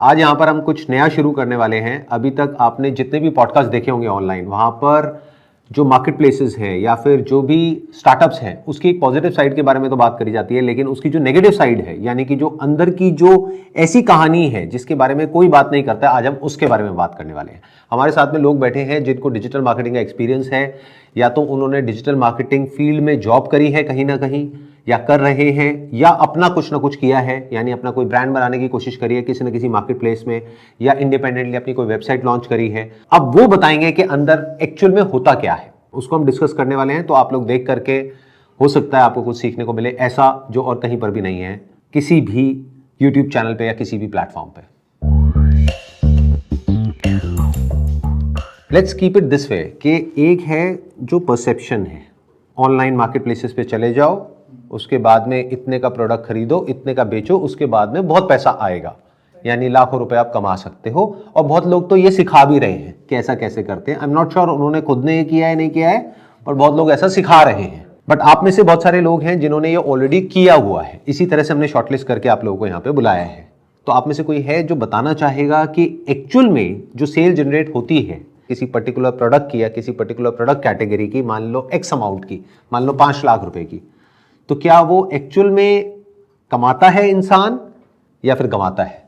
आज यहाँ पर हम कुछ नया शुरू करने वाले हैं। अभी तक आपने जितने भी पॉडकास्ट देखे होंगे ऑनलाइन, वहाँ पर जो मार्केट प्लेसेस हैं या फिर जो भी स्टार्टअप्स हैं, उसकी एक पॉजिटिव साइड के बारे में तो बात करी जाती है, लेकिन उसकी जो नेगेटिव साइड है, यानी कि जो अंदर की जो ऐसी कहानी है जिसके बारे में कोई बात नहीं करता, आज हम उसके बारे में बात करने वाले हैं। हमारे साथ में लोग बैठे हैं जिनको डिजिटल मार्केटिंग का एक्सपीरियंस है, या तो उन्होंने डिजिटल मार्केटिंग फील्ड में जॉब करी है कहीं ना कहीं, या कर रहे हैं, या अपना कुछ ना कुछ किया है, यानी अपना कोई ब्रांड बनाने की कोशिश करी है किसी न किसी मार्केट प्लेस में, या इंडिपेंडेंटली अपनी कोई वेबसाइट लॉन्च करी है। अब वो बताएंगे कि अंदर एक्चुअल में होता क्या है, उसको हम डिस्कस करने वाले हैं। तो आप लोग देख करके हो सकता है आपको कुछ सीखने को मिले, ऐसा जो और कहीं पर भी नहीं है, किसी भी यूट्यूब चैनल पे या किसी भी प्लेटफॉर्म पे। Let's keep it this way कि एक है जो परसेप्शन है, ऑनलाइन मार्केट प्लेसेस पे चले जाओ, उसके बाद में इतने का प्रोडक्ट खरीदो, इतने का बेचो, उसके बाद में बहुत पैसा आएगा, यानी लाखों रुपए आप कमा सकते हो। और बहुत लोग तो ये सिखा भी रहे हैं कि ऐसा कैसे करते हैं। आई एम नॉट श्योर उन्होंने खुद ने ये किया है नहीं किया है, पर बहुत लोग ऐसा सिखा रहे हैं। बट आप में से बहुत सारे लोग हैं जिन्होंने ये ऑलरेडी किया हुआ है, इसी तरह से हमने शॉर्टलिस्ट करके आप लोगों को यहाँ पे बुलाया है। तो आप में से कोई है जो बताना चाहेगा कि एक्चुअल में जो सेल जनरेट होती है किसी पर्टिकुलर प्रोडक्ट की या किसी पर्टिकुलर प्रोडक्ट कैटेगरी की, मान लो एक्स अमाउंट की, मान लो 5 लाख रुपए की, तो क्या वो एक्चुअल में कमाता है इंसान या फिर गंवाता है?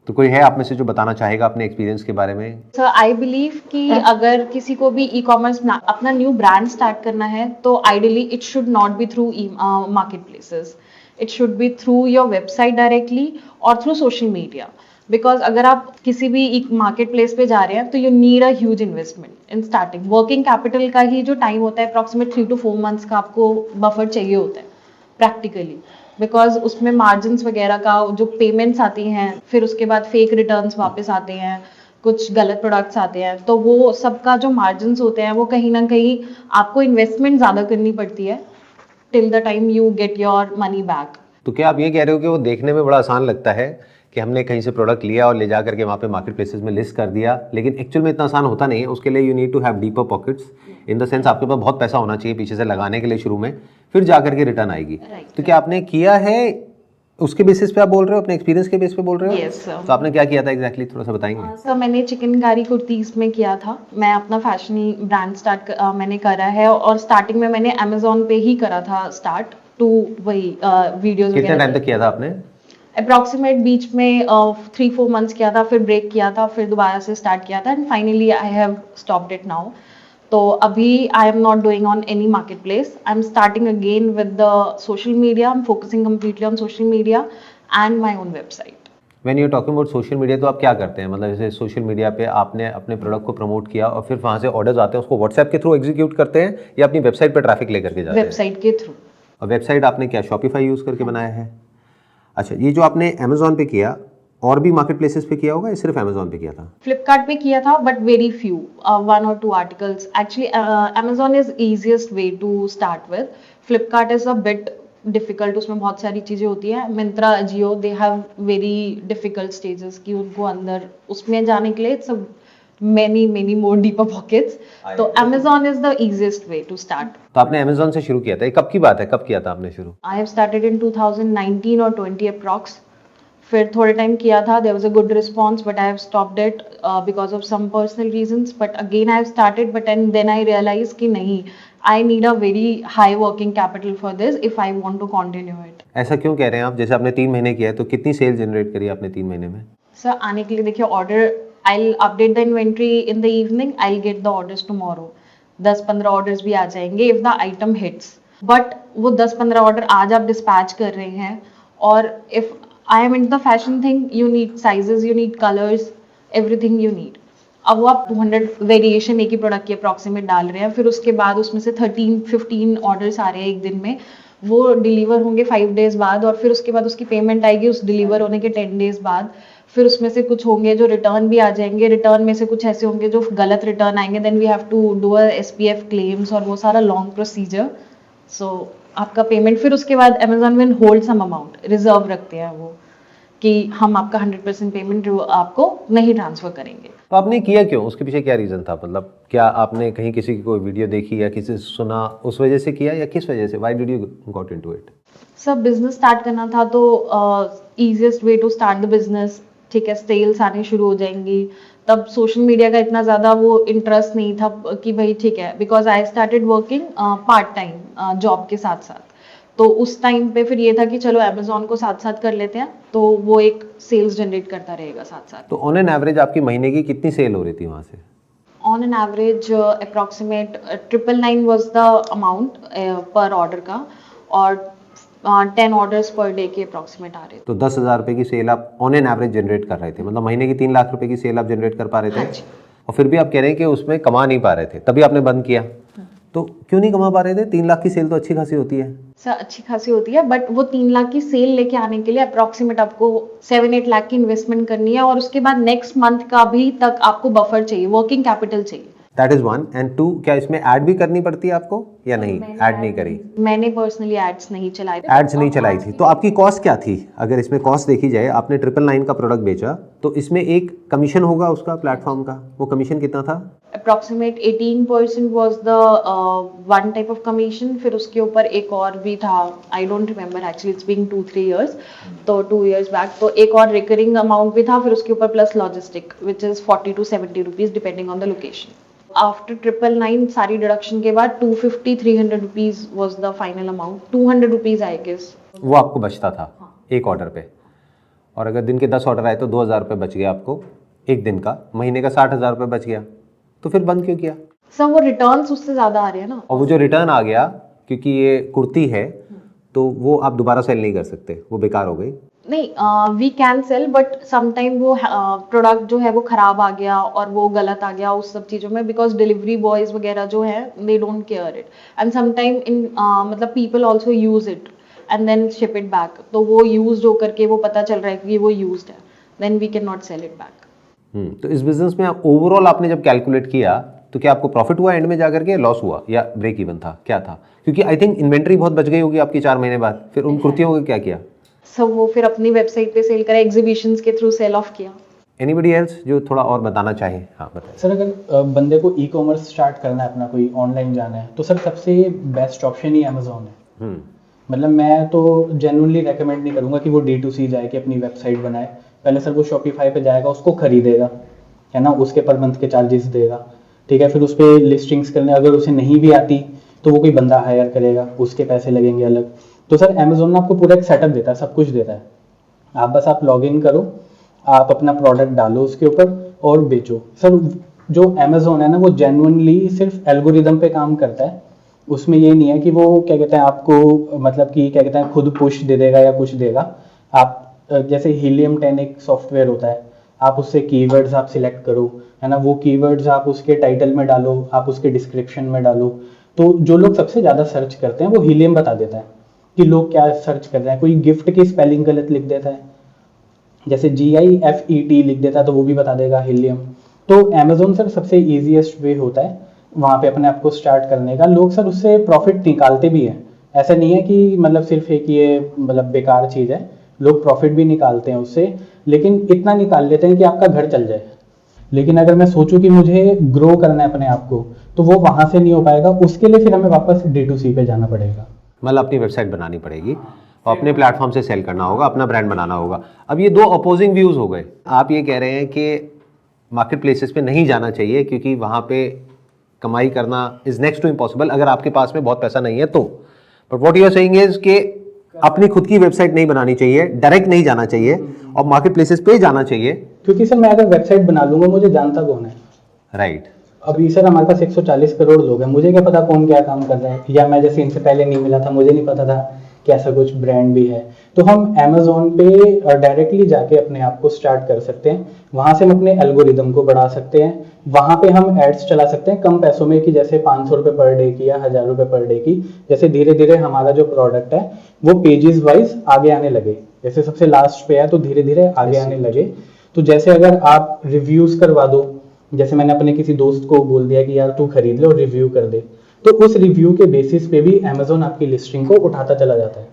तो कोई है आप में से जो बताना चाहेगा अपने एक्सपीरियंस के बारे में? सर आई बिलीव कि अगर किसी को भी ई कॉमर्स अपना न्यू ब्रांड स्टार्ट करना है तो ideally it should not be through market places, it should be through your website directly और थ्रू सोशल मीडिया। बिकॉज अगर आप किसी भी मार्केट प्लेस पे जा रहे हैं तो you need a huge investment in starting. Working capital का ही जो टाइम होता है अप्रॉक्सीमेट 3 to 4 months का आपको बफर चाहिए होता है प्रैक्टिकली, बिकॉज उसमें मार्जिन वगैरह का जो पेमेंट्स आती हैं, फिर उसके बाद फेक रिटर्न्स वापस आते हैं, कुछ गलत प्रोडक्ट्स आते हैं, तो वो सबका जो मार्जिन होते हैं वो कहीं ना कहीं आपको इन्वेस्टमेंट ज़्यादा करनी पड़ती है till the time you get your money back. तो क्या आप ये कह रहे हो कि वो देखने में बड़ा आसान लगता है कि हमने कहीं से प्रोडक्ट लिया और ले जा करके वहाँ पे मार्केट प्लेसेस में लिस्ट कर दिया, लेकिन एक्चुअल में इतना आसान होता नहीं है? उसके लिए you need to have deeper pockets, in the sense आपके पास बहुत पैसा होना चाहिए पीछे से लगाने के लिए शुरू में, फिर जा करके रिटर्न आएगी। तो क्या आपने किया है उसके बेसिस पे आप बोल रहे हो, अपने एक्सपीरियंस के बेस पे बोल रहे हो? Yes, sir. तो आपने क्या किया था एग्जैक्टली, थोड़ा सा बताएंगे? सर मैंने चिकनकारी कुर्तीज में किया था। मैं अपना फैशन ब्रांड मैंने करा है और स्टार्टिंग में मैंने अमेजोन पे ही करा था स्टार्ट टू वही वीडियोस कितने टाइम तक किया था आपने? अप्रॉक्सीमेट बीच में 3-4 months किया था, फिर ब्रेक किया था, फिर दोबारा से स्टार्ट किया था and finally I have stopped it now. तो अभी आई am not doing on any market place, I am starting again with the social media, I am focusing completely on social media and my own website. When you talking about social media, तो आप क्या करते हैं? मतलब जैसे social media पे आपने अपने प्रोडक्ट को प्रमोट किया और फिर वहाँ से ऑर्डर्स आते हैं, उसको व्हाट्सएप के थ्रू एग्जीक्यूट करते हैं या अपनी वेबसाइट पर ट्रैफिक लेकर के जाते हैं? वेबसाइट के थ्रू। और वेबसाइट आपने क्या शॉपिफाई यूज़ करके बनाया है? अच्छा, ये जो आपने अमेजोन पे किया, और भी मार्केट प्लेसेस पे किया होगा या सिर्फ अमेजोन पे किया था? फ्लिपकार्ट पे किया था but very few, 1 or 2 articles. Actually Amazon is easiest way to start with, Flipkart is a bit difficult, उसमें बहुत सारी चीजें होती हैं। Myntra, Ajio, they have very difficult stages कि उनको अंदर उसमें जाने के लिए it's many more deeper pockets. तो Amazon is the easiest way to start. तो आपने अमेजोन से शुरू किया था, ये कब की बात है, कब किया था आपने शुरू? I have started in 2019 or 20 approx. फिर थोड़े टाइम किया था, there was a good response but I have stopped it because of some personal reasons. But again I have started, but then I realized कि नहीं, I need a very high working capital for this if I want to continue it. ऐसा क्यों कह रहे हैं आप? जैसे आपने 3 महीने किया है, तो कितनी सेल जनरेट करी आपने 3 महीने में? सर आने के लिए देखिए, order I'll update the inventory in the evening, I'll get the orders tomorrow. 10-15 orders भी आ जाएंगे if the item hits. But वो 10-15 ऑर्डर आज आप डिस्पैच कर रहे हैं, और if I am into the fashion thing, you need sizes, you need colors, everything you need. अब वो आप 200 वेरिएशन एक ही प्रोडक्ट की अप्रॉक्सीमेट डाल रहे हैं, फिर उसके बाद उसमें से 13-15 ऑर्डर्स आ रहे हैं एक दिन में, वो डिलीवर होंगे 5 days बाद, और फिर उसके बाद उसकी पेमेंट आएगी उस डिलीवर होने के 10 days बाद। फिर उसमें से कुछ होंगे जो रिटर्न भी आ जाएंगे, रिटर्न में से कुछ ऐसे होंगे जो गलत रिटर्न आएंगे, then we have to do a SPF claims और वो सारा लॉन्ग प्रोसीजर। सो आपका पेमेंट फिर उसके बाद Amazon will hold some amount, reserve रखते हैं वो कि हम आपका 100% पेमेंट आपको नहीं ट्रांसफर करेंगे। तो आपने किया क्यों? उसके पीछे क्या रीज़न था? मतलब क्या आपने कहीं किसी की कोई वीडियो देखी या किसी से सुना, उस वजह से किया, या किस वजह से? Why did you got into it? सब बिजनेस स्टार्ट करना था तो easiest way to start the business ठीक है, सेल्स आने शुरू हो जाएंगी, तब सोशल मीडिया का इतना ज़्यादा वो इंटरेस्ट नहीं था कि भाई ठीक है, because I started working part time job के साथ साथ। तो उस टाइम पे फिर ये था कि चलो अमेजोन को साथ साथ कर लेते हैं, तो वो एक सेल्स जनरेट करता रहेगा साथ साथ। तो ऑन एन एवरेज आपकी महीने की कितनी सेल हो रही थी वहाँ से? On an average approximate 999 was the amount पर ऑर्डर का, और 10 ऑर्डर्स पर डे के अप्रॉक्सीमेट आ रहे थे। तो 10,000 रुपये की सेल आप ऑन एन एवरेज जनरेट कर रहे थे, मतलब महीने की 3 लाख रुपए की सेल आप जनरेट कर पा रहे थे। हाँ जी। और फिर भी आप कह रहे हैं कि उसमें कमा नहीं पा रहे थे, तभी आपने बंद किया। तो क्यों नहीं कमा पा रहे थे? 3 लाख की सेल तो अच्छी खासी होती है। सर अच्छी खासी होती है, बट वो 3 लाख की सेल लेके आने के लिए अप्रॉक्सीमेट आपको 7-8 लाख की इन्वेस्टमेंट करनी है, और उसके बाद नेक्स्ट मंथ का भी तक आपको बफर चाहिए, वर्किंग कैपिटल चाहिए। दैट इज 1 एंड 2, क्या इसमें ऐड भी करनी पड़ती है आपको या नहीं? ऐड नहीं करी? मैंने पर्सनली एड्स नहीं चलाए थे। एड्स नहीं चलाई थी। तो आपकी कॉस्ट क्या थी? अगर इसमें कॉस्ट देखी जाए, आपने 999 का प्रोडक्ट बेचा, तो इसमें एक कमीशन होगा उसका प्लेटफॉर्म का, वो कमीशन कितना था? Approximate 18% was the one type of commission, फिर उसके ऊपर एक और भी था, I don't remember actually, it's being 2-3 years, तो 2 इयर्स बैक, तो एक और रिकरिंग अमाउंट भी था, फिर उसके ऊपर plus logistic which is 40 to 70 rupees depending on the location. After 999 सारी डिडक्शन के बाद 250-300 rupees was the final amount, 200 rupees I guess वो आपको बचता था एक ऑर्डर पे। और अगर दिन के 10 ऑर्डर आए तो 2,000 रुपये बच गया आपको एक दिन का, महीने का 60,000 रुपये बच गया। तो फिर बंद क्यों किया? सर वो रिटर्न्स उससे ज्यादा आ रहे हैं ना। और वो जो रिटर्न आ गया, क्योंकि ये कुर्ती है, तो वो आप दोबारा सेल नहीं कर सकते, वो बेकार हो गई। नहीं, we can sell, but sometime वो प्रोडक्ट जो है वो खराब आ गया और वो गलत आ गया उस सब चीज़ों में, बिकॉज डिलीवरी बॉयज वगैरह जो है they don't care it, and sometime in मतलब people also use it and then ship it back, तो वो यूज्ड होकर के वो पता चल रहा है कि वो यूज्ड है, then we can not sell it back. तो इस बिजनेस में ओवरऑल आपने जब कैलकुलेट किया तो क्या आपको प्रॉफिट हुआ एंड में जाकर के, लॉस हुआ या ब्रेक इवन था, क्या था? क्योंकि आई थिंक इन्वेंट्री बहुत बच गई होगी आपकी 4 महीने बाद। फिर उन कुर्तियों को क्या किया? सब वो फिर अपनी वेबसाइट पे सेल करा, एग्जीबिशंस के थ्रू सेल ऑफ किया। एनीबडी एल्स जो थोड़ा और बताना चाहे? हाँ बताइए सर। अगर बंदे को ई कॉमर्स स्टार्ट करना है, अपना कोई ऑनलाइन जाना है, तो सर सबसे बेस्ट ऑप्शन ही अमेजोन है। मतलब मैं तो जेन्युइनली रेकमेंड नहीं करूँगा कि वो D2C जाए कि अपनी वेबसाइट बनाए। पहले सर वो शॉपिफाई पे जाएगा, उसको खरीदेगा, है ना, उसके पर मंथ के चार्जेस देगा, ठीक है। फिर उस पर लिस्टिंग्स करने, अगर उसे नहीं भी आती तो वो कोई बंदा हायर करेगा, उसके पैसे लगेंगे अलग। तो सर अमेजोन आपको पूरा एक सेटअप देता है, सब कुछ देता है। आप लॉग इन करो, आप अपना प्रोडक्ट डालो उसके ऊपर और बेचो। सर जो अमेजोन है ना, वो जेन्युइनली सिर्फ एल्गोरिदम पे काम करता है। उसमें ये नहीं है कि वो क्या कहते हैं आपको, मतलब कि क्या कहते हैं खुद पुश दे देगा या कुछ देगा। आप जैसे हीलियम 10 एक सॉफ्टवेयर होता है, आप उससे कीवर्ड्स आप सिलेक्ट करो, है ना, वो कीवर्ड्स आप उसके टाइटल में डालो, आप उसके डिस्क्रिप्शन में डालो, तो जो लोग सबसे ज़्यादा सर्च करते हैं वो हीलियम बता देता है कि लोग क्या सर्च कर रहे हैं। कोई गिफ्ट की स्पेलिंग गलत लिख देता है, जैसे GIFET लिख देता है, तो वो भी बता देगा हीलियम। तो अमेजोन सर सबसे ईजीएस्ट वे होता है वहाँ पे अपने आप को स्टार्ट करने का। लोग सर उससे प्रॉफिट निकालते भी हैं, ऐसा नहीं है कि मतलब सिर्फ एक ये मतलब बेकार चीज़ है, लोग प्रॉफिट भी निकालते हैं उससे, लेकिन इतना निकाल लेते हैं कि आपका घर चल जाए। लेकिन अगर मैं सोचूं कि मुझे ग्रो करना है अपने आप को, तो वो वहाँ से नहीं हो पाएगा। उसके लिए फिर हमें वापस D2C पे जाना पड़ेगा, मतलब अपनी वेबसाइट बनानी पड़ेगी और अपने प्लेटफॉर्म से सेल करना होगा, अपना ब्रांड बनाना होगा। अब ये 2 अपोजिंग व्यूज हो गए। आप ये कह रहे हैं कि मार्केट प्लेसेस पे नहीं जाना चाहिए क्योंकि वहाँ पे कमाई करना इज नेक्स्ट टू इम्पॉसिबल अगर आपके पास में बहुत पैसा नहीं है तो। But what you are saying is कि अपनी खुद की वेबसाइट नहीं बनानी चाहिए, डायरेक्ट नहीं जाना चाहिए और मार्केट प्लेसेस पे जाना चाहिए। क्योंकि सर मैं अगर वेबसाइट बना लूंगा, मुझे जानता कौन है? राइट। अभी सर हमारे पास 140 करोड़ लोग हैं, मुझे क्या पता कौन क्या काम कर रहा है, या मैं जैसे इनसे पहले नहीं मिला था, मुझे नहीं पता था कि ऐसा कुछ ब्रांड भी है। तो हम अमेजोन पे डायरेक्टली जाके अपने आप को स्टार्ट कर सकते हैं, वहां से हम अपने एल्गोरिदम को बढ़ा सकते हैं, वहां पे हम एड्स चला सकते हैं कम पैसों में, कि जैसे 500 रुपये पर डे की या 1000 रुपये पर डे की। जैसे धीरे धीरे हमारा जो प्रोडक्ट है वो पेजेस वाइज आगे आने लगे, जैसे सबसे लास्ट पे है तो धीरे धीरे आगे आने लगे। तो जैसे अगर आप रिव्यूज करवा दो, जैसे मैंने अपने किसी दोस्त को बोल दिया कि यार तू खरीद ले और रिव्यू कर दे, तो उस रिव्यू के बेसिस पे भी अमेजोन आपकी लिस्टिंग को उठाता चला जाता है,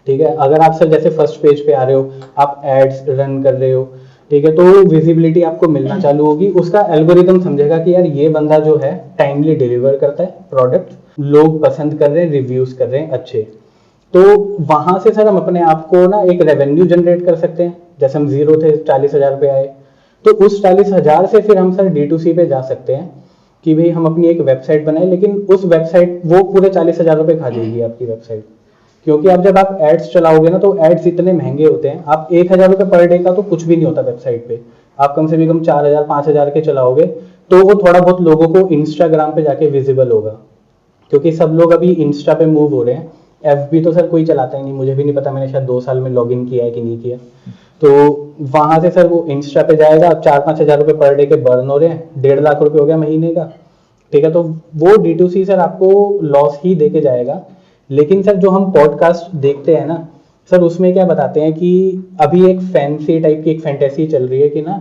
ठीक है। अगर आप सर जैसे फर्स्ट पेज पे आ रहे हो, आप एड्स रन कर रहे हो, ठीक है, तो विजिबिलिटी आपको मिलना चालू होगी। उसका एल्गोरिदम समझेगा कि यार ये बंदा जो है टाइमली डिलीवर करता है प्रोडक्ट, लोग पसंद कर रहे हैं, रिव्यूज कर रहे हैं अच्छे। तो वहां से सर हम अपने आप को ना एक रेवेन्यू जनरेट कर सकते हैं। जैसे हम जीरो थे, 40,000 पे आए, तो उस 40,000 से फिर हम सर D2C पे जा सकते हैं कि भाई हम अपनी एक वेबसाइट बनाए, लेकिन उस वेबसाइट वो पूरे 40,000 रुपये खा जाएगी आपकी वेबसाइट, क्योंकि आप जब आप एड्स चलाओगे ना तो एड्स इतने महंगे होते हैं। आप 1,000 रुपये पर डे का तो कुछ भी नहीं होता वेबसाइट पे, आप कम से कम 4,000 5,000 के चलाओगे तो वो थोड़ा बहुत लोगों को इंस्टाग्राम पे जाके विजिबल होगा, क्योंकि सब लोग अभी इंस्टा पे मूव हो रहे हैं। FB तो सर कोई चलाता ही नहीं, मुझे भी नहीं पता, मैंने शायद 2 साल में लॉगिन किया है कि नहीं किया। तो वहां से सर वो इंस्टा पे जाएगा, 4-5 हजार रुपये पर डे के बर्न हो रहे हैं, 1.5 लाख रुपए हो गया महीने का, ठीक है। तो वो D2C सर आपको लॉस ही देके जाएगा। लेकिन सर जो हम पॉडकास्ट देखते हैं ना सर, उसमें क्या बताते हैं कि अभी एक फैंसी टाइप की एक फैंटेसी चल रही है कि ना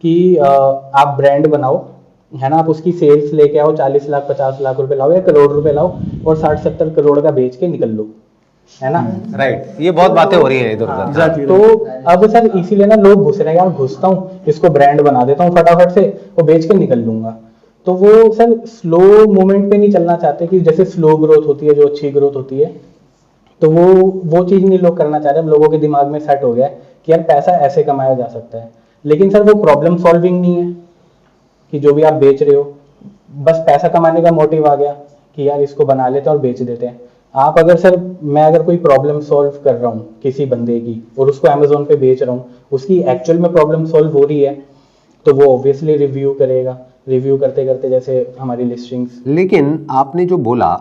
कि आप ब्रांड बनाओ, है ना, आप उसकी सेल्स लेके आओ, 40 लाख 50 लाख रुपए लाओ या करोड़ रुपए लाओ और 60-70 करोड़ का बेच के निकल लो, है ना। राइट, ये बहुत बातें हो रही हैं इधर उधर। तो अब सर इसीलिए ना लोग घुस रहे हैं, यार घुसता हूँ, इसको ब्रांड बना देता हूँ फटाफट से और बेच के निकल लूंगा। तो वो सर स्लो मूवमेंट पे नहीं चलना चाहते कि जैसे स्लो ग्रोथ होती है जो अच्छी ग्रोथ होती है, तो वो चीज नहीं लोग करना चाह रहे। अब लोगों के दिमाग में सेट हो गया है कि यार पैसा ऐसे कमाया जा सकता है, लेकिन सर वो प्रॉब्लम सॉल्विंग नहीं है कि जो भी आप बेच रहे हो, बस पैसा कमाने का मोटिव आ गया कि यार इसको बना लेते हैं और बेच देते हैं। आप अगर सर, मैं अगर कोई प्रॉब्लम सॉल्व कर रहा हूँ किसी बंदे की और उसको Amazon पे बेच रहा हूँ, उसकी एक्चुअल में प्रॉब्लम सॉल्व हो रही है तो वो ऑब्वियसली रिव्यू करेगा, रिव्यू करते करते जैसे हमारी लिस्टिंग्स। लेकिन आपने जो बोला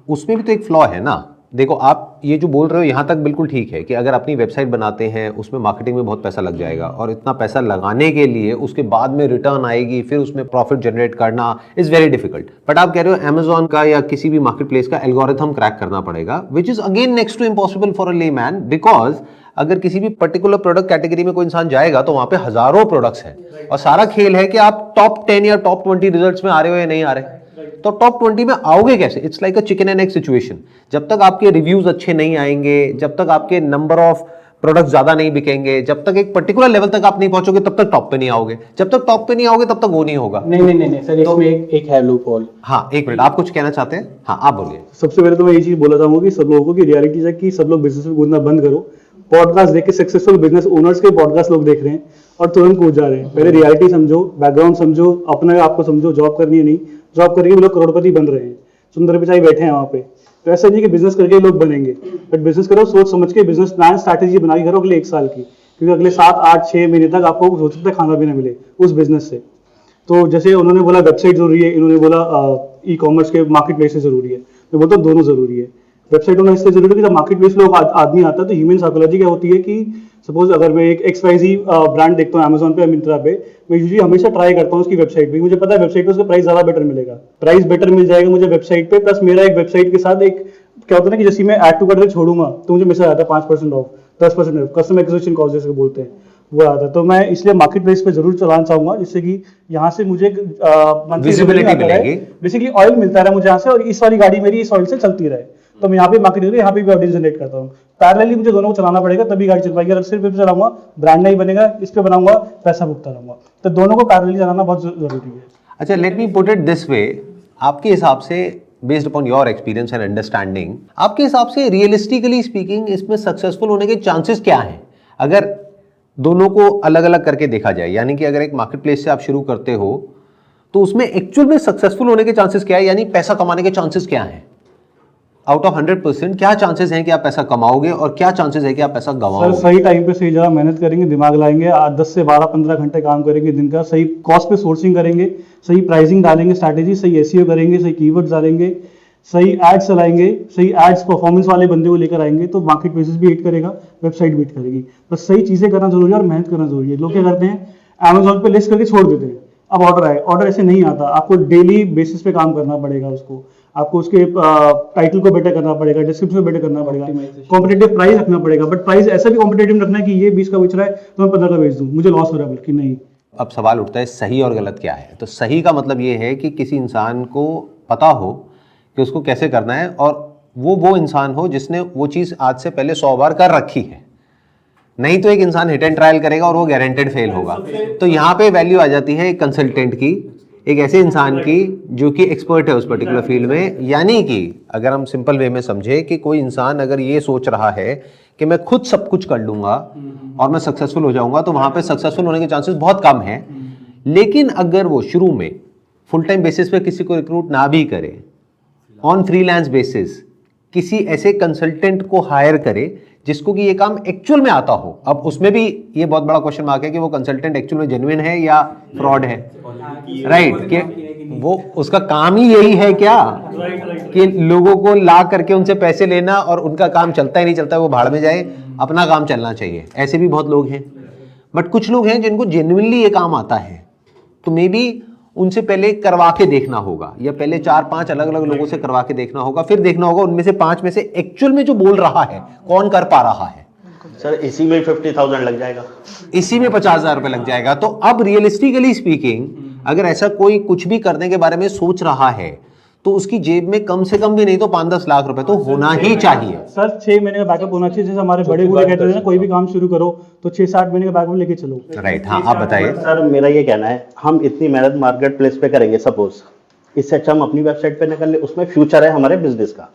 उसमें भी तो एक फ्लॉ है ना। देखो, आप ये जो बोल रहे हो यहाँ तक बिल्कुल ठीक है कि अगर अपनी वेबसाइट बनाते हैं उसमें मार्केटिंग में बहुत पैसा लग जाएगा और इतना पैसा लगाने के लिए उसके बाद में रिटर्न आएगी, फिर उसमें प्रॉफिट जनरेट करना इज वेरी डिफिकल्ट। बट आप कह रहे हो Amazon का या किसी भी मार्केट प्लेस का एल्गोरिथम क्रैक करना पड़ेगा, which is again next to impossible for a layman, because अगर किसी भी पर्टिकुलर प्रोडक्ट कैटेगरी में कोई इंसान जाएगा तो वहां पे हजारों प्रोडक्ट्स हैं और सारा खेल है कि आप टॉप 10 या टॉप 20 रिजल्ट्स में आ रहे हो या नहीं आ रहे। तो टॉप 20 में आओगे कैसे? It's like a chicken and egg situation. जब तक आपके रिव्यूज अच्छे नहीं आएंगे, जब तक आपके नंबर ऑफ प्रोडक्ट ज्यादा नहीं बिकेंगे, जब तक एक पर्टिकुलर लेवल तक आप नहीं पहुंचोगे, तब तक टॉप पे नहीं आओगे। जब तक टॉप पे नहीं आओगे तब तक वो नहीं होगा। नहीं सर, इसमें एक है लूप होल। हाँ, एक मिनट, आप कुछ कहना चाहते हैं? हाँ, आप बोलिए। सबसे पहले तो मैं ये चीज बोला चाहूंगा कि सब लोगों को कि रियलिटी है कि सब लोग बिजनेस में कूदना बंद करो। पॉडकास्ट देख के सक्सेसफुल बिजनेस ओनर्स के पॉडकास्ट लोग देख रहे हैं और तुरंत कूद जा रहे हैं। पहले रियलिटी समझो, बैकग्राउंड समझो, अपने आपको समझो। जॉब करनी है नहीं, जॉब करके भी लोग करोड़पति बन रहे हैं, सुंदर पिचाई बैठे हैं वहाँ पे। तो ऐसा नहीं कि बिजनेस करके लोग बनेंगे, बट बिजनेस करो सोच समझ के, बिजनेस प्लान स्ट्रैटेजी बना के करो अगले 1 साल की, क्योंकि अगले 7, 8, 6 महीने तक आपको हो सकता है खाना पीना मिले उस बिजनेस से। तो जैसे उन्होंने बोला वेबसाइट जरूरी है, इन्होंने बोला ई-कॉमर्स के मार्केट प्लेस जरूरी है, मैं बोलता हूँ दोनों जरूरी है। वेबसाइट होना इसलिए जरूरी है कि जब मार्केट प्लेस लोग आदमी आता है तो ह्यूमन साइकोलॉजी क्या होती है कि सपोज अगर मैं एक XYZ ब्रांड देखता हूँ Amazon पे या मिंत्रा पे, मैं यूजुअली हमेशा ट्राई करता हूँ उसकी वेबसाइट पे। मुझे पता है वेबसाइट पे उसका प्राइस ज्यादा बेटर मिलेगा, प्राइस बेटर मिल जाएगा मुझे वेबसाइट पे, प्लस मेरा एक वेबसाइट के साथ एक क्या होता है ना कि जैसे मैं ऐड टू कार्ट छोड़ूंगा तो मुझे मैसेज आता है 5% of, 10% of, customer acquisition cost जैसे बोलते हैं वो आता है। तो मैं इसलिए मार्केट प्लेस पे जरूर चलाना चाहूंगा, जिससे कि यहाँ से मुझे विजिबिलिटी मिलेगी, बेसिकली ऑयल मिलता रहा मुझे यहाँ से, और इस वाली गाड़ी मेरी इस ऑयल से चलती रहे। तो मैं यहाँ पे मार्केटिंग, यहाँ पे भी ऑडियंस जनरेट करता हूँ। पैरेलली मुझे दोनों को चलाना पड़ेगा तभी गाड़ी चल पाएगी। अगर सिर्फ इस पे चलाऊंगा ब्रांड नहीं बनेगा, इस पे बनाऊंगा पैसा भुगता रहूंगा। तो दोनों को पैरेलली चलाना बहुत जरूरी है। अच्छा, let me put it this way, आपके हिसाब से based upon your experience and understanding, आपके हिसाब से रियलिस्टिकली स्पीकिंग इसमें सक्सेसफुल होने के चांसेस क्या हैं अगर दोनों को अलग अलग करके देखा जाए? यानी कि अगर एक मार्केट प्लेस से आप शुरू करते हो तो उसमें एक्चुअल में सक्सेसफुल होने के चांसेस क्या है, यानी पैसा कमाने के चांसेस क्या हैं? आउट ऑफ 100% क्या चांसेस हैं कि आप पैसा कमाओगे और क्या चांसेस है कि आप पैसा गंवाओगे? सर सही टाइम पे सही जगह मेहनत करेंगे, दिमाग लाएंगे, 10 से 12-15 घंटे काम करेंगे दिन का, सही कॉस्ट पे सोर्सिंग करेंगे, सही प्राइसिंग डालेंगे, स्ट्रैटेजी सही SEO करेंगे, सही कीवर्ड्स डालेंगे, सही एड्स चलाएंगे, सही एड्स परफॉर्मेंस वाले बंदे को लेकर आएंगे, तो मार्केट प्लेसेस भी हिट करेगा, वेबसाइट भी हिट करेगी। बस सही चीजें करना जरूरी है और मेहनत करना जरूरी है। लोग क्या करते हैं, Amazon पे लिस्ट करके छोड़ देते हैं, अब ऑर्डर आए, ऑर्डर ऐसे नहीं आता, आपको डेली बेसिस पे काम करना पड़ेगा उसको, आपको उसके टाइटल को बेटर करना पड़ेगा, डिस्क्रिप्शन को बेटर करना पड़ेगा, कॉम्पिटेटिव प्राइस रखना पड़ेगा, बट प्राइस ऐसा भी कॉम्पिटेटिव रखना है कि ये 20 का बेच रहा है तो मैं 15 का बेच दूं, मुझे लॉस हो रहा है, बल्कि नहीं। अब सवाल उठता है सही और गलत क्या है। तो सही का मतलब ये है कि किसी इंसान को पता हो कि उसको कैसे करना है और वो इंसान हो जिसने वो चीज़ आज से पहले 100 बार कर रखी है। नहीं तो एक इंसान हिट एंड ट्रायल करेगा और वो गारंटेड फेल होगा। तो यहाँ पे वैल्यू आ जाती है एक कंसल्टेंट की, एक ऐसे इंसान की जो कि एक्सपर्ट है उस पर्टिकुलर फील्ड में। यानी कि अगर हम सिंपल वे में समझे कि कोई इंसान अगर ये सोच रहा है कि मैं खुद सब कुछ कर लूंगा और मैं सक्सेसफुल हो जाऊंगा, तो वहां पे सक्सेसफुल होने के चांसेस बहुत कम हैं। लेकिन अगर वो शुरू में फुल टाइम बेसिस पे किसी को रिक्रूट ना भी करे, ऑन फ्रीलांस बेसिस किसी ऐसे कंसल्टेंट को हायर करे जिसको कि ये काम एक्चुअल में आता हो। अब उसमें भी ये बहुत बड़ा क्वेश्चन मार्क है कि वो कंसल्टेंट एक्चुअल में जेन्युइन है या फ्रॉड है, राइट? कि वो उसका काम ही यही है क्या कि लोगों को ला करके उनसे पैसे लेना, और उनका काम चलता ही नहीं चलता, वो भाड़ में जाए, अपना काम चलना चाहिए। ऐसे भी बहुत लोग हैं। बट कुछ लोग हैं जिनको जेन्युइनली ये काम आता है, तो मे बी उनसे पहले करवा के देखना होगा, या पहले 4-5 अलग अलग लोगों से करवा के देखना होगा, फिर देखना होगा उनमें से 5 में से एक्चुअल में जो बोल रहा है कौन कर पा रहा है। सर इसी में 50,000 लग जाएगा, इसी में 50,000 रुपए लग जाएगा। तो अब रियलिस्टिकली स्पीकिंग, अगर ऐसा कोई कुछ भी करने के बारे में सोच रहा है तो उसकी जेब में कम से कम भी नहीं तो 5-10 लाख रुपए तो होना ही चाहिए। सर 6 महीने का बैकअप होना चाहिए। जैसे हमारे बड़े बूढ़े कहते थे ना, कोई भी काम शुरू करो तो 6-8 महीने का बैकअप लेके चलो। राइट, हाँ आप बताइए। सर मेरा ये कहना है, हम इतनी मेहनत मार्केट प्लेस पे करेंगे सपोज, इससे अच्छा हम अपनी वेबसाइट पे निकल ले, उसमें फ्यूचर है हमारे बिजनेस का।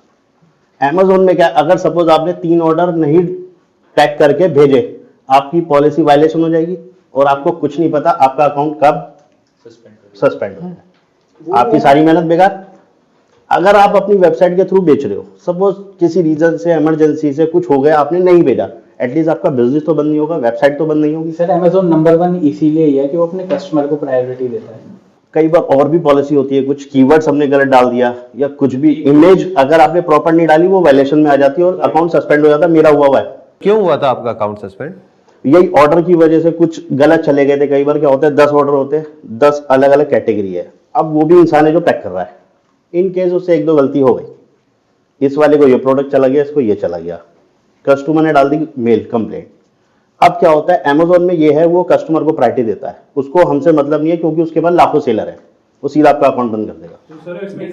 Amazon में क्या, अगर सपोज आपने 3 ऑर्डर नहीं पैक करके भेजे, आपकी पॉलिसी वायलेशन हो जाएगी और आपको कुछ नहीं पता आपका अकाउंट कब सस्पेंड हो जाए, आपकी सारी मेहनत बेकार। अगर आप अपनी वेबसाइट के थ्रू बेच रहे हो, सपोज किसी रीजन से, इमरजेंसी से कुछ हो गया, आपने नहीं भेजा, एटलीस्ट आपका बिजनेस तो बंद नहीं होगा, वेबसाइट तो बंद नहीं होगी। सर अमेजोन नंबर 1 इसीलिए ही है कि वो अपने कस्टमर को प्रायोरिटी देता है। कई बार और भी पॉलिसी होती है, कुछ कीवर्ड्स हमने गलत डाल दिया या कुछ भी इमेज अगर आपने प्रॉपर नहीं डाली, वो वायलेशन में आ जाती है और अकाउंट सस्पेंड हो जाता है। मेरा हुआ है। क्यों हुआ था आपका अकाउंट सस्पेंड? यही ऑर्डर की वजह से कुछ गलत चले गए थे। कई बार क्या होता है, 10 ऑर्डर होते हैं, 10 अलग अलग कैटेगरी है। अब वो भी इंसान है जो पैक कर रहा है, इन केस उससे 1-2 गलती हो गई, इस वाले को ये प्रोडक्ट चला गया, इसको ये चला गया, कस्टमर ने डाल दी मेल कंप्लेंट। अब क्या होता है, Amazon में ये है, वो कस्टमर को प्रायोरिटी देता है, उसको हमसे मतलब नहीं है, क्योंकि उसके पास लाखों सेलर है, वो सीधा आपका अकाउंट बंद कर देगा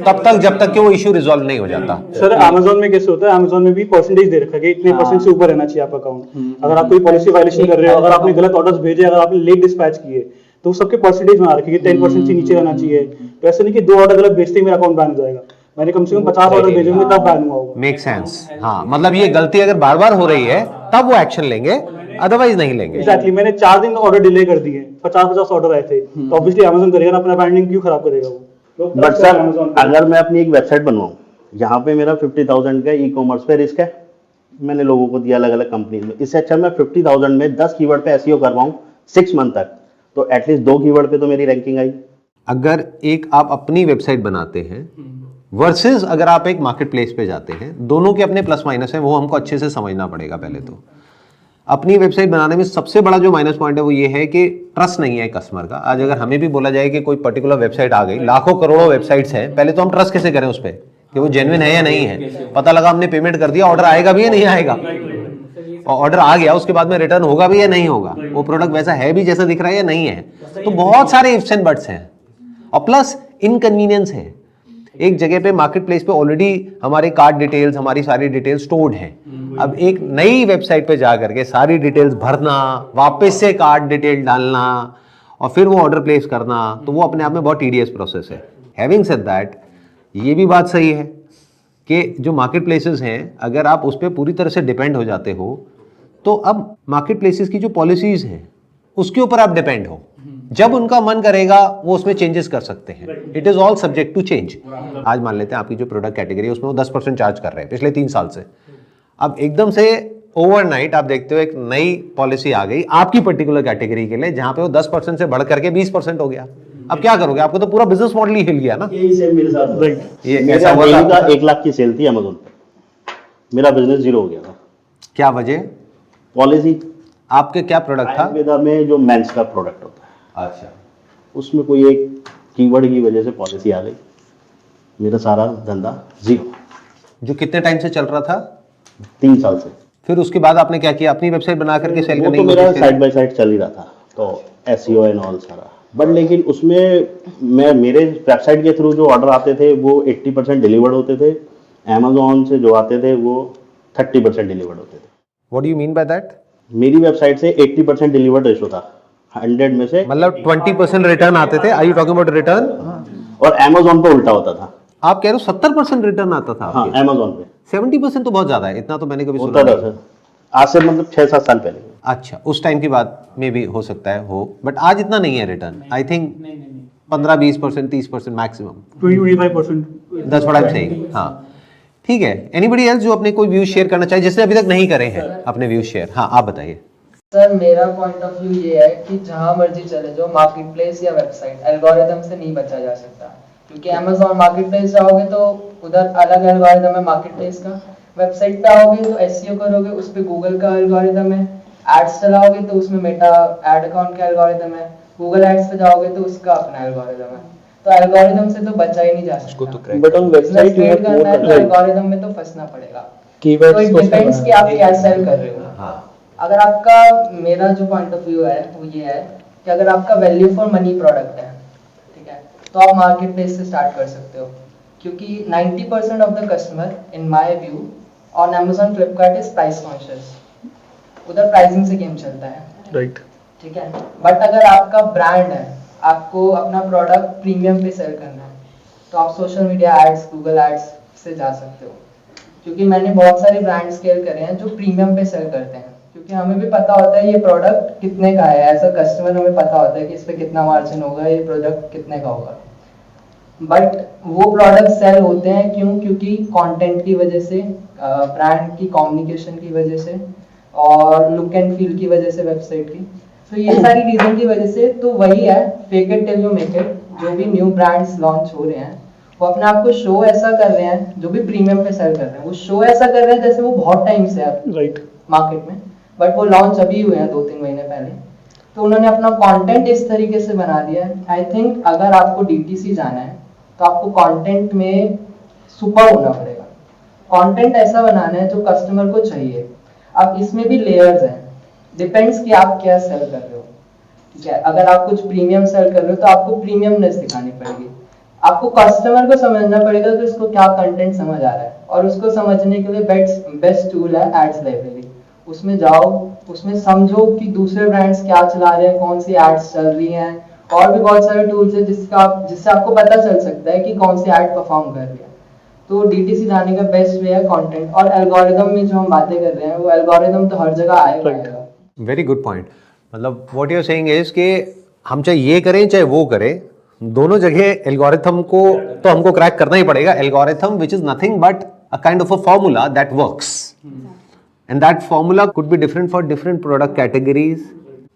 तब तक जब तक कि वो इश्यू रिजॉल्व नहीं हो जाता। सर Amazon में कैसे होता है, Amazon में भी परसेंटेज दे रखा है कि इतने परसेंट से ऊपर रहना चाहिए आपका अकाउंट। अगर आप कोई पॉलिसी वायलेशन कर रहे हो, अगर आपने गलत ऑर्डर्स भेजे, अगर आपने लेट डिस्पैच किए, तो सबके परसेंटेज बना रखे 10% से नीचे रहना चाहिए। तो ऐसे नहीं कि 2 ऑर्डर गलत भेजते ही मेरा अकाउंट बैन हो जाएगा। मैंने कम से कम 50 ऑर्डर भेजे होंगे तब बैन हुआ होगा। Make sense. हाँ, मतलब ये गलती अगर बार बार हो रही है तब वो एक्शन लेंगे, अदरवाइज नहीं लेंगे। एग्जैक्टली, मैंने 4 दिन ऑर्डर डिले कर दिए, 50-50 ऑर्डर आए थे, तो ऑब्वियसली Amazon करेगा ना, अपना ब्रांडिंग क्यों खराब करेगा वो। बट सर अगर मैं अपनी एक वेबसाइट बनवाऊं, यहाँ पे मेरा 50,000 का ई-कॉमर्स पे रिस्क है, मैंने लोगों को दिया अलग अलग कंपनी में, इससे अच्छा मैं 50,000 में 10 कीवर्ड पे SEO करवाऊं 6 मंथ तक, तो एटलीस्ट 2 कीवर्ड पे तो मेरी रैंकिंग आई। अगर एक आप अपनी वेबसाइट बनाते हैं वर्सेस अगर आप एक मार्केट प्लेस पे जाते हैं, दोनों के अपने प्लस माइनस हैं, वो हमको अच्छे से समझना पड़ेगा। पहले तो अपनी वेबसाइट बनाने में सबसे बड़ा जो माइनस पॉइंट है वो ये है कि ट्रस्ट नहीं है कस्टमर का। आज अगर हमें भी बोला जाए कि कोई पर्टिकुलर वेबसाइट आ गई, लाखों करोड़ों वेबसाइट्स हैं, पहले तो हम ट्रस्ट कैसे करें उस पर कि वो जेन्युइन है या नहीं है। पता लगा हमने पेमेंट कर दिया, ऑर्डर आएगा भी या नहीं आएगा, और ऑर्डर आ गया उसके बाद में रिटर्न होगा भी या नहीं होगा, वो प्रोडक्ट वैसा है भी जैसा दिख रहा है या नहीं है। तो बहुत सारे इफ्स एंड बट्स हैं, और प्लस इनकन्वीनियंस है। एक जगह पे मार्केट प्लेस पे ऑलरेडी हमारे कार्ड डिटेल्स, हमारी सारी डिटेल्स स्टोर्ड हैं। अब एक नई वेबसाइट पे जा करके सारी डिटेल्स भरना, वापस से कार्ड डिटेल डालना और फिर वो ऑर्डर प्लेस करना, तो वो अपने आप में बहुत टीडियस प्रोसेस है। हैविंग सेड दैट, ये भी बात सही है कि जो मार्केट प्लेसेस हैं, अगर आप उस पर पूरी तरह से डिपेंड हो जाते हो, तो अब मार्केट प्लेसेस की जो पॉलिसीज हैं उसके ऊपर आप डिपेंड हो। जब उनका मन करेगा वो उसमें चेंजेस कर सकते हैं। It is all subject to change. आज मान लेते हैं आपकी जो प्रोडक्ट कैटेगरी है उसमें वो 10% चार्ज कर रहे हैं पिछले 3 साल से। अब एकदम से ओवरनाइट आप देखते हो एक नई पॉलिसी आ गई आपकी पर्टिकुलर कैटेगरी के लिए, जहां पे वो 10% से बढ़ करके 20% हो गया। अब क्या करोगे? आपको तो पूरा बिजनेस मॉडल ही हिल गया ना। यही सेम मेरे साथ ये मेरा ऐसा हुआ डेली था? का 1 लाख की सेल थी Amazon पे, मेरा बिजनेस 0 हो गया था। क्या वजह? पॉलिसी आपके क्या प्रोडक्ट था? आयुर्वेदा में जो मेंस का प्रोडक्ट होता है, अच्छा, उसमें कोई एक कीवर्ड की वजह से पॉलिसी आ गई, मेरा सारा धंधा 0। जो कितने टाइम से चल रहा था? 3 साल से। फिर उसके बाद आपने क्या किया? अपनी वेबसाइट बना करके सेल वो करने तो की मेरा कोशिश करी? साइड बाय साइड चल ही रहा था, तो SEO एंड ऑल सारा। बट लेकिन उसमें मैं मेरे वेबसाइट के थ्रू जो ऑर्डर आते थे वो 80% डिलीवर्ड होते थे, Amazon से जो आते थे वो 30% डिलीवर्ड होते थे। What do you mean by that? मेरी वेबसाइट से 80% डिलीवर्ड रेशो था, 100 में से, मतलब 20% रिटर्न आते थे। Are you talking about return? और Amazon पे उल्टा होता था। आप कह रहे हो 70% रिटर्न आता था? हाँ, Amazon पे 70% तो बहुत ज्यादा है, इतना तो मैंने कभी होता सुना था नहीं। सर, आज से मतलब 6-7 साल पहले। अच्छा, उस टाइम की बात में भी हो सकता है हो, बट आज इतना नहीं है return. I think 15-20%, 30% maximum. 20-25%। That's what I am saying. हाँ, ठीक है। एनीबडी एल्स जो अपने कोई व्यूज शेयर करना चाहे, जिसने अभी तक नहीं करे हैं अपने व्यूज शेयर? हाँ, आप बताइए। सर मेरा पॉइंट ऑफ व्यू ये है कि जहां मर्जी चले जाओ, मार्केट प्लेस या वेबसाइट, एल्गोरिदम से नहीं बचा जा सकता। क्योंकि अमेजोन मार्केट प्लेस जाओगे तो उधर अलग एल्गोरिदम है मार्केट प्लेस का, वेबसाइट पे आओगे तो एसईओ करोगे उस पे गूगल का एल्गोरिदम है, एड्स चलाओगे तो उसमें मेटा एड अकाउंट का एल्गोरिदम है, गूगल एड्स पे जाओगे तो उसका अपना एल्गोरिदम है। तो एल्गोरिदम से तो बचा ही नहीं जा सकता। But on website you have more तो एल्गोरिदम में तो फंसना पड़ेगा। तो कीवर्ड्स इट डिपेंड्स कि आप क्या सेल कर रहे हो। अगर आपका, मेरा जो पॉइंट ऑफ व्यू है वो ये है कि अगर आपका वैल्यू फॉर मनी प्रोडक्ट है, ठीक है, तो आप मार्केट प्लेस से स्टार्ट कर सकते हो। क्योंकि 90% of the customer in my view on Amazon Flipkart is price conscious, उधर प्राइसिंग से गेम चलता है, राइट। ठीक है। बट अगर आपका ब्रांड है, आपको अपना प्रोडक्ट प्रीमियम पे सेल करना है, तो आप social media ads, Google ads से जा सकते हो। क्योंकि मैंने बहुत सारे ब्रांड स्केल करे हैं जो प्रीमियम पे सेल करते हैं, क्योंकि हमें भी पता होता है ये प्रोडक्ट कितने का है, एज अ कस्टमर हमें पता होता है कि इस पे कितना मार्जिन होगा, ये प्रोडक्ट कितने का होगा। बट वो प्रोडक्ट सेल होते हैं क्यों? क्योंकि कंटेंट की वजह से, ब्रांड की कम्युनिकेशन की वजह से और लुक एंड फील की वजह से वेबसाइट की। तो ये सारी रीजन की वजह से, तो वही है fake it till you make it. जो भी न्यू ब्रांड्स लॉन्च हो रहे हैं वो अपने आप को शो ऐसा कर रहे हैं, जो भी प्रीमियम पे सेल कर रहे हैं वो शो ऐसा कर रहे हैं जैसे वो बहुत टाइम से है राइट। मार्केट में, बट वो लॉन्च अभी हुए हैं 2-3 महीने पहले। तो उन्होंने अपना कंटेंट इस तरीके से बना दिया है। आई थिंक अगर आपको डीटीसी जाना है तो आपको कंटेंट में सुपर होना पड़ेगा, कंटेंट ऐसा बनाना है जो कस्टमर को चाहिए। अब इसमें भी लेयर्स हैं, डिपेंड्स कि आप क्या सेल कर रहे हो, ठीक है। अगर आप कुछ प्रीमियम सेल कर रहे हो तो आपको प्रीमियमनेस दिखानी पड़ेगी, आपको कस्टमर को समझना पड़ेगा कि उसको क्या कंटेंट समझ आ रहा है, और उसको समझने के लिए बेस्ट टूल है एड्स लाइब्रेरी। उसमें जाओ, उसमें समझो कि दूसरे ब्रांड्स क्या चला रहे हैं, कौन सी एड्स चल रही हैं, और भी बहुत सारे टूल्स हैं जिससे आपको पता चल सकता है कि कौन सी एड परफॉर्म कर रही है। तो डीटीसी जाने का बेस्ट वे है कंटेंट। और एल्गोरिदम में जो हम बातें कर रहे हैं वो एल्गोरिदम तो हर जगह आएगा। Very good point. मतलब what you are saying is कि हम चाहे ये करें चाहे वो करें, दोनों जगह एल्गोरिथम को तो हमको क्रैक करना ही पड़ेगा। Algorithm which is nothing but a kind of a formula that works, and that formula could be different for different product categories.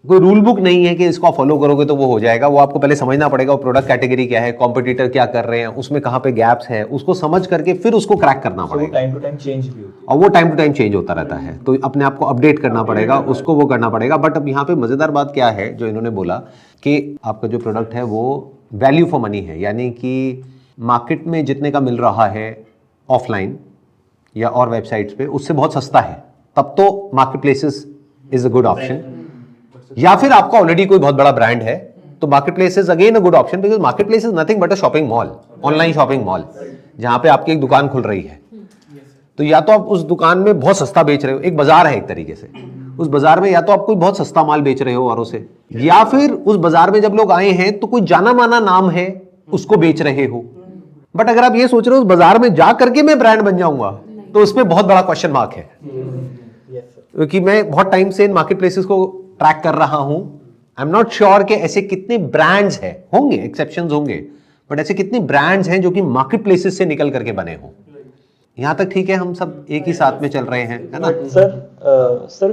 कोई रूल बुक नहीं है कि इसको आप फॉलो करोगे तो वो हो जाएगा। वो आपको पहले समझना पड़ेगा वो प्रोडक्ट कैटेगरी क्या है, कॉम्पिटिटर क्या कर रहे हैं, उसमें कहाँ पे गैप्स है, उसको समझ करके फिर उसको क्रैक करना पड़ेगा। टाइम टू टाइम चेंज भी होती और वो टाइम टू टाइम चेंज होता रहता है, तो अपने आप को अपडेट करना पड़ेगा, उसको वो करना पड़ेगा। बट अब यहाँ पे मजेदार बात क्या है जो इन्होंने बोला कि आपका जो प्रोडक्ट है वो वैल्यू फॉर मनी है, यानी कि मार्केट में जितने का मिल रहा है ऑफलाइन या और वेबसाइट्स पे उससे बहुत सस्ता है, तब तो market places is a good option. या फिर आपका ऑलरेडी कोई बहुत बड़ा ब्रांड है तो market place is again a good option, because market place is nothing but a shopping mall, online shopping mall, जहां पे आपकी एक दुकान खुल रही है। तो या तो आप उस दुकान में बहुत सस्ता बेच रहे हो, एक बाजार है एक तरीके से, उस बाजार में या तो आप कोई बहुत सस्ता माल बेच रहे हो औरों से, या फिर उस बाजार में जब लोग आए हैं तो कोई जाना माना नाम है उसको बेच रहे हो। बट अगर आप ये सोच रहे हो उस बाजार में जा करके मैं ब्रांड बन जाऊंगा, तो उसमें बहुत बड़ा क्वेश्चन मार्क है। क्योंकि मैं बहुत टाइम से इन मार्केट प्लेसेस को ट्रैक कर रहा हूं, आई एम नॉट श्योर कि ऐसे कितने ब्रांड्स हैं, होंगे एक्सेप्शंस होंगे, बट ऐसे कितने ब्रांड्स हैं जो कि मार्केट प्लेसेस से निकल करके बने हों। यहां तक ठीक है, हम सब एक ही साथ में चल रहे हैं, है ना? सर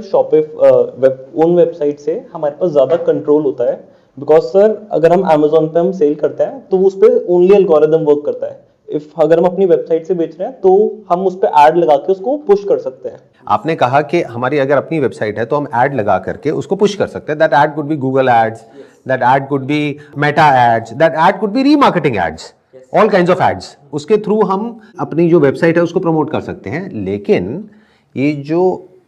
ओन वेबसाइट से हमारे पास ज्यादा कंट्रोल होता है, बिकॉज सर अगर हम Amazon पे हम सेल करते हैं तो उस पर ओनली एल्गोरिदम वर्क करता है। इफ अगर हम अपनी वेबसाइट से बेच रहे हैं तो हम उस पर ऐड लगा के उसको पुश कर सकते हैं। आपने कहा कि हमारी अगर अपनी वेबसाइट है तो हम ऐड लगा करके उसको पुश कर सकते हैं। That ad could be Google ads, that ad could be meta ads, that ad could be remarketing ads, all kinds of ads. उसके थ्रू हम अपनी जो वेबसाइट है उसको प्रमोट कर सकते हैं। लेकिन ये जो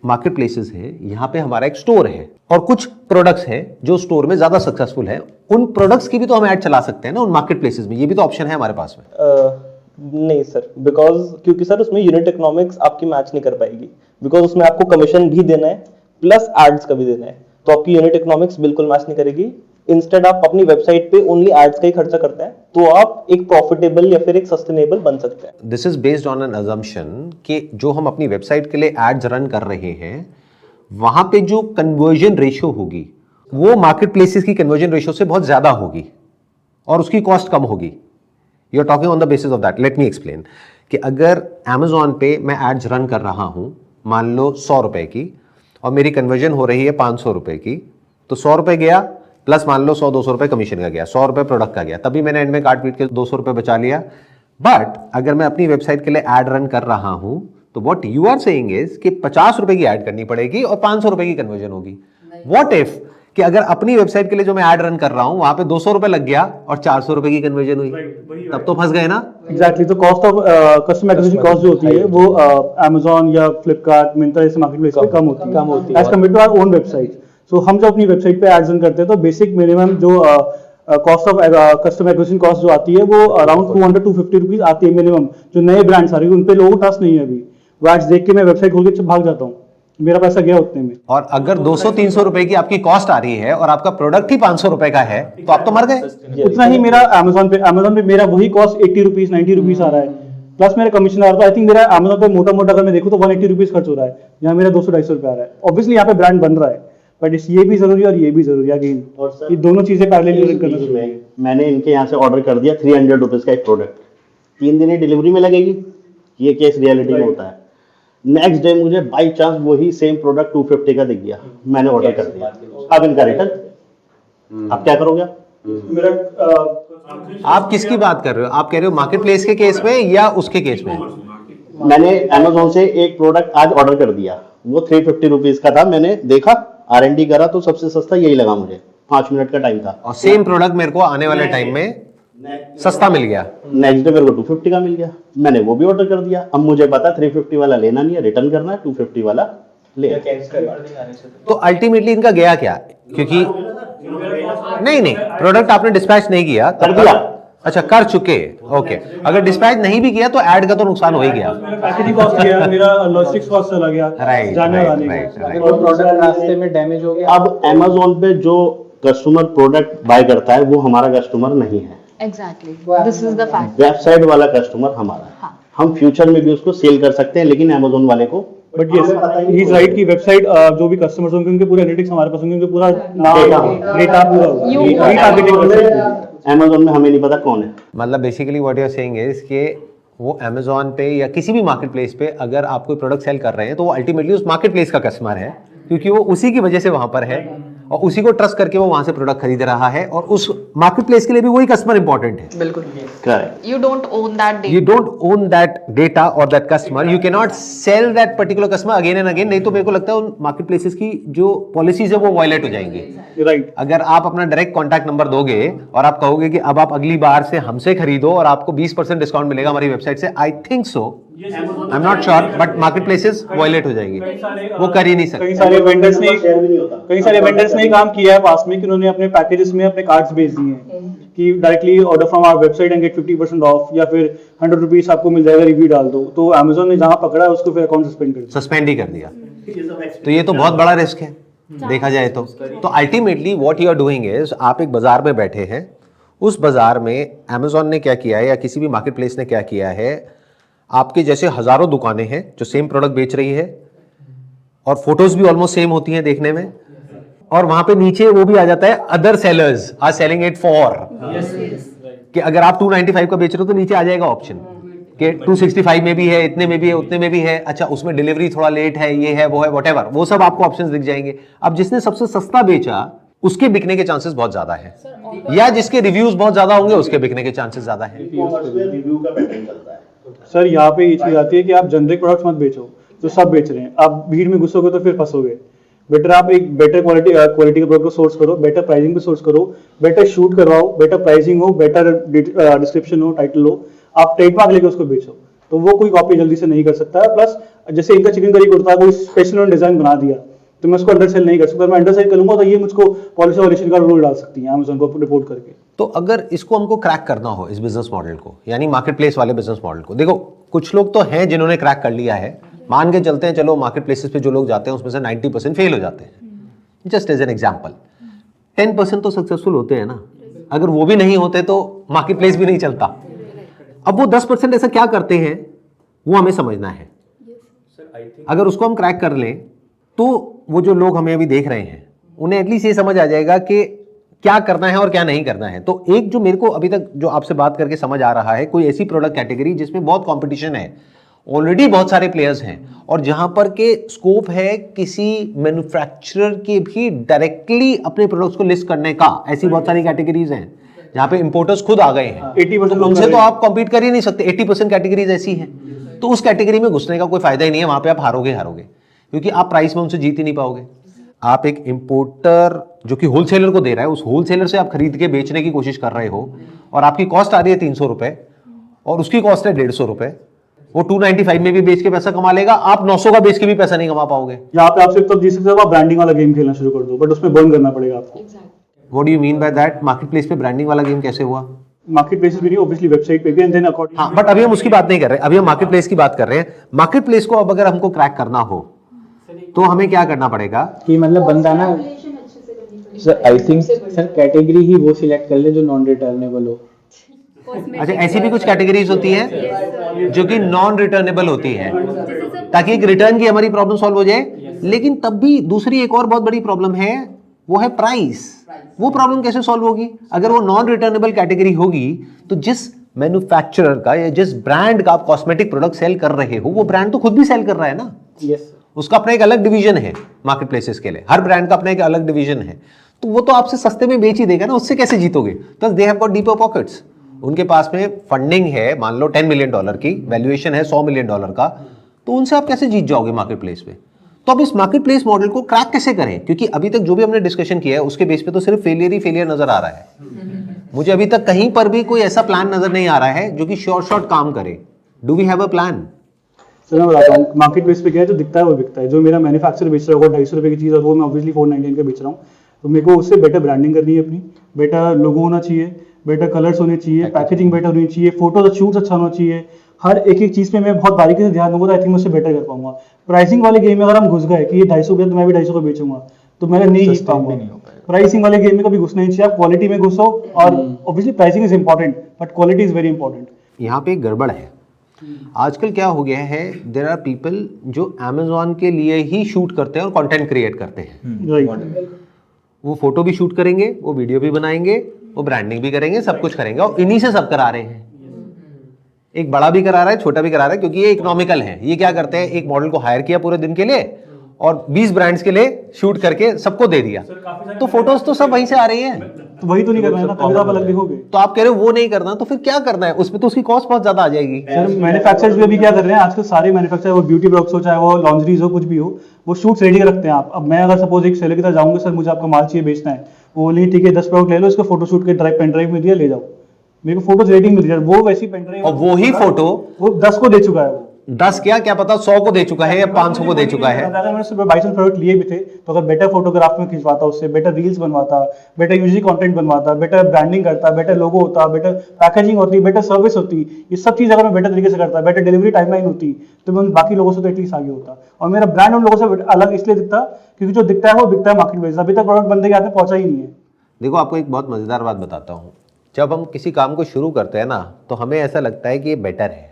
मार्केट प्लेसेस है, यहाँ पे हमारा एक स्टोर है और कुछ प्रोडक्ट्स हैं जो स्टोर में ज्यादा सक्सेसफुल है, उन प्रोडक्ट्स की भी तो हम ऐड चला सकते हैं ना उन मार्केट प्लेसेस में। ये भी तो ऑप्शन है हमारे पास में। नहीं सर, बिकॉज क्योंकि सर उसमें यूनिट इकोनॉमिक्स आपकी मैच नहीं कर पाएगी, बिकॉज उसमें आपको कमीशन भी देना है प्लस एड्स का भी देना है। तो आपकी यूनिट इकोनॉमिक्स बिल्कुल मैच नहीं करेगी। इंस्टेड आप अपनी वेबसाइट पे ओनली एड्स का ही खर्चा करते हैं, तो आप एक प्रॉफिटेबल या फिर एक सस्टेनेबल बन सकते हैं। This is based on an assumption कि जो हम अपनी वेबसाइट के लिए एड्स रन कर रहे हैं वहां पे जो कन्वर्जन रेशियो होगी वो मार्केट प्लेसेस की कन्वर्जन रेशियो से बहुत ज्यादा होगी और उसकी कॉस्ट कम होगी। You are talking on the basis of that. Let me explain कि अगर Amazon पे मैं एड्स रन कर रहा हूं मान लो 100 रुपए की और मेरी कन्वर्जन हो रही है 500 रुपए की, तो 100 रुपए गया प्लस मान लो 100-200 रुपए कमीशन का गया, 100 रुपए प्रोडक्ट का गया, तभी मैंने एंड में काट पीट के 200 रुपए बचा लिया। बट अगर मैं अपनी वेबसाइट के लिए एड रन कर रहा हूं तो what you are saying is कि 50 रुपए की ऐड करनी पड़ेगी और 500 रुपए की कन्वर्जन होगी। व्हाट इफ कि अगर अपनी वेबसाइट के लिए जो मैं ऐड रन कर रहा हूं वहां पे 200 रुपए लग गया और 400 रुपए की कन्वर्जन हुई, तब तो फंस गए ना। एग्जैक्टली। तो cost of customer acquisition cost जो होती है वो Amazon या फ्लिपकार्ट मिंत्रा जैसे मार्केट प्लेस पे कम होती है as compared to our own website. So हम जो अपनी वेबसाइट पे एड्स रन करते हैं तो बेसिक मिनिमम जो cost of customer acquisition cost जो आती है वो अराउंड 200-250 रुपीज आती है मिनिमम। जो नए ब्रांड्स आ रहे हैं उन पे लोगों को ट्रस्ट नहीं है अभी, वो एड्स देख के मैं वेबसाइट खोल के भाग जाता हूँ, मेरा पैसा गया उतने में। और अगर 200-300 रुपए की आपकी कॉस्ट आ रही है और आपका प्रोडक्ट ही 500 रुपए का है तो आप तो मर गए। उतना ही मेरा Amazon पे मेरा वही कॉस्ट 80 रुपीज 90 रुपीज आ रहा है, प्लस मेरा कमीशन आ रहा है। आई थिंक मेरा Amazon पे मोटा अगर मैं देखूं तो 180 रुपीज खर्च हो रहा है, यहाँ मेरा 200-250 रुपए आ रहा है। ऑब्वियसली यहाँ पे ब्रांड बन रहा है, बट ये भी जरूरी है और ये भी जरूरी है। अगेन ये दोनों चीजें पैरेलल करना जरूरी है। मैंने इनके यहाँ से ऑर्डर कर दिया 300 रुपीज का एक प्रोडक्ट, 3 दिन ही डिलीवरी में लगेगी, ये केस रियलिटी में होता है। नेक्स्ट डे मुझे बाई चांस वही सेम प्रोडक्ट 250 का दिख गया, मैंने ऑर्डर कर दिया, अब इनका रिटर्न, आप क्या करोगे? आप किसकी बात कर रहे हो? आप कह रहे हो मार्केट प्लेस के केस में या उसके केस में? मैंने Amazon से एक प्रोडक्ट आज ऑर्डर कर दिया, वो 350 रुपीज का था, मैंने देखा R&D करा तो सबसे सस्ता यही लगा मुझे, 5 मिनट का टाइम था और सेम प्रोडक्ट मेरे को आने वाले टाइम में सस्ता मिल गया। नेक्स्ट डे मेरे को 250 का मिल गया, मैंने वो भी ऑर्डर कर दिया। अब मुझे पता 350 वाला लेना नहीं है, रिटर्न करना है, 250 वाला ले। तो अल्टीमेटली इनका गया क्या? क्योंकि नहीं प्रोडक्ट आपने डिस्पैच नहीं किया कर दिया। अच्छा कर चुके, ओके। अगर डिस्पैच नहीं भी किया तो ऐड का तो नुकसान हो ही गया। पैकेजिंग कॉस्ट गया, मेरा लॉजिस्टिक्स कॉस्ट चला गया, राइट जाने वाने राइट। और प्रोडक्ट रास्ते में डैमेज हो गया। अब Amazon पे जो कस्टमर प्रोडक्ट बाय करता है वो हमारा कस्टमर नहीं है, exactly, this is the fact. Website वाला कस्टमर हमारा है। हाँ। हम फ्यूचर में भी उसको सेल कर सकते हैं, लेकिन Amazon वाले को but yes he is right कि वेबसाइट जो भी कस्टमर्स होंगे उनके पूरे एनालिटिक्स हमारे पास होंगे, उनके पूरा नाम डेटा पूरा होगा, रीटारगेटिंग कर सकते हैं। Amazon में हमें नहीं पता कौन है। मतलब basically what you are saying is कि वो Amazon पे या किसी भी मार्केट प्लेस पे अगर आप कोई प्रोडक्ट सेल कर रहे हैं तो वो अल्टीमेटली उस मार्केट प्लेस का कस्टमर है, क्योंकि वो उसी की वजह से वहां पर है और उसी को ट्रस्ट करके वो वहां से प्रोडक्ट खरीद रहा है, और उस मार्केट प्लेस के लिए भी वही कस्टमर इंपॉर्टेंट है। बिल्कुल correct. You don't own that data. You don't own that data or that customer. You cannot sell that particular customer again and again. नहीं तो मेरे को लगता है उन मार्केट प्लेसेस की जो पॉलिसीज है वो वायलेट हो जाएंगी। राइट। अगर आप अपना डायरेक्ट कॉन्टैक्ट नंबर दोगे और आप कहोगे कि अब आप अगली बार से हमसे खरीदो और आपको 20% डिस्काउंट मिलेगा हमारी वेबसाइट से, I think so, I am not sure, but market places violate हो जाएंगी, वो कर ही नहीं सकते। कई सारे वेंडर्स ने काम किया है पास में कि उन्होंने अपने पैकेजेस में अपने कार्ड्स भेज दिए हैं कि directly order from our website and get 50% off, या फिर 100 रुपीज आपको मिल जाएगा, रिव्यू डाल दो। तो Amazon ने जहां पकड़ा है उसको फिर अकाउंट सस्पेंड ही कर दिया। तो ये तो बहुत बड़ा रिस्क है देखा जाए तो ultimately what you are doing is, आप एक बाजार में बैठे हैं, उस बाजार में Amazon ने क्या किया है या किसी भी मार्केट प्लेस ने क्या किया है, आपके जैसे हजारों दुकानें हैं जो सेम प्रोडक्ट बेच रही है और फोटोज भी ऑलमोस्ट सेम होती हैं देखने में, और वहां पे नीचे वो भी आ जाता है other sellers are selling it for, कि अगर आप 295 का बेच रहे हो तो नीचे आ जाएगा ऑप्शन कि 265 में भी है, इतने में भी है, उतने में भी है, अच्छा उसमें डिलीवरी थोड़ा लेट है, ये है वो है, व्हाटएवर, वो सब आपको ऑप्शंस दिख जाएंगे। अब जिसने सबसे सस्ता बेचा उसके बिकने के चांसेस बहुत ज्यादा है, या जिसके रिव्यूज बहुत ज्यादा होंगे उसके बिकने के चांसेस ज्यादा है। रिव्यू का पैटर्न चलता है। सर यहाँ पे ये चीज आती है कि आप जनरिक प्रोडक्ट्स मत बेचो जो सब बेच रहे हैं, आप भीड़ में घुसोगे तो फिर फंसोगे। बेटर आप एक बेटर क्वालिटी का प्रोडक्ट को सोर्स करो, बेटर प्राइसिंग पे सोर्स करो, बेटर शूट करवाओ, बेटर प्राइसिंग हो, बेटर डिस्क्रिप्शन हो, टाइटल हो, आप ट्रेडमार्क लेके उसको बेचो, तो वो कोई कॉपी जल्दी से नहीं कर सकता है। प्लस जैसे इनका चिकन करी कुर्ता कोई स्पेशल डिजाइन बना दिया तो मैं उसको अंडर सेल नहीं कर सकता, मैं अंडर सेल करूंगा तो ये मुझको पॉलिसी वायलेशन का रूल डाल सकती है Amazon को रिपोर्ट करके। तो अगर इसको हमको क्रैक करना हो इस बिजनेस मॉडल को, यानी मार्केट प्लेस वाले बिजनेस मॉडल को, देखो कुछ लोग तो हैं जिन्होंने क्रैक कर लिया है, मान के चलते हैं, चलो मार्केट प्लेसेस पे जो लोग जाते हैं उसमें से 90% फेल हो जाते हैं, जस्ट एज एन एग्जाम्पल। 10% तो सक्सेसफुल होते हैं ना, अगर वो भी नहीं होते तो मार्केट प्लेस भी नहीं चलता। अब वो 10% ऐसा क्या करते हैं वो हमें समझना है। अगर उसको हम क्रैक कर लें तो वो जो लोग हमें अभी देख रहे हैं उन्हें एटलीस्ट ये समझ आ जाएगा कि क्या करना है और क्या नहीं करना है। तो एक जो मेरे को अभी तक जो आपसे बात करके समझ आ रहा है, कोई ऐसी प्रोडक्ट कैटेगरी जिसमें बहुत कंपटीशन है, ऑलरेडी बहुत सारे प्लेयर्स हैं और जहां पर के स्कोप है किसी मैन्युफैक्चरर के भी डायरेक्टली अपने प्रोडक्ट्स को लिस्ट करने का। ऐसी बहुत सारी कैटेगरीज हैं जहां पे इंपोर्टर्स खुद आ गए हैं, 80% उनसे तो आप कॉम्पीट कर ही नहीं सकते। 80% कैटेगरीज ऐसी हैं, तो उस कैटेगरी में घुसने का कोई फायदा ही नहीं है। वहां पे आप हारोगे क्योंकि आप प्राइस में उनसे जीत ही नहीं पाओगे। आप एक इंपोर्टर जो कि होलसेलर को दे रहा है, उस होलसेलर से आप खरीद के बेचने की कोशिश कर रहे हो और आपकी कॉस्ट आ रही है 300 रुपए और उसकी कॉस्ट है 150 रुपए। वो 295 में भी बेच के पैसा कमा लेगा, आप 900 का बेच के भी पैसा नहीं कमा पाओगे। यहाँ पे आप सिर्फ तब जीत सकते हो आप ब्रांडिंग वाला गेम खेलना शुरू कर दो, बट उसमें बर्न करना पड़ेगा आपको। What do you mean by that? Market place पे ब्रांडिंग वाला गेम कैसे हुआ? मार्केट प्लेसेस भी नहीं, ऑब्वियसली वेबसाइट पे भी, एंड देन अकॉर्डिंग। हाँ, बट अभी हम उसकी बात नहीं कर रहे, अभी हम मार्केट प्लेस की बात कर रहे हैं। मार्केट प्लेस को अब अगर हमको क्रैक करना हो तो हमें क्या करना पड़ेगा? कि मतलब बंदा ना sir, I think sir category ही वो सिलेक्ट कर ले जो नॉन रिटर्नेबल हो। अच्छा, ऐसी भी कुछ कैटेगरीज होती हैं जो कि नॉन रिटर्नेबल होती हैं, ताकि एक रिटर्न की हमारी प्रॉब्लम सॉल्व हो जाए। लेकिन तब भी दूसरी एक और बहुत बड़ी प्रॉब्लम है, वो है प्राइस। वो प्रॉब्लम कैसे सॉल्व होगी? अगर वो नॉन रिटर्नेबल कैटेगरी होगी तो जिस मैन्युफैक्चरर का या जिस ब्रांड का आप कॉस्मेटिक प्रोडक्ट सेल कर रहे हो, वो ब्रांड तो खुद भी सेल कर रहा है ना। यस, उसका अपना एक अलग डिवीजन है मार्केट प्लेसेस के लिए, हर ब्रांड का अपना एक अलग डिवीजन है। तो वो तो आपसे सस्ते में बेच ही देगा ना, उससे कैसे जीतोगे? Plus they have got deeper pockets, उनके पास में फंडिंग है, मान लो $10 मिलियन की वैल्यूएशन है, $100 मिलियन का, तो उनसे आप कैसे जीत जाओगे मार्केट प्लेस पे? तो अब इस मार्केट प्लेस मॉडल को क्रैक कैसे करें? क्योंकि अभी तक जो भी हमने डिस्कशन किया है उसके बेस पे तो सिर्फ फेलियर ही फेलियर नजर आ रहा है। मुझे अभी तक कहीं पर भी कोई ऐसा प्लान नजर नहीं आ रहा है जो कि शॉर्ट काम करे। Do we have a plan? Sir मैं बताता हूँ, मार्केट प्लेस पे क्या है, जो दिखता है वो बिकता है। जो मेरा मैन्युफैक्चरर बेच रहा होगा 250 रुपए की चीज़ और वो मैं ऑब्वियसली 499 का बेच रहा हूँ, तो मेरे को उससे बेटर ब्रांडिंग करनी है अपनी, बेटर लोगो होना चाहिए, बेटर कलर्स होने चाहिए, पैकेजिंग बेटर होनी चाहिए, फोटोज शूट्स अच्छा होना चाहिए। हर एक चीज़ पे मैं बहुत बारीकी से ध्यान दूंगा तो आई थिंक मैं उससे बेटर कर पाऊंगा। प्राइसिंग वाले गेम में अगर हम घुस गए कि ये 250 का तो मैं भी 250 का बेचूंगा, तो मैं नहीं जीत पाऊंगा। प्राइसिंग वाले गेम में कभी घुसना नहीं चाहिए, आप क्वालिटी में घुसो। और obviously pricing is important but quality is very important. यहाँ पे एक गड़बड़ है। आजकल क्या हो गया है, देयर आर पीपल जो अमेजोन के लिए ही शूट करते हैं और कंटेंट क्रिएट करते हैं। राइट, वो फोटो भी शूट करेंगे, वो वीडियो भी बनाएंगे, वो ब्रांडिंग भी करेंगे, सब कुछ करेंगे और इन्हीं से सब करा रहे हैं। एक बड़ा भी करा रहा है, छोटा भी करा रहा है, क्योंकि ये इकोनॉमिकल है। ये क्या करते हैं, एक मॉडल को हायर किया पूरे दिन के लिए और 20 ब्रांड्स के लिए शूट करके सबको दे दिया, तो फोटोज तो सब वहीं से आ रही है। तो वही तो नहीं करना है ना, तभी तो आप अलग दिखोगे। तो आप कह रहे हो वो नहीं करना, तो फिर क्या करना है? उसमें तो उसकी कॉस्ट बहुत ज्यादा आ जाएगी। सर मैन्युफैक्चरर्स भी अभी क्या कर रहे हैं, आजकल सारे मैन्युफैक्चरर, वो ब्यूटी प्रोडक्ट्स हो चाहे वो लॉन्ड्रीज हो, कुछ भी हो, वो शूट्स रेडी रखते हैं। आप अब मैं अगर सपोज एक सेलर की तरह जाऊंगा, सर मुझे आपका माल चाहिए बेचना है, वो बोलेंगे ठीक है 10 प्रोडक्ट ले लो, इसको फोटो शूट के पेन ड्राइव में दिया, ले जाओ, मेरे को फोटोज रेडी मिल रही है। वो वैसी पेन ड्राइव और वो ही फोटो वो 10 को दे चुका है, वो 10 क्या पता 100 को दे चुका है या 500 को दे चुका है। अगर मैंने सुबह 22 प्रोडक्ट लिए भी थे, तो अगर बेटर फोटोग्राफ में खिंचवाता, उससे बेटर रील्स बनवाता, बेटर यूजी कंटेंट बनवाता, बेटर ब्रांडिंग करता, बेटर लोगो होता, बेटर पैकेजिंग होती, बेटर सर्विस होती, ये सब चीज़ अगर मैं बेटर तरीके से करता, बेटर डिलीवरी टाइमलाइन होती, तो मैं उन बाकी लोगों से तो एटलीस्ट आगे होता। और मेरा ब्रांड उन लोगों से अलग इसलिए दिखता क्योंकि जो दिखता है वो बिकता है मार्केट में। अभी तक प्रोडक्ट बंदे के हाथ में पहुंचा ही नहीं है। देखो, आपको एक बहुत मजेदार बात बताता हूँ। जब हम किसी काम को शुरू करते हैं ना, तो हमें ऐसा लगता है कि ये बेटर है,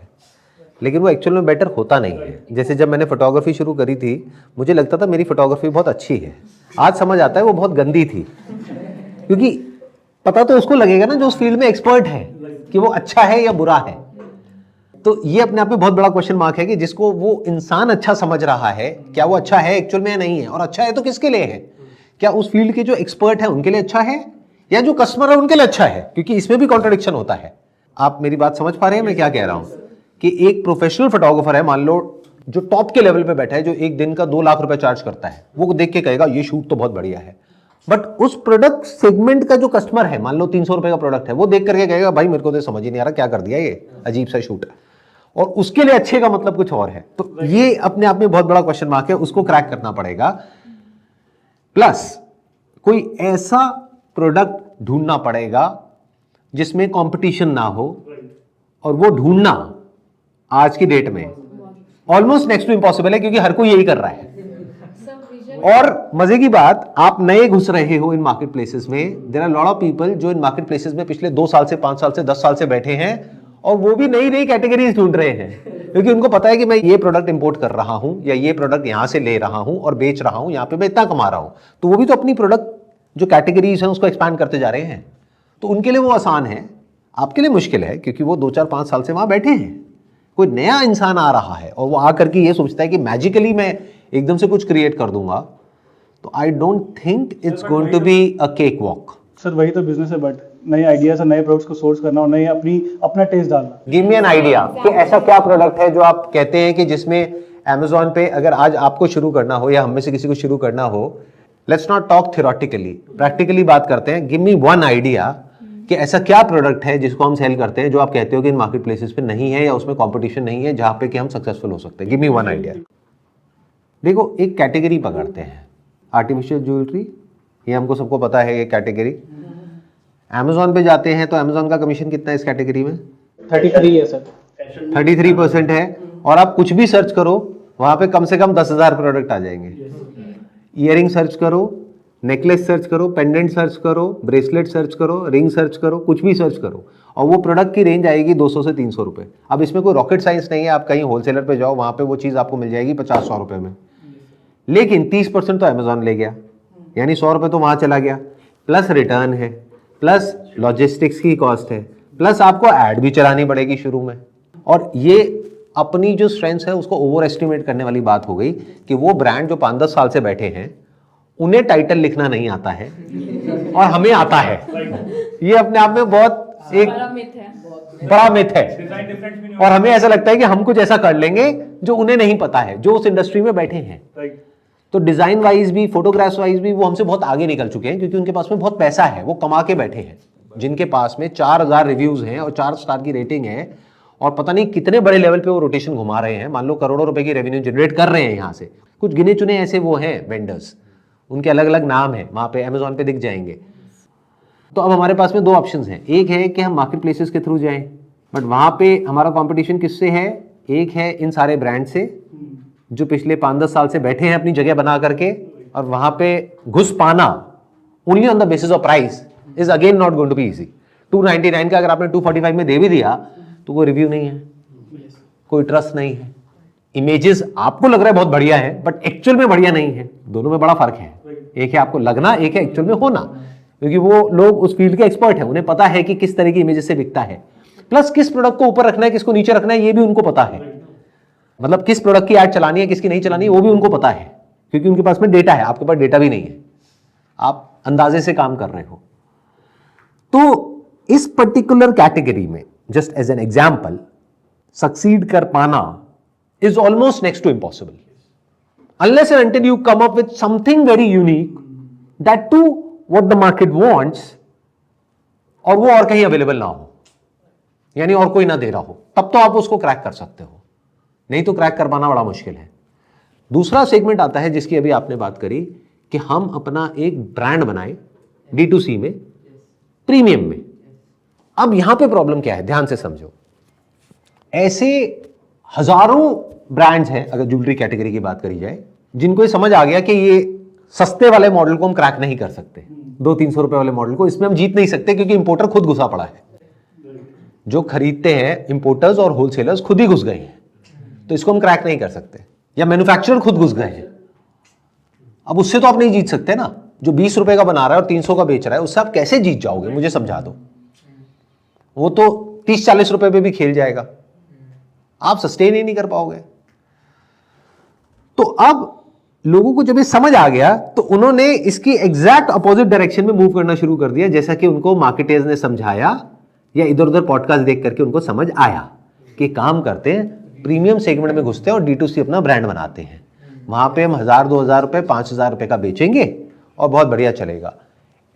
लेकिन वो एक्चुअल में बेटर होता नहीं है। जैसे जब मैंने फोटोग्राफी शुरू करी थी, मुझे लगता था मेरी फोटोग्राफी बहुत अच्छी है, आज समझ आता है वो बहुत गंदी थी। क्योंकि पता तो उसको लगेगा ना जो उस फील्ड में एक्सपर्ट है कि वो अच्छा है या बुरा है। तो ये अपने आप में बहुत बड़ा क्वेश्चन मार्क है कि जिसको वो इंसान अच्छा समझ रहा है, क्या वो अच्छा है एक्चुअल में या नहीं है? और अच्छा है तो किसके लिए है? क्या उस फील्ड के जो एक्सपर्ट है उनके लिए अच्छा है, या जो कस्टमर है उनके लिए अच्छा है? क्योंकि इसमें भी कॉन्ट्रडिक्शन होता है। आप मेरी बात समझ पा रहे हैं मैं क्या कह रहा हूं? कि एक प्रोफेशनल फोटोग्राफर है, मान लो जो टॉप के लेवल पे बैठा है, जो एक दिन का 2 लाख रुपए चार्ज करता है, वो देख के कहेगा ये शूट तो बहुत बढ़िया है। बट उस प्रोडक्ट सेगमेंट का जो कस्टमर है, मान लो 300 रुपए का प्रोडक्ट है, वो देख करके कहेगा भाई मेरे को तो समझ ही नहीं आ रहा क्या कर दिया, ये अजीब सा शूट है। और उसके लिए अच्छे का मतलब कुछ और है। तो ये अपने आप में बहुत बड़ा क्वेश्चन मार्क है, उसको क्रैक करना पड़ेगा। प्लस कोई ऐसा प्रोडक्ट ढूंढना पड़ेगा जिसमें कंपटीशन ना हो, और वो ढूंढना आज की डेट में ऑलमोस्ट नेक्स्ट टू इम्पॉसिबल है, क्योंकि हर कोई यही कर रहा है। और मजे की बात, आप नए घुस रहे हो इन मार्केट प्लेसेस में, there are lot of people जो इन मार्केट प्लेसेस में पिछले 2 साल से 5 साल से 10 साल से बैठे हैं और वो भी नई नई कैटेगरीज ढूंढ रहे हैं, क्योंकि उनको पता है कि मैं ये प्रोडक्ट इंपोर्ट कर रहा हूं या ये प्रोडक्ट यहां से ले रहा हूं और बेच रहा हूं, यहां पे मैं इतना कमा रहा हूं, तो वो भी तो अपनी प्रोडक्ट जो कैटेगरीज हैं उसको एक्सपैंड करते जा रहे हैं। तो उनके लिए वो आसान है, आपके लिए मुश्किल है, क्योंकि वो 2-4-5 साल से वहां बैठे हैं। कोई नया इंसान आ रहा है और वो आकर के ये सोचता है कि मैजिकली मैं एकदम से कुछ क्रिएट कर दूंगा, तो I don't think it's going to be a cake walk. Sir वही तो बिजनेस है, बट नए आइडियाज और नए प्रोडक्ट्स को सोर्स करना और नए अपना टेस्ट डालना। गिव मी एन आइडिया कि ऐसा क्या प्रोडक्ट है जो आप कहते हैं कि जिसमें Amazon पे अगर आज आपको शुरू करना हो या हम में से किसी को शुरू करना हो, let's not talk theoretically, practically बात करते हैं। गिव मी वन आइडिया कि ऐसा क्या प्रोडक्ट है जिसको हम सेल करते हैं जो आप कहते हो कि इन मार्केट प्लेसेस पे नहीं है या उसमें कंपटीशन नहीं है जहां पे कि हम सक्सेसफुल हो सकते हैं। Give me one idea. देखो, एक कैटेगरी पकड़ते हैं, आर्टिफिशियल ज्वेलरी, ये हमको सबको पता है ये कैटेगरी। Amazon पे जाते हैं तो Amazon का कमीशन कितना है इस कैटेगरी में? 33 है सर। 33% है, और आप कुछ भी सर्च करो वहां पे कम से कम 10,000 प्रोडक्ट आ जाएंगे। ईयरिंग सर्च करो, नेकलेस सर्च करो, पेंडेंट सर्च करो, ब्रेसलेट सर्च करो, रिंग सर्च करो, कुछ भी सर्च करो, और वो प्रोडक्ट की रेंज आएगी 200 से 300 रुपए। अब इसमें कोई रॉकेट साइंस नहीं है, आप कहीं होलसेलर पे जाओ, वहां पे वो चीज आपको मिल जाएगी 50-100 रुपए में, लेकिन 30% तो Amazon ले गया, यानी 100 रुपए तो वहां चला गया, प्लस रिटर्न है, प्लस लॉजिस्टिक्स की कॉस्ट है, प्लस आपको ऐड भी चलानी पड़ेगी शुरू में। और ये अपनी जो स्ट्रेंथ है उसको ओवर एस्टिमेट करने वाली बात हो गई कि वो ब्रांड जो 5-10 साल से बैठे हैं उन्हें टाइटल लिखना नहीं आता है और हमें आता है। ये अपने आप में बहुत एक बड़ा मिथ है, और हमें ऐसा लगता है कि हम कुछ ऐसा कर लेंगे जो उन्हें नहीं पता है, जो उस इंडस्ट्री में बैठे हैं। तो डिजाइन वाइज भी, फोटोग्राफ्स वाइज भी वो हमसे बहुत आगे निकल चुके हैं, क्योंकि उनके पास में बहुत पैसा है, वो कमा के बैठे हैं। जिनके पास में 4000 रिव्यूज हैं और 4 स्टार की रेटिंग है और पता नहीं कितने बड़े लेवल पे वो रोटेशन घुमा रहे हैं, मान लो करोड़ों रुपए की रेवेन्यू जनरेट कर रहे हैं यहाँ से। कुछ गिने चुने ऐसे वो हैं वेंडर्स, उनके अलग अलग नाम है, वहां पे Amazon पे दिख जाएंगे। तो अब हमारे पास में 2 ऑप्शंस हैं। एक है कि हम मार्केट प्लेसेस के थ्रू जाएं, बट वहां पे हमारा कंपटीशन किससे है? एक है इन सारे ब्रांड से जो पिछले 5-10 साल से बैठे हैं अपनी जगह बना करके, और वहां पे घुस पाना only on the basis of price is again not going to be easy. 299 का अगर आपने 245 में दे भी दिया तो वो रिव्यू नहीं है, कोई ट्रस्ट नहीं है, इमेजेस आपको लग रहा है बहुत बढ़िया है बट एक्चुअल में बढ़िया नहीं है। दोनों में बड़ा फर्क है, एक है आपको लगना, एक है एक्चुअल में होना, क्योंकि वो लोग उस फील्ड के एक्सपर्ट हैं, उन्हें पता है कि किस तरह की इमेजेस से बिकता है, प्लस किस प्रोडक्ट को ऊपर रखना है, किसको नीचे रखना है, ये भी उनको पता है। मतलब किस प्रोडक्ट की ऐड चलानी है, किसकी नहीं चलानी है, वो भी उनको पता है, क्योंकि उनके पास में डेटा है, आपके पास डेटा भी नहीं है, आप अंदाजे से काम कर रहे हो। तो इस पर्टिकुलर कैटेगरी में just as an example succeed कर पाना is almost next to impossible, unless and until you come up with something very unique that to what the market wants, और वो और कहीं अवेलेबल ना हो, यानी और कोई ना दे रहा हो, तब तो आप उसको क्रैक कर सकते हो, नहीं तो क्रैक कर पाना बड़ा मुश्किल है। दूसरा सेगमेंट आता है जिसकी अभी आपने बात करी कि हम अपना एक ब्रांड बनाए D2C में, प्रीमियम में। अब यहां पे प्रॉब्लम क्या है, ध्यान से समझो। ऐसे हजारों ब्रांड्स हैं अगर ज्वेलरी कैटेगरी की बात करी जाए, जिनको ये समझ आ गया कि ये सस्ते वाले मॉडल को हम क्रैक नहीं कर सकते, 200-300 रुपए वाले मॉडल को इसमें हम जीत नहीं सकते, क्योंकि इंपोर्टर खुद घुसा पड़ा है, जो खरीदते हैं इंपोर्टर्स और होलसेलर्स खुद ही घुस गए हैं, तो इसको हम क्रैक नहीं कर सकते, या मैन्युफैक्चरर खुद घुस गए हैं। अब उससे तो आप नहीं जीत सकते ना, जो 20 रुपए का बना रहा है और 300 का बेच रहा है, उससे आप कैसे जीत जाओगे, मुझे समझा दो। वो तो 30-40 रुपए पे भी खेल जाएगा, आप सस्टेन ही नहीं कर पाओगे। तो अब लोगों को जब ये समझ आ गया तो उन्होंने इसकी एग्जैक्ट अपोजिट डायरेक्शन में मूव करना शुरू कर दिया, जैसा कि उनको मार्केटर्स ने समझाया या इधर उधर पॉडकास्ट देख करके उनको समझ आया कि काम करते हैं, प्रीमियम सेगमेंट में घुसते हैं और D2C अपना ब्रांड बनाते हैं। वहां पे हम 1000-2000 रुपए 5000 रुपए का बेचेंगे और बहुत बढ़िया चलेगा।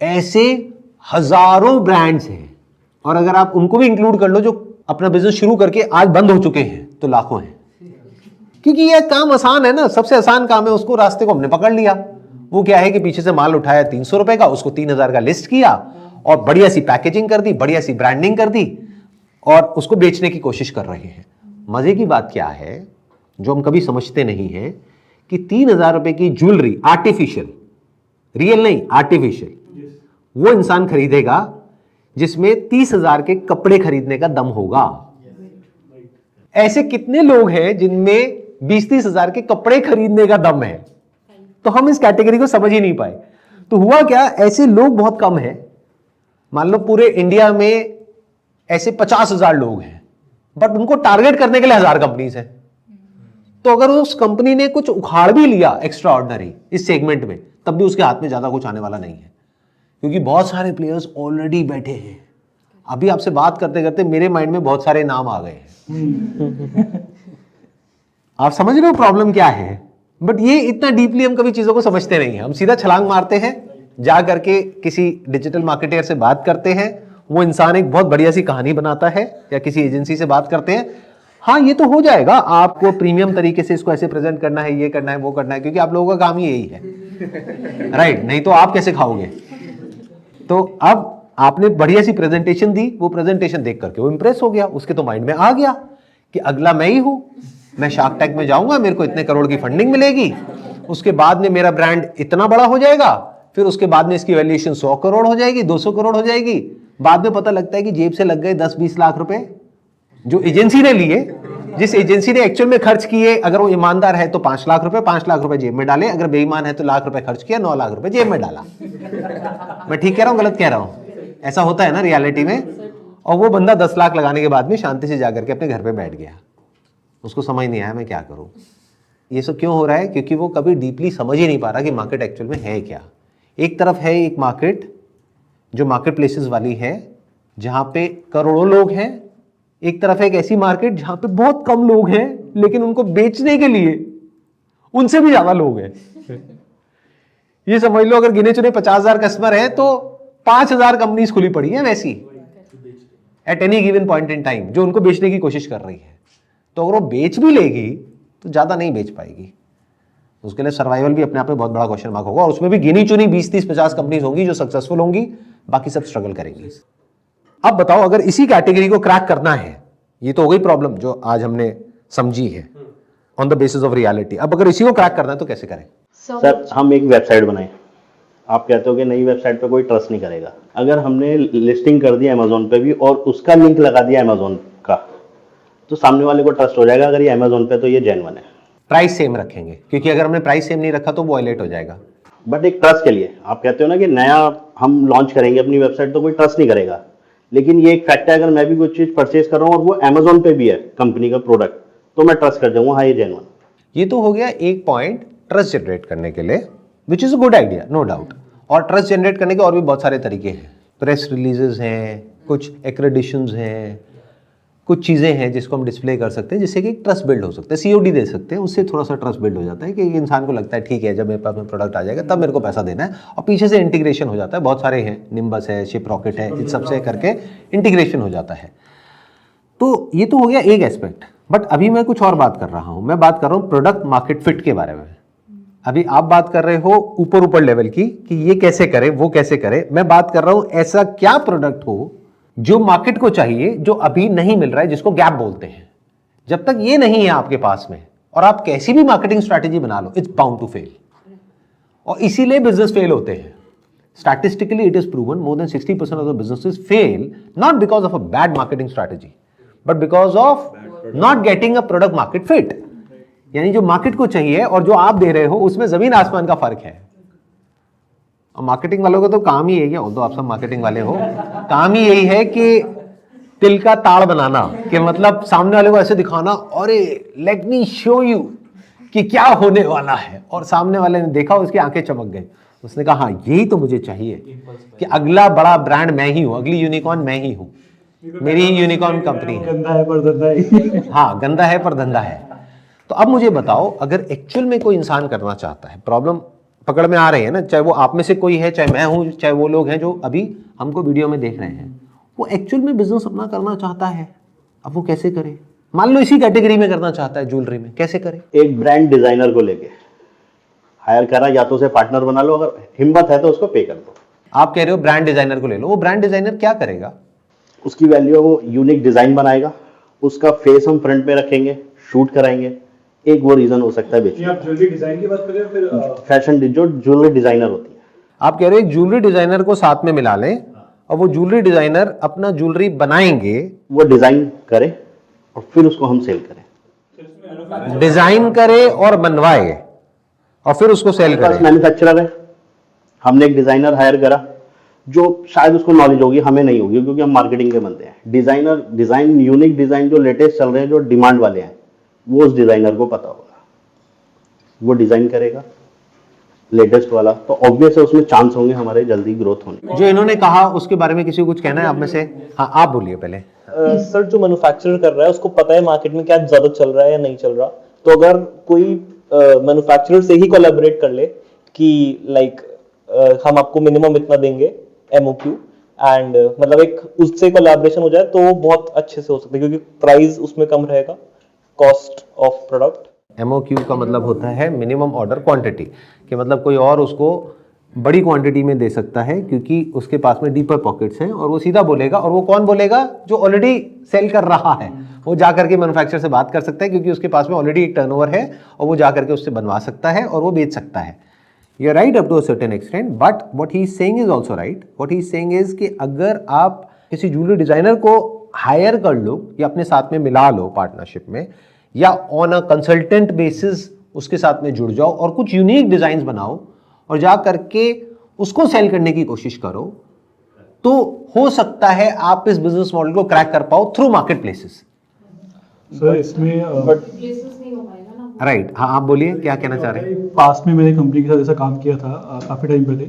ऐसे हजारों ब्रांड्स हैं, और अगर आप उनको भी इंक्लूड कर लो जो अपना बिजनेस शुरू करके आज बंद हो चुके हैं, तो लाखों हैं। क्योंकि यह काम आसान है ना, सबसे आसान काम है, उसको रास्ते को हमने पकड़ लिया। वो क्या है कि पीछे से माल उठाया 300 रुपए का, उसको 3000 का लिस्ट किया और बढ़िया सी पैकेजिंग कर दी, बढ़िया सी ब्रांडिंग कर दी और उसको बेचने की कोशिश कर रहे हैं। मजे की बात क्या है, जो हम कभी समझते नहीं है, कि 3,000 रुपए की ज्वेलरी आर्टिफिशियल, रियल नहीं आर्टिफिशियल, वो इंसान खरीदेगा जिसमें 30,000 के कपड़े खरीदने का दम होगा। ऐसे कितने लोग हैं जिनमें 20-30 हजार के कपड़े खरीदने का दम है? तो हम इस कैटेगरी को समझ ही नहीं पाए। तो हुआ क्या, ऐसे लोग बहुत कम हैं। मान लो पूरे इंडिया में ऐसे 50,000 लोग हैं, बट उनको टारगेट करने के लिए 1000 कंपनीज हैं। तो अगर उस कंपनी ने कुछ उखाड़ भी लिया एक्स्ट्रा ऑर्डिनरी इस सेगमेंट में, तब भी उसके हाथ में ज्यादा कुछ आने वाला नहीं है, क्योंकि बहुत सारे प्लेयर्स ऑलरेडी बैठे हैं। अभी आपसे बात करते करते मेरे माइंड में बहुत सारे नाम आ गए हैं। आप समझ रहे हो प्रॉब्लम क्या है? बट ये इतना डीपली हम कभी चीजों को समझते नहीं है। हम सीधा छलांग मारते हैं, जा करके किसी डिजिटल मार्केटर से बात करते हैं, वो इंसान एक बहुत बढ़िया सी कहानी बनाता है, या किसी एजेंसी से बात करते हैं, हाँ ये तो हो जाएगा, आपको प्रीमियम तरीके से इसको ऐसे प्रेजेंट करना है, ये करना है, वो करना है, क्योंकि आप लोगों का काम ही यही है, राइट? नहीं तो आप कैसे खाओगे? तो अब आपने बढ़िया सी प्रेजेंटेशन दी, वो प्रेजेंटेशन देख करके वो इंप्रेस हो गया, उसके तो माइंड में आ गया कि अगला मैं ही हूं, मैं शार्क टैंक में जाऊंगा, मेरे को इतने करोड़ की फंडिंग मिलेगी, उसके बाद में मेरा ब्रांड इतना बड़ा हो जाएगा, फिर उसके बाद में इसकी वैल्यूएशन 100 करोड़ हो जाएगी, 200 करोड़ हो जाएगी। बाद में पता लगता है कि जेब से लग गए 10-20 लाख रुपए जो एजेंसी ने लिए, जिस एजेंसी ने एक्चुअल में खर्च किए, अगर वो ईमानदार है तो 5 लाख रुपए, 5 लाख रुपए जेब में डाले, अगर बेईमान है तो लाख रुपए खर्च किया, 9 लाख रुपए जेब में डाला। मैं ठीक कह रहा हूं, गलत कह रहा हूं? ऐसा होता है ना रियलिटी में। और वो बंदा 10 लाख लगाने के बाद में शांति से जाकर के अपने घर पे बैठ गया, उसको समझ नहीं आया मैं क्या करूं। ये सब क्यों हो रहा है? क्योंकि वो कभी डीपली समझ ही नहीं पा रहा कि मार्केट एक्चुअल में है क्या। एक तरफ है एक मार्केट जो मार्केट प्लेसेस वाली है, जहां पे करोड़ों लोग हैं, एक तरफ है एक ऐसी मार्केट जहां पे बहुत कम लोग हैं, लेकिन उनको बेचने के लिए उनसे भी ज्यादा लोग हैं। ये समझ लो, अगर गिने चुने 50,000 कस्टमर हैं तो 5,000 कंपनीज खुली पड़ी है वैसी at any given point in time, जो उनको बेचने की कोशिश कर रही है। तो अगर वो बेच भी लेगी तो ज्यादा नहीं बेच पाएगी, उसके लिए सर्वाइवल भी अपने आप में बहुत बड़ा क्वेश्चन मार्क होगा। और उसमें भी गिनी चुनी 20-30-50 कंपनीज होंगी जो सक्सेसफुल होंगी, बाकी सब स्ट्रगल करेंगी। अब बताओ, अगर इसी कैटेगरी को क्रैक करना है, ये तो हो गई प्रॉब्लम जो आज हमने समझी है on the basis of reality. अब अगर इसी को क्रैक करना है तो कैसे करें? सर हम एक वेबसाइट बनाए, आप कहते हो कि नई वेबसाइट पे कोई ट्रस्ट नहीं करेगा। अगर हमने लिस्टिंग कर दी अमेजोन पे भी और उसका लिंक लगा दिया अमेजोन का, तो सामने वाले को ट्रस्ट हो जाएगा, अगर ये अमेजोन पे तो ये जेन्युइन है। प्राइस सेम रखेंगे, क्योंकि अगर हमने प्राइस सेम नहीं रखा तो वो वायलेट हो जाएगा। बट एक ट्रस्ट के लिए आप कहते हो ना कि नया हम लॉन्च करेंगे अपनी वेबसाइट तो कोई ट्रस्ट नहीं करेगा, लेकिन ये एक फैक्ट है, अगर मैं भी कुछ चीज परचेज कर रहा हूँ और वो अमेजोन पे भी है कंपनी का प्रोडक्ट, तो मैं ट्रस्ट कर जाऊंगा, हाँ ये जेन्युइन। ये तो हो गया एक पॉइंट ट्रस्ट जनरेट करने के लिए, which is a good idea, no doubt. और ट्रस्ट जनरेट करने के और भी बहुत सारे तरीके हैं, प्रेस रिलीजेस हैं, कुछ एक्रेडिशंस हैं, कुछ चीज़ें हैं जिसको हम डिस्प्ले कर सकते हैं, जिससे कि ट्रस्ट बिल्ड हो सकता है। सीओडी दे सकते हैं, उससे थोड़ा सा ट्रस्ट बिल्ड हो जाता है कि इंसान को लगता है ठीक है, जब मेरे पास में प्रोडक्ट आ जाएगा तब मेरे को पैसा देना है। और पीछे से इंटीग्रेशन हो जाता है, बहुत सारे हैं, निम्बस है, शिप रॉकेट है, इन सबसे करके इंटीग्रेशन हो जाता है। तो ये तो हो गया एक एस्पेक्ट। बट अभी मैं कुछ और बात कर रहा हूँ, मैं बात कर रहा हूँ प्रोडक्ट मार्केट फिट के बारे में। अभी आप बात कर रहे हो ऊपर लेवल की कि ये कैसे करे, वो कैसे करे। मैं बात कर रहा हूं ऐसा क्या प्रोडक्ट हो जो मार्केट को चाहिए, जो अभी नहीं मिल रहा है, जिसको गैप बोलते हैं। जब तक ये नहीं है आपके पास में, और आप कैसी भी मार्केटिंग स्ट्रैटेजी बना लो, इट्स बाउंड टू फेल। और इसीलिए बिजनेस फेल होते हैं। Statistically it is proven more than 60% of the businesses fail not because of a bad marketing strategy, but because of not getting a product market fit. यानी जो market को चाहिए और जो आप दे रहे हो, उसमें जमीन आसमान का फर्क है। और मार्केटिंग वालों का तो काम ही यही है, तो आप सब मार्केटिंग वाले हो, काम ही यही है कि तिल का ताड़ बनाना, कि मतलब सामने वाले को ऐसे दिखाना, अरे लेट मी शो यू कि क्या होने वाला है। और सामने वाले ने देखा, उसकी आंखें चमक गई, उसने कहा हाँ यही तो मुझे चाहिए, कि अगला बड़ा ब्रांड मैं ही हूं, अगली यूनिकॉर्न मैं ही हूं, मेरी यूनिकॉर्न कंपनी है। गंदा है पर धंधा है। हाँ, गंदा है पर धंधा है। तो अब मुझे बताओ, अगर एक्चुअल में कोई इंसान करना चाहता है, प्रॉब्लम पकड़ में आ रही है ना, चाहे वो आप में से कोई है, चाहे मैं हूं, चाहे वो लोग हैं जो अभी हमको वीडियो में देख रहे हैं, वो एक्चुअल में बिजनेस अपना करना चाहता है, अब वो कैसे करे? मान लो इसी कैटेगरी में करना चाहता है, ज्वेलरी में, कैसे करे? एक ब्रांड डिजाइनर को लेके हायर करा, या तो उसे पार्टनर बना लो, अगर हिम्मत है तो उसको पे कर दो। आप कह रहे हो ब्रांड डिजाइनर को ले लो, वो ब्रांड डिजाइनर क्या करेगा? उसकी वैल्यू है वो यूनिक डिजाइन बनाएगा, उसका फेस हम फ्रंट पे रखेंगे, शूट कराएंगे, एक वो रीजन हो सकता है बेचने। आप ज्वेलरी डिजाइन की बात करें फिर फैशन जो ज्वेलरी डिजाइनर होती है, आप कह रहे हैं ज्वेलरी डिजाइनर को साथ में मिला लें और वो ज्वेलरी डिजाइनर अपना ज्वेलरी बनाएंगे, वो डिजाइन करे और फिर उसको हम सेल करें। डिजाइन करे और बनवाए और फिर उसको सेल पास करे। मैन्युफैक्चरर है, हमने एक डिजाइनर हायर करा जो शायद उसको नॉलेज होगी, हमें नहीं होगी क्योंकि हम मार्केटिंग के बंदे हैं। डिजाइनर डिजाइन यूनिक डिजाइन जो लेटेस्ट चल रहे हैं, जो डिमांड वाले हैं, वो उस डिजाइनर को पता होगा, वो डिजाइन करेगा लेटेस्ट वाला, तो ऑब्वियस है उसमें चांस होंगे हमारे जल्दी ग्रोथ होने। जो इन्होंने कहा उसके बारे में किसी को कुछ कहना है आप में से? हाँ, आप बोलिए पहले। सर जो मैन्युफैक्चरर कर रहा है उसको पता है मार्केट में क्या ज्यादा चल रहा है या नहीं चल रहा, तो अगर कोई मैन्युफैक्चरर से ही कोलैबोरेट कर ले कि लाइक हम आपको मिनिमम इतना देंगे MOQ एंड मतलब एक उससे कोलैबोरेशन हो जाए तो वो बहुत अच्छे से हो सकता है क्योंकि प्राइस उसमें कम रहेगा, कॉस्ट ऑफ प्रोडक्ट। MOQ का मतलब होता है मिनिमम ऑर्डर क्वांटिटी, कि मतलब कोई और उसको बड़ी क्वांटिटी में दे सकता है क्योंकि उसके पास में डीपर पॉकेट्स हैं और वो सीधा बोलेगा। और वो कौन बोलेगा? जो ऑलरेडी सेल कर रहा है, वो जा करके मैन्युफैक्चरर से बात कर सकता है क्योंकि उसके पास में ऑलरेडी एक टर्नओवर है और वो जा करके उससे बनवा सकता है और वो बेच सकता है। You are right up to a certain extent, but what he is saying is also right. What he is saying is कि अगर आप किसी ज्वेलरी डिजाइनर को हायर कर लो या अपने साथ में मिला लो पार्टनरशिप में, या ऑन अ कंसल्टेंट बेसिस उसके साथ में जुड़ जाओ और कुछ यूनिक डिजाइन बनाओ और जा करके उसको सेल करने की कोशिश करो, तो हो सकता है आप इस बिजनेस मॉडल को क्रैक कर पाओ थ्रू मार्केट प्लेसेस। सर इसमें राइट, हाँ आप बोलिए क्या कहना चाह रहे हैं? पास्ट में मैंने कंपनी के साथ ऐसा काम किया था काफ़ी टाइम पहले,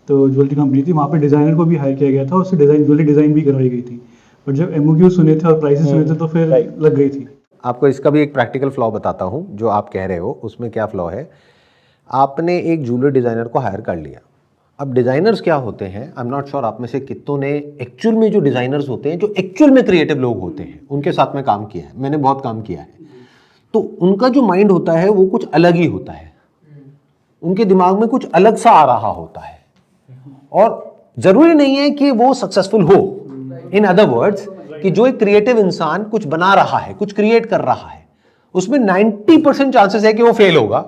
तो ज्वेलरी कंपनी थी, वहाँ पे डिज़ाइनर को भी हायर किया गया था और उससे ज्वेलरी डिज़ाइन भी करवाई गई थी। बट जब MOQ सुने थे और प्राइसेस सुने थे तो फिर लग गई थी। आपको इसका भी एक प्रैक्टिकल फ्लॉ बताता हूं, जो आप कह रहे हो उसमें क्या फ्लॉ है। आपने एक ज्वेलरी डिज़ाइनर को हायर कर लिया। अब डिज़ाइनर्स क्या होते हैं, आई एम नॉट श्योर आप में से कितनों ने एक्चुअल में जो डिज़ाइनर्स होते हैं, जो एक्चुअल में क्रिएटिव लोग होते हैं, उनके साथ में काम किया है। मैंने बहुत काम किया है। तो उनका जो माइंड होता है वो कुछ अलग ही होता है, उनके दिमाग में कुछ अलग सा आ रहा होता है और जरूरी नहीं है कि वो सक्सेसफुल हो। इन अदर वर्ड्स, कि जो एक क्रिएटिव इंसान कुछ बना रहा है, कुछ क्रिएट कर रहा है, उसमें 90% चांसेस है कि वो फेल होगा,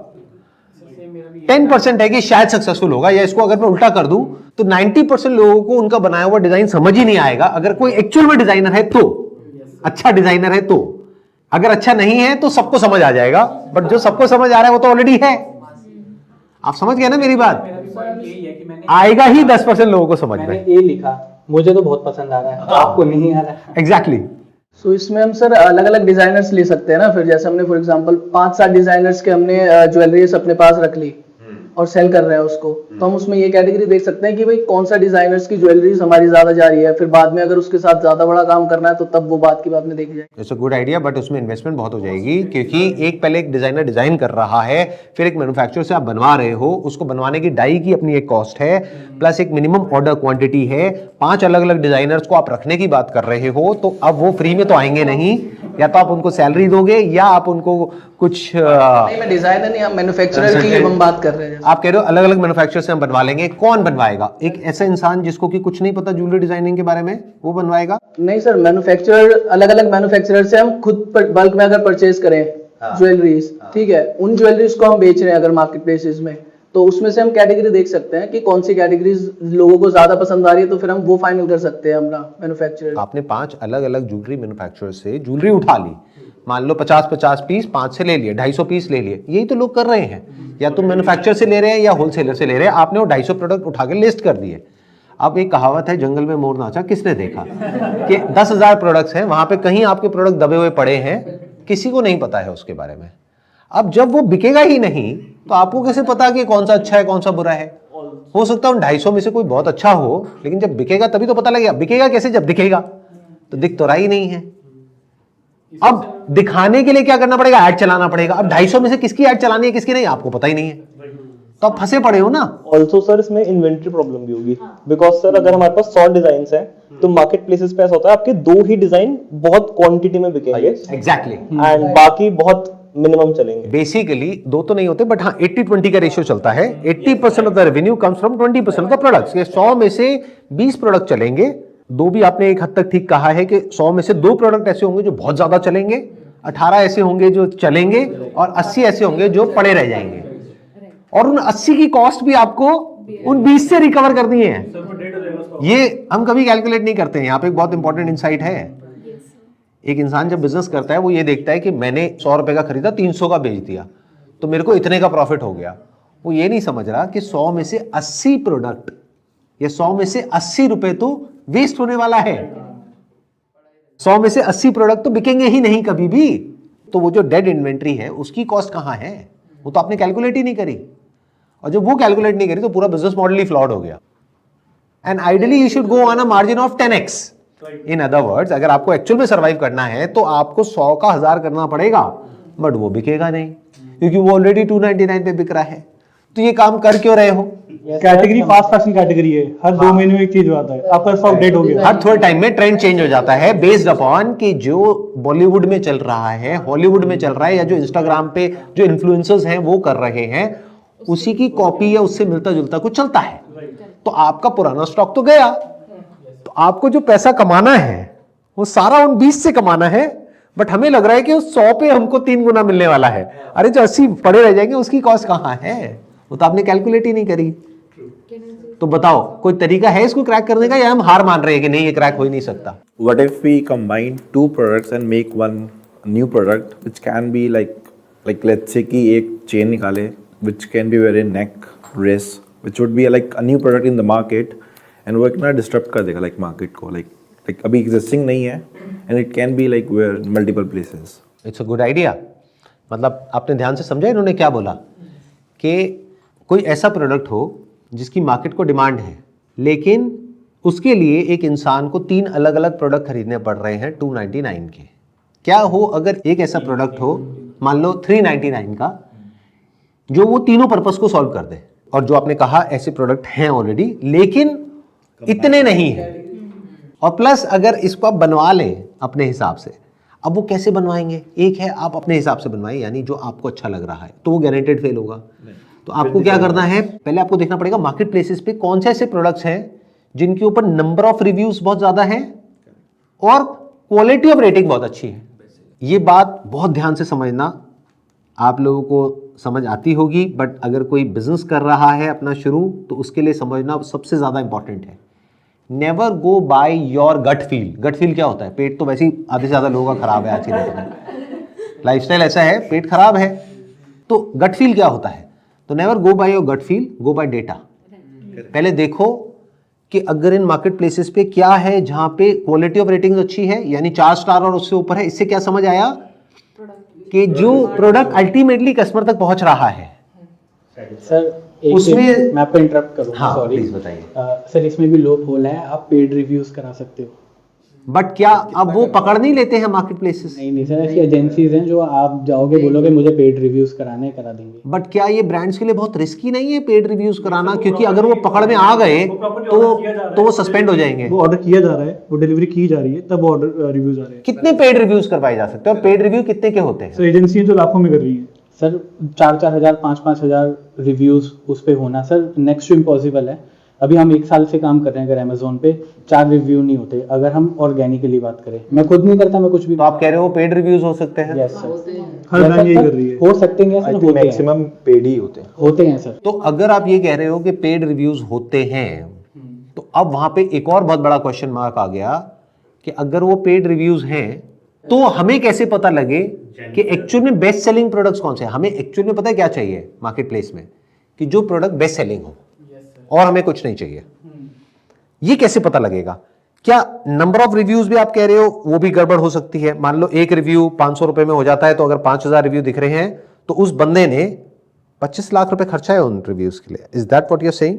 10% है कि शायद सक्सेसफुल होगा। या इसको अगर मैं उल्टा कर दूं तो 90% लोगों को उनका बनाया हुआ डिजाइन समझ ही नहीं आएगा। अगर कोई एक्चुअल में डिजाइनर है तो, अच्छा डिजाइनर है तो, अगर अच्छा नहीं है तो सबको समझ आ जाएगा। बट जो सबको समझ आ रहा है वो तो ऑलरेडी है। आप समझ गए ना मेरी बात? आएगा ही 10% लोगों को समझ में। मैंने ए लिखा, मुझे तो बहुत पसंद आ रहा है, आपको नहीं आ रहा है। एग्जैक्टली। सो इसमें हम सर अलग अलग डिजाइनर्स ले सकते हैं ना। फिर जैसे हमने फॉर एग्जांपल 5-7 डिजाइनर्स के हमने ज्वेलरीज अपने पास रख ली और सेल कर रहे हैं उसको, तो हम उसमें ये कैटेगरी देख सकते हैं कि भाई कौन सा डिजाइनर्स की ज्वेलरीज हमारी ज्यादा जा रही है। फिर बाद में अगर उसके साथ ज्यादा बड़ा काम करना है तो तब वो बात की बात में देखी जाएगी। It's a good idea, but उसमें इन्वेस्टमेंट बहुत हो जाएगी क्योंकि एक पहले एक डिजाइनर डिजाइन कर रहा है, फिर एक मैन्युफैक्चरर से आप बनवा रहे हो, उसको बनवाने की डाई की अपनी एक कॉस्ट है, प्लस एक मिनिमम ऑर्डर क्वांटिटी है। 5 अलग अलग डिजाइनर्स को आप रखने की बात कर रहे हो, तो अब वो फ्री में तो आएंगे नहीं। या तो आप उनको सैलरी दोगे या आप उनको कुछ नहीं, मैं डिजाइनर नहीं, हम मैन्युफैक्चरर की हम बात कर रहे हैं। आप कह रहे हो अलग अलग मैन्युफैक्चरर से हम बनवा लेंगे। कौन बनवाएगा? एक ऐसा इंसान जिसको कि कुछ नहीं पता ज्वेलरी डिजाइनिंग के बारे में, वो बनवाएगा? नहीं सर, मैन्युफैक्चरर अलग अलग मैन्युफैक्चरर से हम खुद बल्क में अगर परचेज करें ज्वेलरीज, ठीक है, उन ज्वेलरीज को हम बेच रहे हैं अगर मार्केट प्लेसेस में, तो उसमें से हम कैटेगरी देख सकते हैं कि कौन सी कैटेगरीज लोगों को ज्यादा पसंद आ रही है, तो फिर हम वो फाइनल कर सकते हैं अपना मैन्युफैक्चरर। आपने 5 अलग अलग ज्वेलरी मैन्युफैक्चरर से ज्वेलरी उठा ली, मान लो 50-50 पीस 5 से ले लिए, 250 पीस ले लिए। यही तो लोग कर रहे हैं, या तो मैन्युफैक्चरर से ले रहे हैं या होलसेलर से ले रहे हैं। आपने वो 250 प्रोडक्ट उठा के लिस्ट कर दिए। अब एक कहावत है, जंगल में मोर नाचा किसने देखा, कि 10,000 प्रोडक्ट्स हैं, वहां पे कहीं आपके प्रोडक्ट दबे हुए पड़े हैं, किसी को नहीं पता है उसके बारे में। अब जब वो बिकेगा ही नहीं तो आपको कैसे पता कि कौन सा अच्छा है कौन सा बुरा है? हो सकता है उन 250 में से कोई बहुत अच्छा हो, लेकिन जब बिकेगा तभी तो पता लगेगा। बिकेगा कैसे? जब दिखेगा, तो दिख तो रहा ही नहीं है। अब दिखाने के लिए क्या करना पड़ेगा? ऐड चलाना पड़ेगा। अब 250 में से किसकी ऐड चलानी है किसकी नहीं, आपको पता ही नहीं है, तो आप फंसे पड़े हो ना। ऑल्सो सर इसमें इन्वेंट्री प्रॉब्लम भी होगी, बिकॉज सर अगर हमारे पास 100 डिजाइन है तो मार्केट प्लेसेस पे ऐसा होता है आपके 2 ही डिजाइन बहुत क्वांटिटी में बिकेंगे एग्जैक्टली, एंड बाकी बहुत मिनिमम चलेंगे। बेसिकली 2 तो नहीं होते, बट हाँ 80-20 का रेशियो चलता है। 80% of the revenue comes from 20% of the products. ये 100 में से 20 प्रोडक्ट चलेंगे। 2 भी आपने एक हद तक ठीक कहा है कि 100 में से 2 प्रोडक्ट ऐसे होंगे जो बहुत ज्यादा चलेंगे, 18 ऐसे होंगे जो चलेंगे और 80 ऐसे होंगे जो पड़े रह जाएंगे, और उन 80 की कॉस्ट भी आपको उन 20 से रिकवर करनी है। ये हम कभी कैलकुलेट नहीं करते हैं। यहाँ पे एक बहुत इंपॉर्टेंट इंसाइट है। एक इंसान जब बिजनेस करता है वो ये देखता है कि मैंने 100 रुपए का खरीदा, 300 का बेच दिया, तो मेरे को इतने का प्रॉफिट हो गया। वो ये नहीं समझ रहा कि 100 में से 80 प्रोडक्ट या 100 में से 80 रुपए तो वेस्ट होने वाला है। 100 में से 80 प्रोडक्ट तो बिकेंगे ही नहीं कभी भी। तो वो जो डेड इन्वेंट्री है उसकी कॉस्ट कहां है, वो तो आपने कैलकुलेट ही नहीं करी, और जब वो कैलकुलेट नहीं करी तो पूरा बिजनेस मॉडल ही फ्लॉड हो गया। And ideally you should go on a margin of 10x। In other words, अगर आपको एक्चुअल में सर्वाइव करना है तो आपको 100 का 1000 करना पड़ेगा, बट वो बिकेगा नहीं क्योंकि वो ऑलरेडी 299 पे बिक रहा है। तो ये काम कर क्यों रहे हो? कैटेगरी फास्ट फैशन कैटेगरी है, हर 2 महीने में एक चीज आता है, आपका स्टॉक डेट हो गया। हर थोड़े टाइम में ट्रेंड चेंज हो जाता है बेस्ड अपॉन कि जो बॉलीवुड में चल रहा है, हॉलीवुड में चल रहा है, या जो इंस्टाग्राम पे जो इन्फ्लुएंसर्स हैं वो कर रहे हैं, उसी की कॉपी या उससे मिलता जुलता कुछ चलता है। तो आपका पुराना स्टॉक तो गया, तो आपको जो पैसा कमाना है वो सारा उन 20 से कमाना है, बट हमें लग रहा है कि उस 100 पे हमको 3 गुना मिलने वाला है। अरे जो 80 पड़े रह जाएंगे उसकी कॉस्ट कहां है, वो तो आपने कैलकुलेट ही नहीं करी। तो बताओ कोई तरीका है इसको क्रैक करने का, या हम हार मान रहे हैं कि नहीं ये क्रैक हो ही नहीं सकता? What if we combine 2 products and make one new product which can be like let's say कि एक chain निकाले which can be wear in neck, wrist, which would be like a new product in the market and वो इतना disrupt कर देगा like market को, like अभी existing नहीं है and it can be like wear multiple places. It's a good idea. मतलब आपने ध्यान से समझा इन्होंने क्या बोला, कि कोई ऐसा प्रोडक्ट हो जिसकी मार्केट को डिमांड है, लेकिन उसके लिए एक इंसान को 3 अलग अलग प्रोडक्ट खरीदने पड़ रहे हैं 299 के। क्या हो अगर एक ऐसा प्रोडक्ट हो, मान लो 399 का, जो वो तीनों पर्पस को सॉल्व कर दे। और जो आपने कहा ऐसे प्रोडक्ट हैं ऑलरेडी, लेकिन इतने नहीं है, और प्लस अगर इसको आप बनवा लें अपने हिसाब से। अब वो कैसे बनवाएंगे? एक है आप अपने हिसाब से बनवाएं, यानी जो आपको अच्छा लग रहा है, तो वो गारंटेड फेल होगा। तो आपको क्या करना है, पहले आपको देखना पड़ेगा मार्केट प्लेसेस पे कौन से ऐसे प्रोडक्ट्स हैं जिनके ऊपर नंबर ऑफ रिव्यूज बहुत ज्यादा है और क्वालिटी ऑफ रेटिंग बहुत अच्छी है। ये बात बहुत ध्यान से समझना, आप लोगों को समझ आती होगी, बट अगर कोई बिजनेस कर रहा है अपना शुरू, तो उसके लिए समझना सबसे ज्यादा इंपॉर्टेंट है। Never go by your gut feel. Gut feel क्या होता है? पेट तो वैसे ही आधे से ज्यादा लोगों का खराब है आज की डेट में, लाइफस्टाइल ऐसा है, पेट खराब है। तो गट फील क्या होता है? तो never go by your gut feel, go by data. पहले देखो कि अगर इन मार्केट प्लेसेस पे क्या है जहां पे क्वालिटी ऑफ रेटिंग अच्छी है, यानी 4 स्टार और उससे ऊपर है। इससे क्या समझ आया कि जो प्रोडक्ट अल्टीमेटली कस्टमर तक पहुंच रहा है। सर उसमें मैं आपको इंटरप्ट करूंगा, हाँ, सॉरी प्लीज बताइए। सर इसमें भी लूप होल है, आप पेड रिव्यूज करा सकते हो। बट क्या अब वो पकड़ नहीं लेते हैं मार्केट प्लेसेस? नहीं सर, ऐसी एजेंसीज हैं जो आप जाओगे बोलोगे मुझे पेड रिव्यूज कराने, करा देंगे। बट क्या ये ब्रांड्स के लिए बहुत रिस्की नहीं है पेड रिव्यूज कराना? क्योंकि अगर वो पकड़ में आ गए तो वो सस्पेंड हो जाएंगे। वो ऑर्डर किया जा रहा है, वो डिलीवरी की जा रही है, तब ऑर्डर रिव्यूज आ रहे हैं। कितने पेड रिव्यूज करवाए जा सकते हैं और पेड रिव्यू कितने के होते हैं? सर एजेंसी जो लाखों में कर रही है सर 4-4 हजार 5-5 हजार रिव्यूज उस पे होना सर नेक्स्ट टू इम्पॉसिबल है। अभी हम 1 साल से काम कर रहे हैं, अगर अमेजोन पे 4 रिव्यू नहीं होते। अगर हम ऑर्गेनिकली बात करें, मैं खुद नहीं करता, मैं कुछ भी। तो आप कह रहे हो पेड रिव्यूज हो सकते हैं? यस सर, हर ब्रांड यही कर रही है। हो सकते हैं सर, होते हैं, मैक्सिमम पेड ही होते हैं सर। तो अगर आप ये कह रहे हो कि पेड रिव्यूज होते हैं, तो अब वहां पे एक और बहुत बड़ा क्वेश्चन मार्क आ गया कि अगर वो पेड रिव्यूज हैं तो हमें कैसे पता लगे कि एक्चुअल में बेस्ट सेलिंग प्रोडक्ट्स कौन से हैं? हमें एक्चुअल में पता है क्या चाहिए मार्केट प्लेस में, कि जो प्रोडक्ट बेस्ट सेलिंग हो, और हमें कुछ नहीं चाहिए। ये कैसे पता लगेगा? क्या नंबर ऑफ रिव्यूज भी आप कह रहे हो वो भी गड़बड़ हो सकती है? मान लो एक रिव्यू 500 रुपए में हो जाता है, तो अगर 5000 रिव्यू दिख रहे हैं तो उस बंदे ने 25 लाख रुपए खर्चा है उन रिव्यूज के लिए। Is that what you are saying?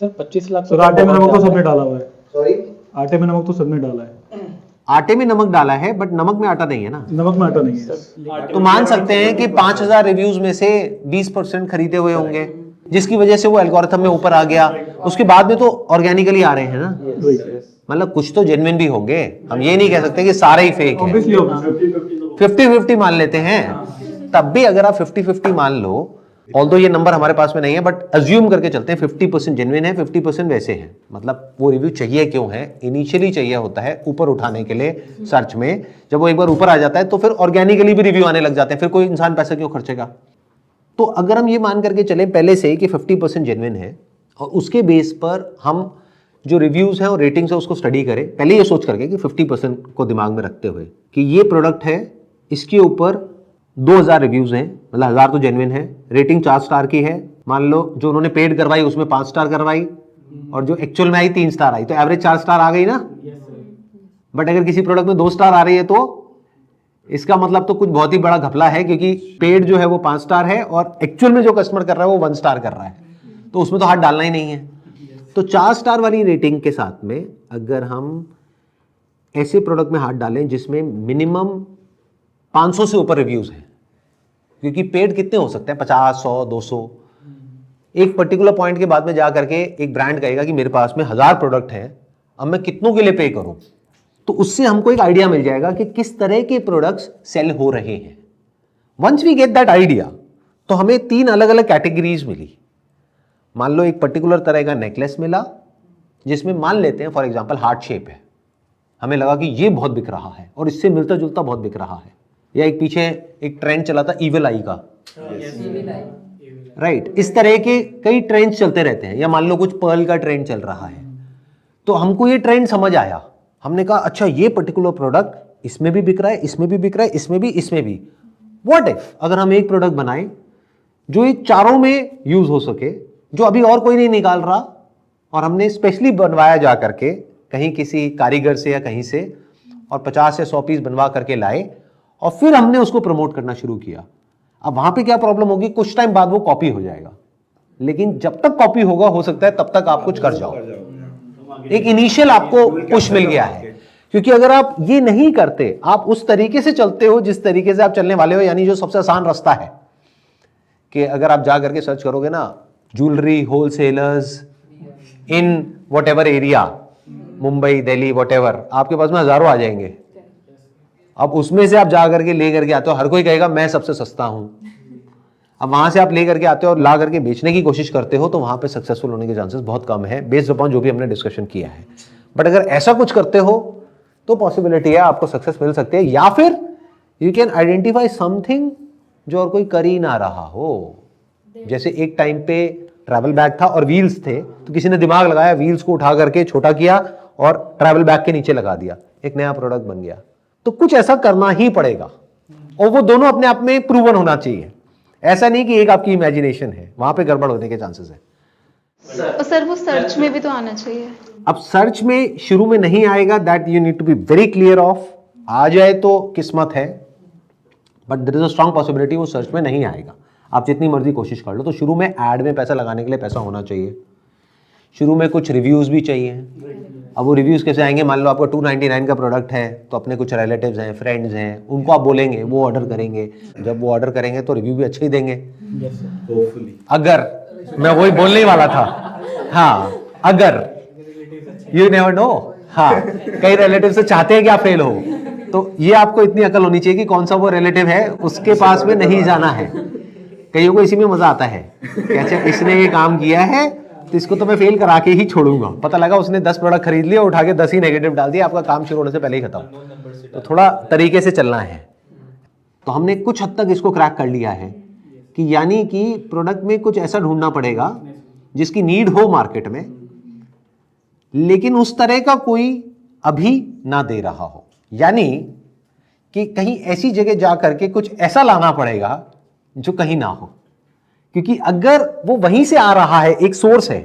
Sir 25 lakh sir आटे में नमक तो सबने डाला हुआ है। सॉरी, आटे में नमक तो सबने डाला है। आटे में नमक डाला है, बट नमक में आटा नहीं है ना। नमक में आटा नहीं है। तो मान सकते हैं कि 5000 रिव्यूज में से 20% खरीदे हुए होंगे, जिसकी वजह से वो एल्गोरिथम में ऊपर आ गया। उसके बाद में तो ऑर्गेनिकली आ रहे हैं ना, मतलब कुछ तो जेन्युइन भी होंगे। हम ये नहीं कह सकते कि सारे ही फेक हैं। 50-50 मान लेते हैं, तब भी अगर आप 50-50 मान लो ऑल्दो ये नंबर हमारे पास में नहीं है, बट अज्यूम करके चलते हैं 50% जेन्युइन है, 50% वैसे हैं। मतलब वो रिव्यू चाहिए क्यों है? इनिशियली चाहिए होता है ऊपर उठाने के लिए सर्च में। जब वो एक बार ऊपर आ जाता है तो फिर ऑर्गेनिकली भी रिव्यू आने लग जाते हैं, फिर कोई इंसान पैसा क्यों खर्चेगा? तो अगर हम ये मान करके चलें पहले से कि 50% जेन्युइन है और उसके बेस पर हम जो रिव्यूज हैं और रेटिंग्स है उसको स्टडी करें, पहले ये सोच करके कि 50% को दिमाग में रखते हुए कि ये प्रोडक्ट है, इसके ऊपर 2000 रिव्यूज हैं, मतलब 1000 तो जेन्युइन है, रेटिंग 4 स्टार की है, मान लो जो उन्होंने पेड करवाई उसमें 5 स्टार करवाई और जो एक्चुअल में आई 3 स्टार आई, तो एवरेज 4 स्टार आ गई ना। बट अगर किसी प्रोडक्ट में 2 स्टार आ रही है तो इसका मतलब तो कुछ बहुत ही बड़ा घपला है, क्योंकि पेड जो है वो 5 स्टार है और एक्चुअल में जो कस्टमर कर रहा है वो 1 स्टार कर रहा है, तो उसमें तो हाथ डालना ही नहीं है। तो 4 स्टार वाली रेटिंग के साथ में अगर हम ऐसे प्रोडक्ट में हाथ डालें जिसमें मिनिमम 500 से ऊपर रिव्यूज हैं, क्योंकि पेड कितने हो सकते हैं, 50, 100, 200, एक पर्टिकुलर पॉइंट के बाद में जा करके एक ब्रांड कहेगा कि मेरे पास में 1000 प्रोडक्ट हैं, अब मैं कितनों के लिए पे करूं, तो उससे हमको एक आइडिया मिल जाएगा कि किस तरह के प्रोडक्ट्स सेल हो रहे हैं। Once we get that idea, तो हमें 3 अलग अलग कैटेगरीज मिली। मान लो एक पर्टिकुलर तरह का नेकलेस मिला जिसमें मान लेते हैं फॉर एग्जांपल हार्ट शेप है, हमें लगा कि ये बहुत बिक रहा है और इससे मिलता जुलता बहुत बिक रहा है। या एक पीछे एक ट्रेंड चला था ईविल आई का, राइट, इस तरह के कई ट्रेंड्स चलते रहते हैं। या मान लो कुछ पर्ल का ट्रेंड चल रहा है, तो हमको ये ट्रेंड समझ आया, हमने कहा अच्छा ये पर्टिकुलर प्रोडक्ट इसमें भी बिक रहा है, इसमें भी बिक रहा है, इसमें भी, इसमें भी। व्हाट इफ अगर हम एक प्रोडक्ट बनाएं जो ये चारों में यूज हो सके, जो अभी और कोई नहीं निकाल रहा, और हमने स्पेशली बनवाया जा करके कहीं किसी कारीगर से या कहीं से, और 50 या 100 पीस बनवा करके लाए और फिर हमने उसको प्रमोट करना शुरू किया। अब वहां पे क्या प्रॉब्लम होगी, कुछ टाइम बाद वो कॉपी हो जाएगा, लेकिन जब तक कॉपी होगा हो सकता है तब तक आप कुछ कर जाओ। एक इनिशियल आपको पुश मिल गया है, क्योंकि अगर आप ये नहीं करते, आप उस तरीके से चलते हो जिस तरीके से आप चलने वाले हो, यानी जो सबसे आसान रास्ता है कि अगर आप जा करके सर्च करोगे ना jewellery wholesalers in whatever area, Mumbai, Delhi, whatever, आपके पास में हजारों आ जाएंगे। अब उसमें से आप जा करके ले करके आते हो, हर कोई कहेगा मैं सबसे सस्ता हूं। अब वहां से आप ले करके आते हो और ला करके बेचने की कोशिश करते हो, तो वहां पे सक्सेसफुल होने के चांसेस बहुत कम है, बेस्ड अपॉन जो भी हमने डिस्कशन किया है। बट अगर ऐसा कुछ करते हो तो पॉसिबिलिटी है आपको सक्सेस मिल सकती है, या फिर यू कैन आइडेंटिफाई समथिंग जो और कोई कर ही ना रहा हो। जैसे एक टाइम पे ट्रैवल बैग था और व्हील्स थे, तो किसी ने दिमाग लगाया, व्हील्स को उठा करके छोटा किया और ट्रैवल बैग के नीचे लगा दिया, एक नया प्रोडक्ट बन गया। तो कुछ ऐसा करना ही पड़ेगा, और वो दोनों अपने आप में प्रूवन होना चाहिए। ऐसा नहीं कि एक आपकी इमेजिनेशन है, वहां पे गड़बड़ होने के चांसेस है। सर वो सर्च में भी तो आना चाहिए। अब सर्च में शुरू में नहीं आएगा, that you need to be very clear of. आ जाए तो किस्मत है, but there is a strong possibility वो सर्च में नहीं आएगा। आप जितनी मर्जी कोशिश कर लो। तो शुरू में ऐड में पैसा लगाने के लिए पैसा होना चाहिए, शुरू में कुछ रिव्यूज भी चाहिए। अब वो रिव्यूज कैसे आएंगे, मान लो आपका 299 का प्रोडक्ट है, तो अपने कुछ रिलेटिव्स हैं, फ्रेंड्स हैं, उनको आप बोलेंगे, वो ऑर्डर करेंगे। जब वो ऑर्डर करेंगे तो रिव्यू भी अच्छे ही देंगे। अगर मैं वही बोलने ही वाला था, हाँ, अगर यू नेवर नो, हाँ, कई रिलेटिव से चाहते हैं कि आप फेल हो, तो ये आपको इतनी अकल होनी चाहिए कि कौन सा वो रिलेटिव है उसके पास में नहीं जाना है। कईयों को इसी में मजा आता है कि अच्छा इसने ये काम किया है तो इसको तो मैं फेल करा के ही छोड़ूंगा। पता लगा उसने 10 प्रोडक्ट खरीद लिया, उठा के 10 ही नेगेटिव डाल दिया, आपका काम शुरू होने से पहले ही खत्म। तो थोड़ा तरीके से चलना है। तो हमने कुछ हद तक इसको क्रैक कर लिया है कि यानी कि प्रोडक्ट में कुछ ऐसा ढूंढना पड़ेगा जिसकी नीड हो मार्केट में, लेकिन उस तरह का कोई अभी ना दे रहा हो। यानी कि कहीं ऐसी जगह जा करके कुछ ऐसा लाना पड़ेगा जो कहीं ना हो, क्योंकि अगर वो वहीं से आ रहा है, एक सोर्स है।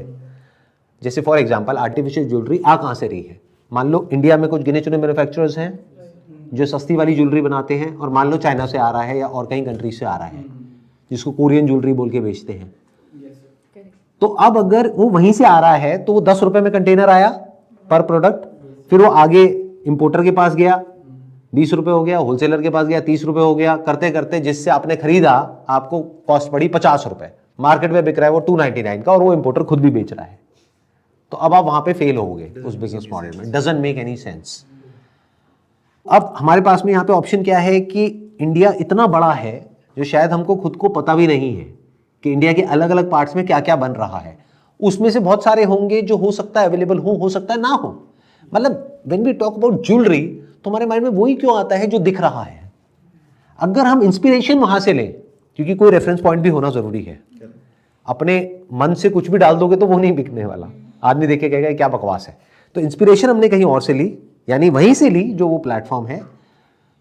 जैसे फॉर एग्जांपल आर्टिफिशियल ज्वेलरी आ कहां से रही है, मान लो इंडिया में कुछ गिने चुने मैन्युफैक्चरर्स हैं जो सस्ती वाली ज्वेलरी बनाते हैं, और मान लो चाइना से आ रहा है या और कई कंट्रीज से आ रहा है, जिसको कोरियन ज्वेलरी बोल के बेचते हैं। तो अब अगर वो वहीं से आ रहा है तो वो 10 रुपए में कंटेनर आया पर प्रोडक्ट, फिर वो आगे इंपोर्टर के पास गया, 20 रुपए हो गया, होलसेलर के पास गया, 30 रुपए हो गया, करते करते जिससे आपने खरीदा आपको कॉस्ट पड़ी 50 रुपए, मार्केट में बिक रहा है वो 299 का, और वो इंपोर्टर खुद भी बेच रहा है। तो अब आप वहां पे फेल होगे उस बिजनेस मॉडल में, डजंट मेक एनी सेंस। अब हमारे पास में यहाँ पे ऑप्शन क्या है कि इंडिया इतना बड़ा है जो शायद हमको खुद को पता भी नहीं है कि इंडिया के अलग अलग पार्ट्स में क्या क्या बन रहा है। उसमें से बहुत सारे होंगे जो हो सकता है अवेलेबल हो सकता है ना हो। मतलब when we talk about jewellery तो हमारे माइंड में वही क्यों आता है जो दिख रहा है। अगर हम इंस्पिरेशन वहां से लें, क्योंकि कोई रेफरेंस पॉइंट भी होना जरूरी है, अपने मन से कुछ भी डाल दोगे तो वो नहीं बिकने वाला, आदमी देख के कहेगा क्या बकवास है। तो इंस्पिरेशन हमने कहीं और से ली, यानी वहीं से ली जो वो प्लेटफॉर्म है।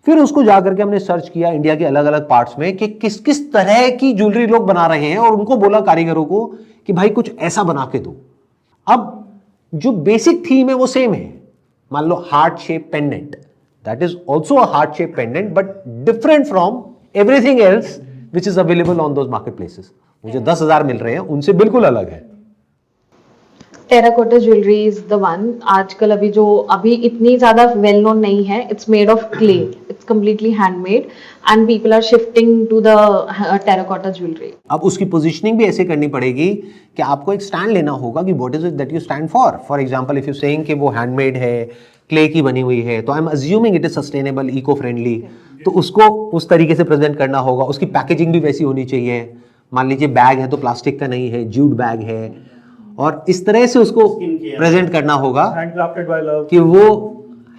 फिर उसको जाकर के हमने सर्च किया इंडिया के अलग अलग पार्ट्स में कि किस किस तरह की ज्वेलरी लोग बना रहे हैं, और उनको बोला कारीगरों को कि भाई कुछ ऐसा बना के दो। अब जो बेसिक थीम है वो सेम है। मान लो heart shape pendant, that is also a heart shape pendant but different from everything else which is available on those market places. मुझे 10,000 मिल रहे हैं, उनसे बिल्कुल अलग है। Terracotta jewellery is the one. आजकल अभी इतनी ज्यादा वेल नोन नहीं है। It's made of clay, it's completely handmade and people are shifting to the terracotta jewellery. अब उसकी पोजीशनिंग भी ऐसे करनी पड़ेगी कि आपको एक स्टैंड लेना होगा कि what is it that you stand for. For example if you saying कि वो हैंडमेड है, क्ले की बनी हुई है, तो I am assuming it is sustainable, eco friendly, तो उसको उस तरीके से प्रेजेंट करना होगा। उसकी पैकेजिंग भी वैसी होनी चाहिए। मान लीजिए बैग है तो प्लास्टिक का नहीं है, ज्यूट बैग है, और इस तरह से उसको प्रेजेंट करना होगा हैंडक्राफ्टेड बाय लव, कि वो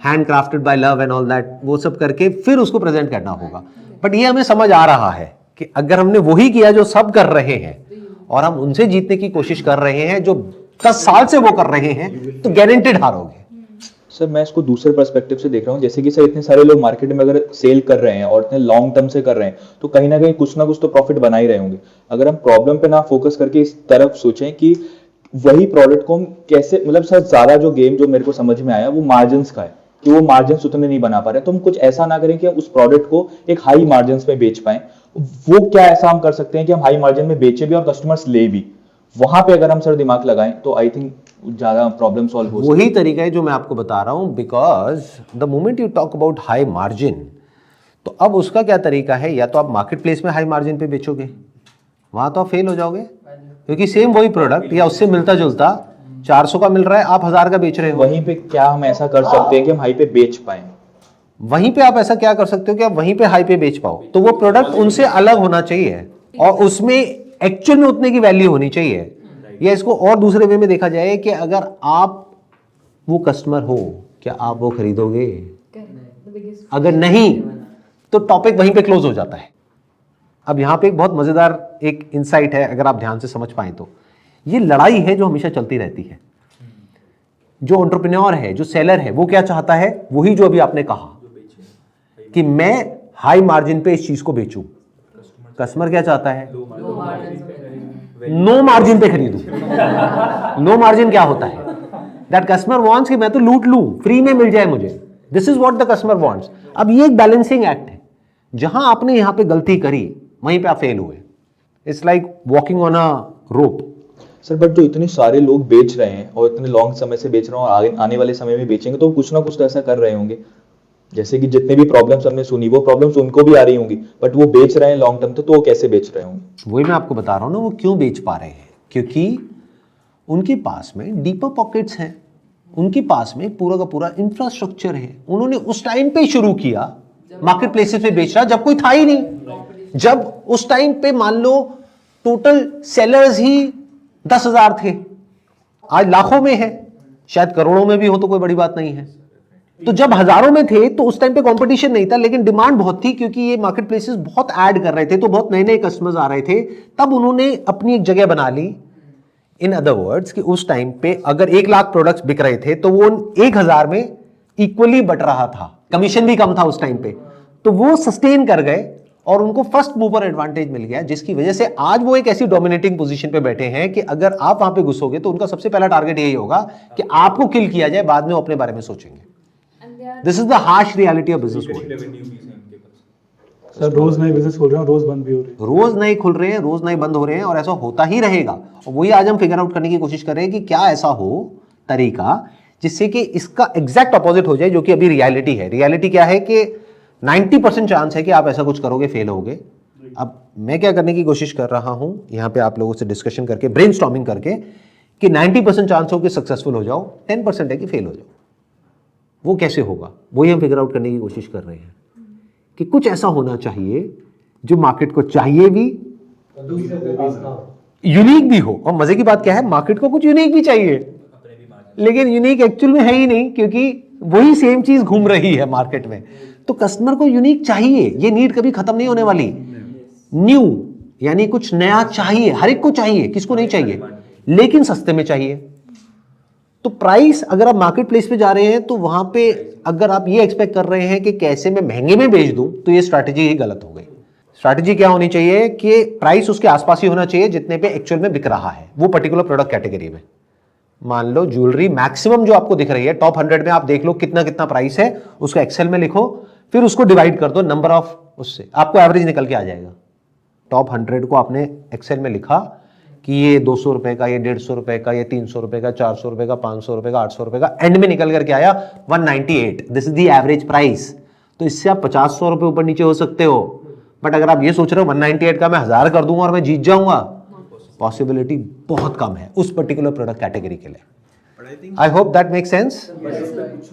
handcrafted by love and all that, वो सब करके फिर उसको प्रेजेंट करना होगा। बट ये हमें समझ आ रहा है कि अगर हमने वही किया जो सब कर रहे हैं और हम उनसे जीतने की कोशिश कर रहे हैं जो 10 साल से वो कर रहे हैं, तो गारंटेड हारोगे। सर मैं इसको दूसरे पर्सपेक्टिव से देख रहा हूँ, जैसे कि सर इतने सारे लोग मार्केट में अगर सेल कर रहे हैं और इतने लॉन्ग टर्म से कर रहे हैं तो कहीं ना कुछ तो प्रॉफिट बना ही रहे होंगे। अगर हम प्रॉब्लम पे ना फोकस करके इस तरफ सोचें कि वही प्रोडक्ट को हम कैसे, मतलब सर ज्यादा जो गेम जो मेरे को समझ में आया वो मार्जिन का है कि वो मार्जिन उतने नहीं बना पा रहे, तो हम कुछ ऐसा ना करें कि हम उस प्रोडक्ट को एक हाई मार्जिन में बेच पाए। वो क्या ऐसा हम कर सकते हैं कि हम हाई मार्जिन में बेचे भी और कस्टमर्स ले भी, वहां पे अगर हम सर दिमाग लगाएं तो आई थिंक ज्यादा प्रॉब्लम सॉल्व हो। वही तरीका है जो मैं आपको बता रहा हूं, because the moment you talk about high margin, तो अब उसका क्या तरीका है, या तो आप मार्केट प्लेस में हाई मार्जिन पे बेचोगे, वहां तो आप फेल हो जाओगे, क्योंकि सेम वही प्रोडक्ट या उससे मिलता जुलता 400 का मिल रहा है, आप 1000 का बेच रहे हो। वहीं पे क्या हम ऐसा कर सकते हैं कि हम हाई पे बेच पाए? वहीं पे आप ऐसा क्या कर सकते हो कि आप वहीं पे हाई पे बेच पाओ, तो वो प्रोडक्ट उनसे अलग होना चाहिए और उसमें एक्चुअल में उतने की वैल्यू होनी चाहिए। या इसको और दूसरे वे में देखा जाए कि अगर आप वो कस्टमर हो, क्या आप वो खरीदोगे? अगर नहीं तो टॉपिक वहीं पे क्लोज हो जाता है। अब यहां पे एक बहुत मजेदार एक इंसाइट है, अगर आप ध्यान से समझ पाए तो ये लड़ाई है जो हमेशा चलती रहती है। जो एंटरप्रेन्योर है, जो सेलर है, वो क्या चाहता है, वही जो अभी आपने कहा कि मैं हाई मार्जिन पे इस चीज को बेचूं। कस्टमर क्या चाहता है, नो मार्जिन पे खरीदूं। नो मार्जिन क्या होता है, दैट कस्टमर वांट्स कि मैं तो लूट लूं, फ्री में मिल जाए मुझे। This is what the customer wants. अब ये एक बैलेंसिंग एक्ट है, जहां आपने यहां पे गलती करी वहीं पे आप फेल हुए। It's like walking on a rope. Sir but जो इतने सारे लोग बेच रहे हैं और इतने लॉन्ग समय से बेच रहे हैं और आगे आने वाले समय में बेचेंगे, तो कुछ ना कुछ तो ऐसा कर रहे होंगे। जैसे कि जितने भी प्रॉब्लम्स हमने सुनी वो प्रॉब्लम्स उनको भी आ रही होंगी, बट वो बेच रहे हैं लॉन्ग टर्म तो वो कैसे बेच रहे होंगे? वही मैं आपको बता रहा हूं ना, वो क्यों बेच पा रहे हैं, क्योंकि उनके पास में डीपर पॉकेट्स हैं, उनके पास में पूरा का पूरा इंफ्रास्ट्रक्चर है। उन्होंने उस टाइम पे शुरू किया मार्केट प्लेसेस पे बेचना जब कोई था ही नहीं। जब उस टाइम पे मान लो टोटल सेलर्स ही 10,000 थे, आज लाखों में है, शायद करोड़ों में भी हो तो कोई बड़ी बात नहीं है। तो जब हजारों में थे तो उस टाइम पे कंपटीशन नहीं था, लेकिन डिमांड बहुत थी, क्योंकि ये मार्केट प्लेसेस बहुत ऐड कर रहे थे, तो बहुत नए नए कस्टमर्स आ रहे थे। तब उन्होंने अपनी एक जगह बना ली। इन अदर वर्ड्स कि उस टाइम पे अगर 1 लाख प्रोडक्ट्स बिक रहे थे तो वो 1,000 में इक्वली बट रहा था, कमीशन भी कम था उस टाइम पे, तो वो सस्टेन कर गए और उनको फर्स्ट मूवर एडवांटेज मिल गया, जिसकी वजह से आज वो एक ऐसी डोमिनेटिंग पोजीशन पे बैठे हैं कि अगर आप वहां पे घुसोगे तो उनका सबसे पहला टारगेट यही होगा कि आपको किल किया जाए, बाद में वो अपने बारे में सोचेंगे। This is the harsh reality of business world. Sir रोज नए बिजनेस खोल रहे हैं, रोज बंद भी हो रहे हैं। रोज नए खुल रहे हैं, रोज नए बंद हो रहे हैं, और ऐसा होता ही रहेगा। और वही आज हम फिगर आउट करने की कोशिश कर रहे हैं कि क्या ऐसा हो तरीका जिससे कि इसका एग्जैक्ट अपोजिट हो जाए, जो कि अभी रियलिटी है। रियलिटी क्या है कि 90% चांस है कि आप ऐसा कुछ करोगे, फेल होगे। अब मैं क्या करने की कोशिश कर रहा हूं यहां पे आप लोगों से डिस्कशन करके, ब्रेनस्टॉर्मिंग करके, कि 90% चांस हो कि सक्सेसफुल हो जाओ, 10% है कि फेल हो जाओ। वो कैसे होगा, वही हम फिगर आउट करने की कोशिश कर रहे हैं कि कुछ ऐसा होना चाहिए जो मार्केट को चाहिए भी यूनिक भी हो। और मजे की बात क्या है, मार्केट को कुछ यूनिक भी चाहिए, लेकिन यूनिक एक्चुअल में है ही नहीं, क्योंकि वही सेम चीज घूम रही है मार्केट में। तो कस्टमर को यूनिक चाहिए, ये नीड कभी खत्म नहीं होने वाली। न्यू यानी कुछ नया चाहिए, हर एक को चाहिए, किसको नहीं चाहिए, लेकिन सस्ते में चाहिए। तो प्राइस, अगर आप मार्केट प्लेस पे जा रहे हैं तो वहां पे अगर आप ये एक्सपेक्ट कर रहे हैं कि कैसे मैं महंगे में बेच दूं, तो ये स्ट्रैटेजी ही गलत हो गई। स्ट्रैटेजी क्या होनी चाहिए कि प्राइस उसके आसपास ही होना चाहिए जितने पे एक्चुअल में बिक रहा है वो पर्टिकुलर प्रोडक्ट कैटेगरी में। मान लो ज्वेलरी मैक्सिमम जो आपको दिख रही है टॉप 100 में, आप देख लो कितना कितना प्राइस है, उसको एक्सेल में लिखो, फिर उसको डिवाइड कर दो नंबर ऑफ, उससे आपको एवरेज निकल के आ जाएगा। टॉप 100 को आपने एक्सेल में लिखा कि ये 200 रुपए का, ये 150 रुपए का, ये 300 रुपए का, 400 रुपए का, 500 रुपए का, 800 रुपए का, एंड में निकल करके आया 198। This is the average price. तो इससे आप 50-100 रुपए ऊपर नीचे हो सकते हो, बट अगर आप ये सोच रहे हो 198 का मैं 1000 कर दूंगा और मैं जीत जाऊंगा, पॉसिबिलिटी बहुत कम है उस पर्टिकुलर प्रोडक्ट कैटेगरी के लिए। I hope that make sense.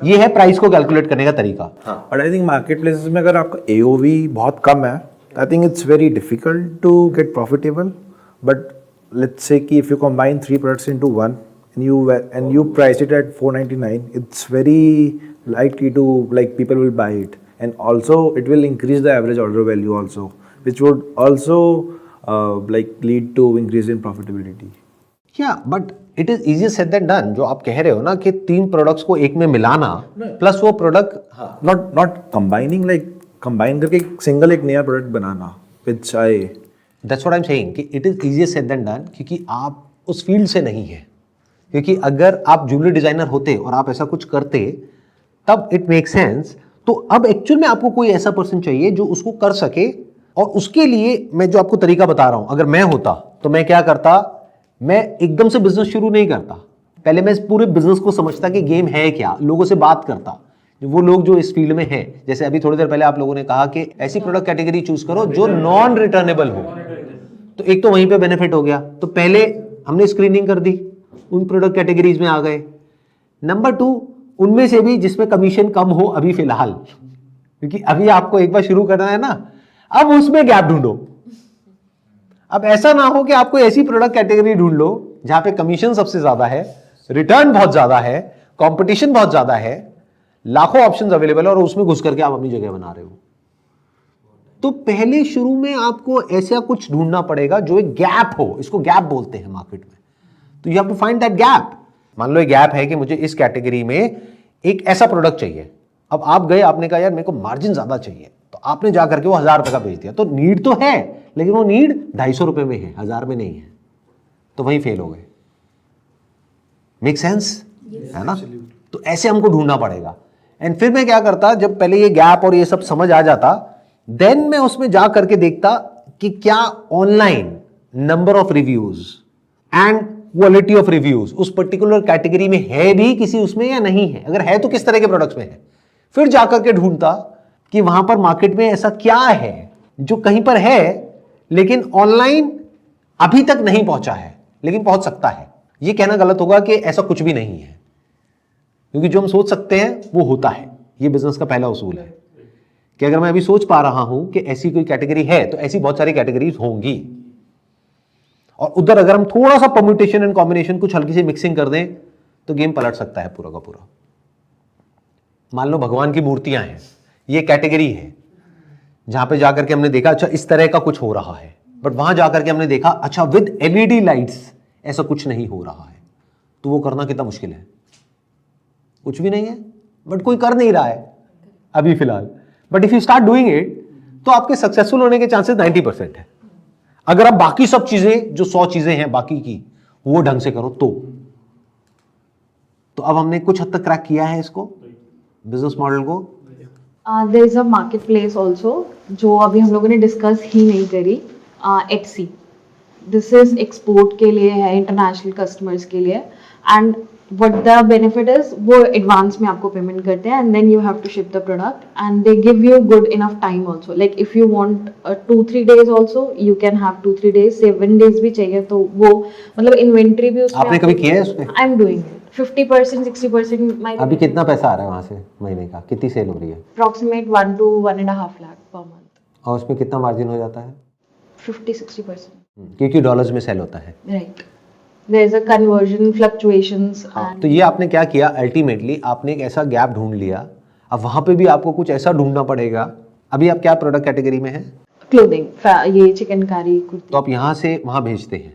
ये है प्राइस को कैलकुलेट करने का तरीका। But I think market places में अगर आपका AOV बहुत कम है, I think it's very difficult to get profitable. But let's say कि if you combine 3 products into one and you price it at 499, it's very likely to, like, people will buy it, and also it will increase the average order value also, which would also like lead to increase in profitability. Yeah, but it is easier said than done। जो आप कह रहे हो ना कि 3 products को एक में मिलाना प्लस वो product not combining, like combine करके सिंगल एक नया product banana, which I That's what I'm saying कि it is easier said than done, क्योंकि आप उस फील्ड से नहीं है। क्योंकि अगर आप ज्वेलरी डिजाइनर होते और आप ऐसा कुछ करते तब इट मेक सेंस। तो अब एक्चुअल में आपको कोई ऐसा पर्सन चाहिए जो उसको कर सके, और उसके लिए मैं जो आपको तरीका बता रहा हूं, अगर मैं होता तो मैं क्या करता, मैं एकदम से बिजनेस शुरू नहीं करता। पहले मैं इस पूरे बिजनेस को समझता कि गेम है क्या, लोगों से बात करता, वो लोग जो इस फील्ड में हैं। जैसे अभी थोड़ी देर पहले आप लोगों ने कहा कि ऐसी प्रोडक्ट कैटेगरी चूज करो जो नॉन रिटर्नेबल हो, तो एक तो वहीं पे बेनिफिट हो गया। तो पहले हमने स्क्रीनिंग कर दी, उन प्रोडक्ट कैटेगरीज में आ गए। नंबर 2, उनमें से भी जिसमें कमीशन कम हो अभी फिलहाल, क्योंकि अभी आपको एक बार शुरू करना है ना, अब उसमें गैप ढूंढो। अब ऐसा ना हो कि आपको ऐसी प्रोडक्ट कैटेगरी ढूंढ लो जहां पे कमीशन सबसे ज्यादा है, रिटर्न बहुत ज्यादा है, कंपटीशन बहुत ज्यादा है, लाखों ऑप्शंस अवेलेबल है, और उसमें घुस करके आप अपनी जगह बना रहे हो। तो पहले शुरू में आपको ऐसा कुछ ढूंढना पड़ेगा जो एक गैप हो, इसको गैप बोलते हैं मार्केट में। तो you have to find that gap. मान लो एक गैप है कि मुझे इस कैटेगरी में एक ऐसा प्रोडक्ट चाहिए। अब आप गए, आपने कहा यार मेरे को मार्जिन ज्यादा चाहिए, तो आपने जाकर के वो 1000 रुपए का बेच दिया। तो नीड तो है, लेकिन वो नीड 250 रुपए में है, 1000 में नहीं है, तो वहीं फेल हो गए। मेक सेंस है ना? तो ऐसे हमको ढूंढना पड़ेगा। एंड फिर मैं क्या करता, जब पहले ये गैप और ये सब समझ आ जाता, देन मैं उसमें जा करके देखता कि क्या online number of reviews and quality of reviews उस पर्टिकुलर कैटेगरी में है भी किसी उसमें या नहीं है। अगर है तो किस तरह के प्रोडक्ट्स में है। फिर जाकर के ढूंढता कि वहां पर मार्केट में ऐसा क्या है जो कहीं पर है लेकिन ऑनलाइन अभी तक नहीं पहुंचा है, लेकिन पहुंच सकता है। यह कहना गलत होगा कि ऐसा कुछ भी नहीं है, क्योंकि जो हम सोच सकते हैं वो होता है। यह बिजनेस का पहला उसूल है कि अगर मैं अभी सोच पा रहा हूं कि ऐसी कोई कैटेगरी है, तो ऐसी बहुत सारी कैटेगरीज होंगी। और उधर अगर हम थोड़ा सा परम्यूटेशन एंड कॉम्बिनेशन, कुछ हल्की सी मिक्सिंग कर दें, तो गेम पलट सकता है पूरा का पूरा। मान लो भगवान की मूर्तियां हैं, ये कैटेगरी है जहां पे जाकर के हमने देखा अच्छा इस तरह का कुछ हो रहा है, बट वहां जाकर के हमने देखा अच्छा विद LED लाइट्स ऐसा कुछ नहीं हो रहा है। तो वो करना कितना मुश्किल है? कुछ भी नहीं है, बट कोई कर नहीं रहा है अभी फिलहाल। But if you start doing it, तो आपके सक्सेसफुल होने के चांसेस 90% है। अगर आप बाकी सब चीजें जो 100 चीजें हैं बाकी की वो ढंग से करो तो अब हमने कुछ हद तक क्रैक किया है इसको, बिजनेस मॉडल को। There is a market place also जो अभी हम लोगों ने डिस्कस ही नहीं करी, Etsy। दिस इज एक्सपोर्ट के लिए है, इंटरनेशनल कस्टमर्स के लिए। And what the benefit is, वो एडवांस में आपको पेमेंट करते हैं, and then you have to ship the product, and they give you good enough time also, like if you want 2-3 days also you can have 2-3 days, 7 days भी चाहिए तो वो मतलब इन्वेंट्री भी उसमें। आपने कभी किया है उसमें? I am doing it 50% 60%। अभी कितना पैसा आ रहा है वहां से महीने का? कितनी सेल हो रही है? Approximate 1 to 1.5 lakh per month. और उसमें कितना मार्जिन हो जाता है? 50-60%। क्योंकि डॉलर्स में सेल होता है। Right. There is a conversion fluctuations and तो ये आपने क्या किया, अल्टीमेटली आपने एक ऐसा गैप ढूंढ लिया, अब वहां पे भी आपको कुछ ऐसा ढूंढना पड़ेगा। अभी आप क्या प्रोडक्ट कैटेगरी में हैं? clothing, ये चिकनकारी कुर्ती। तो आप यहाँ से वहां भेजते हैं,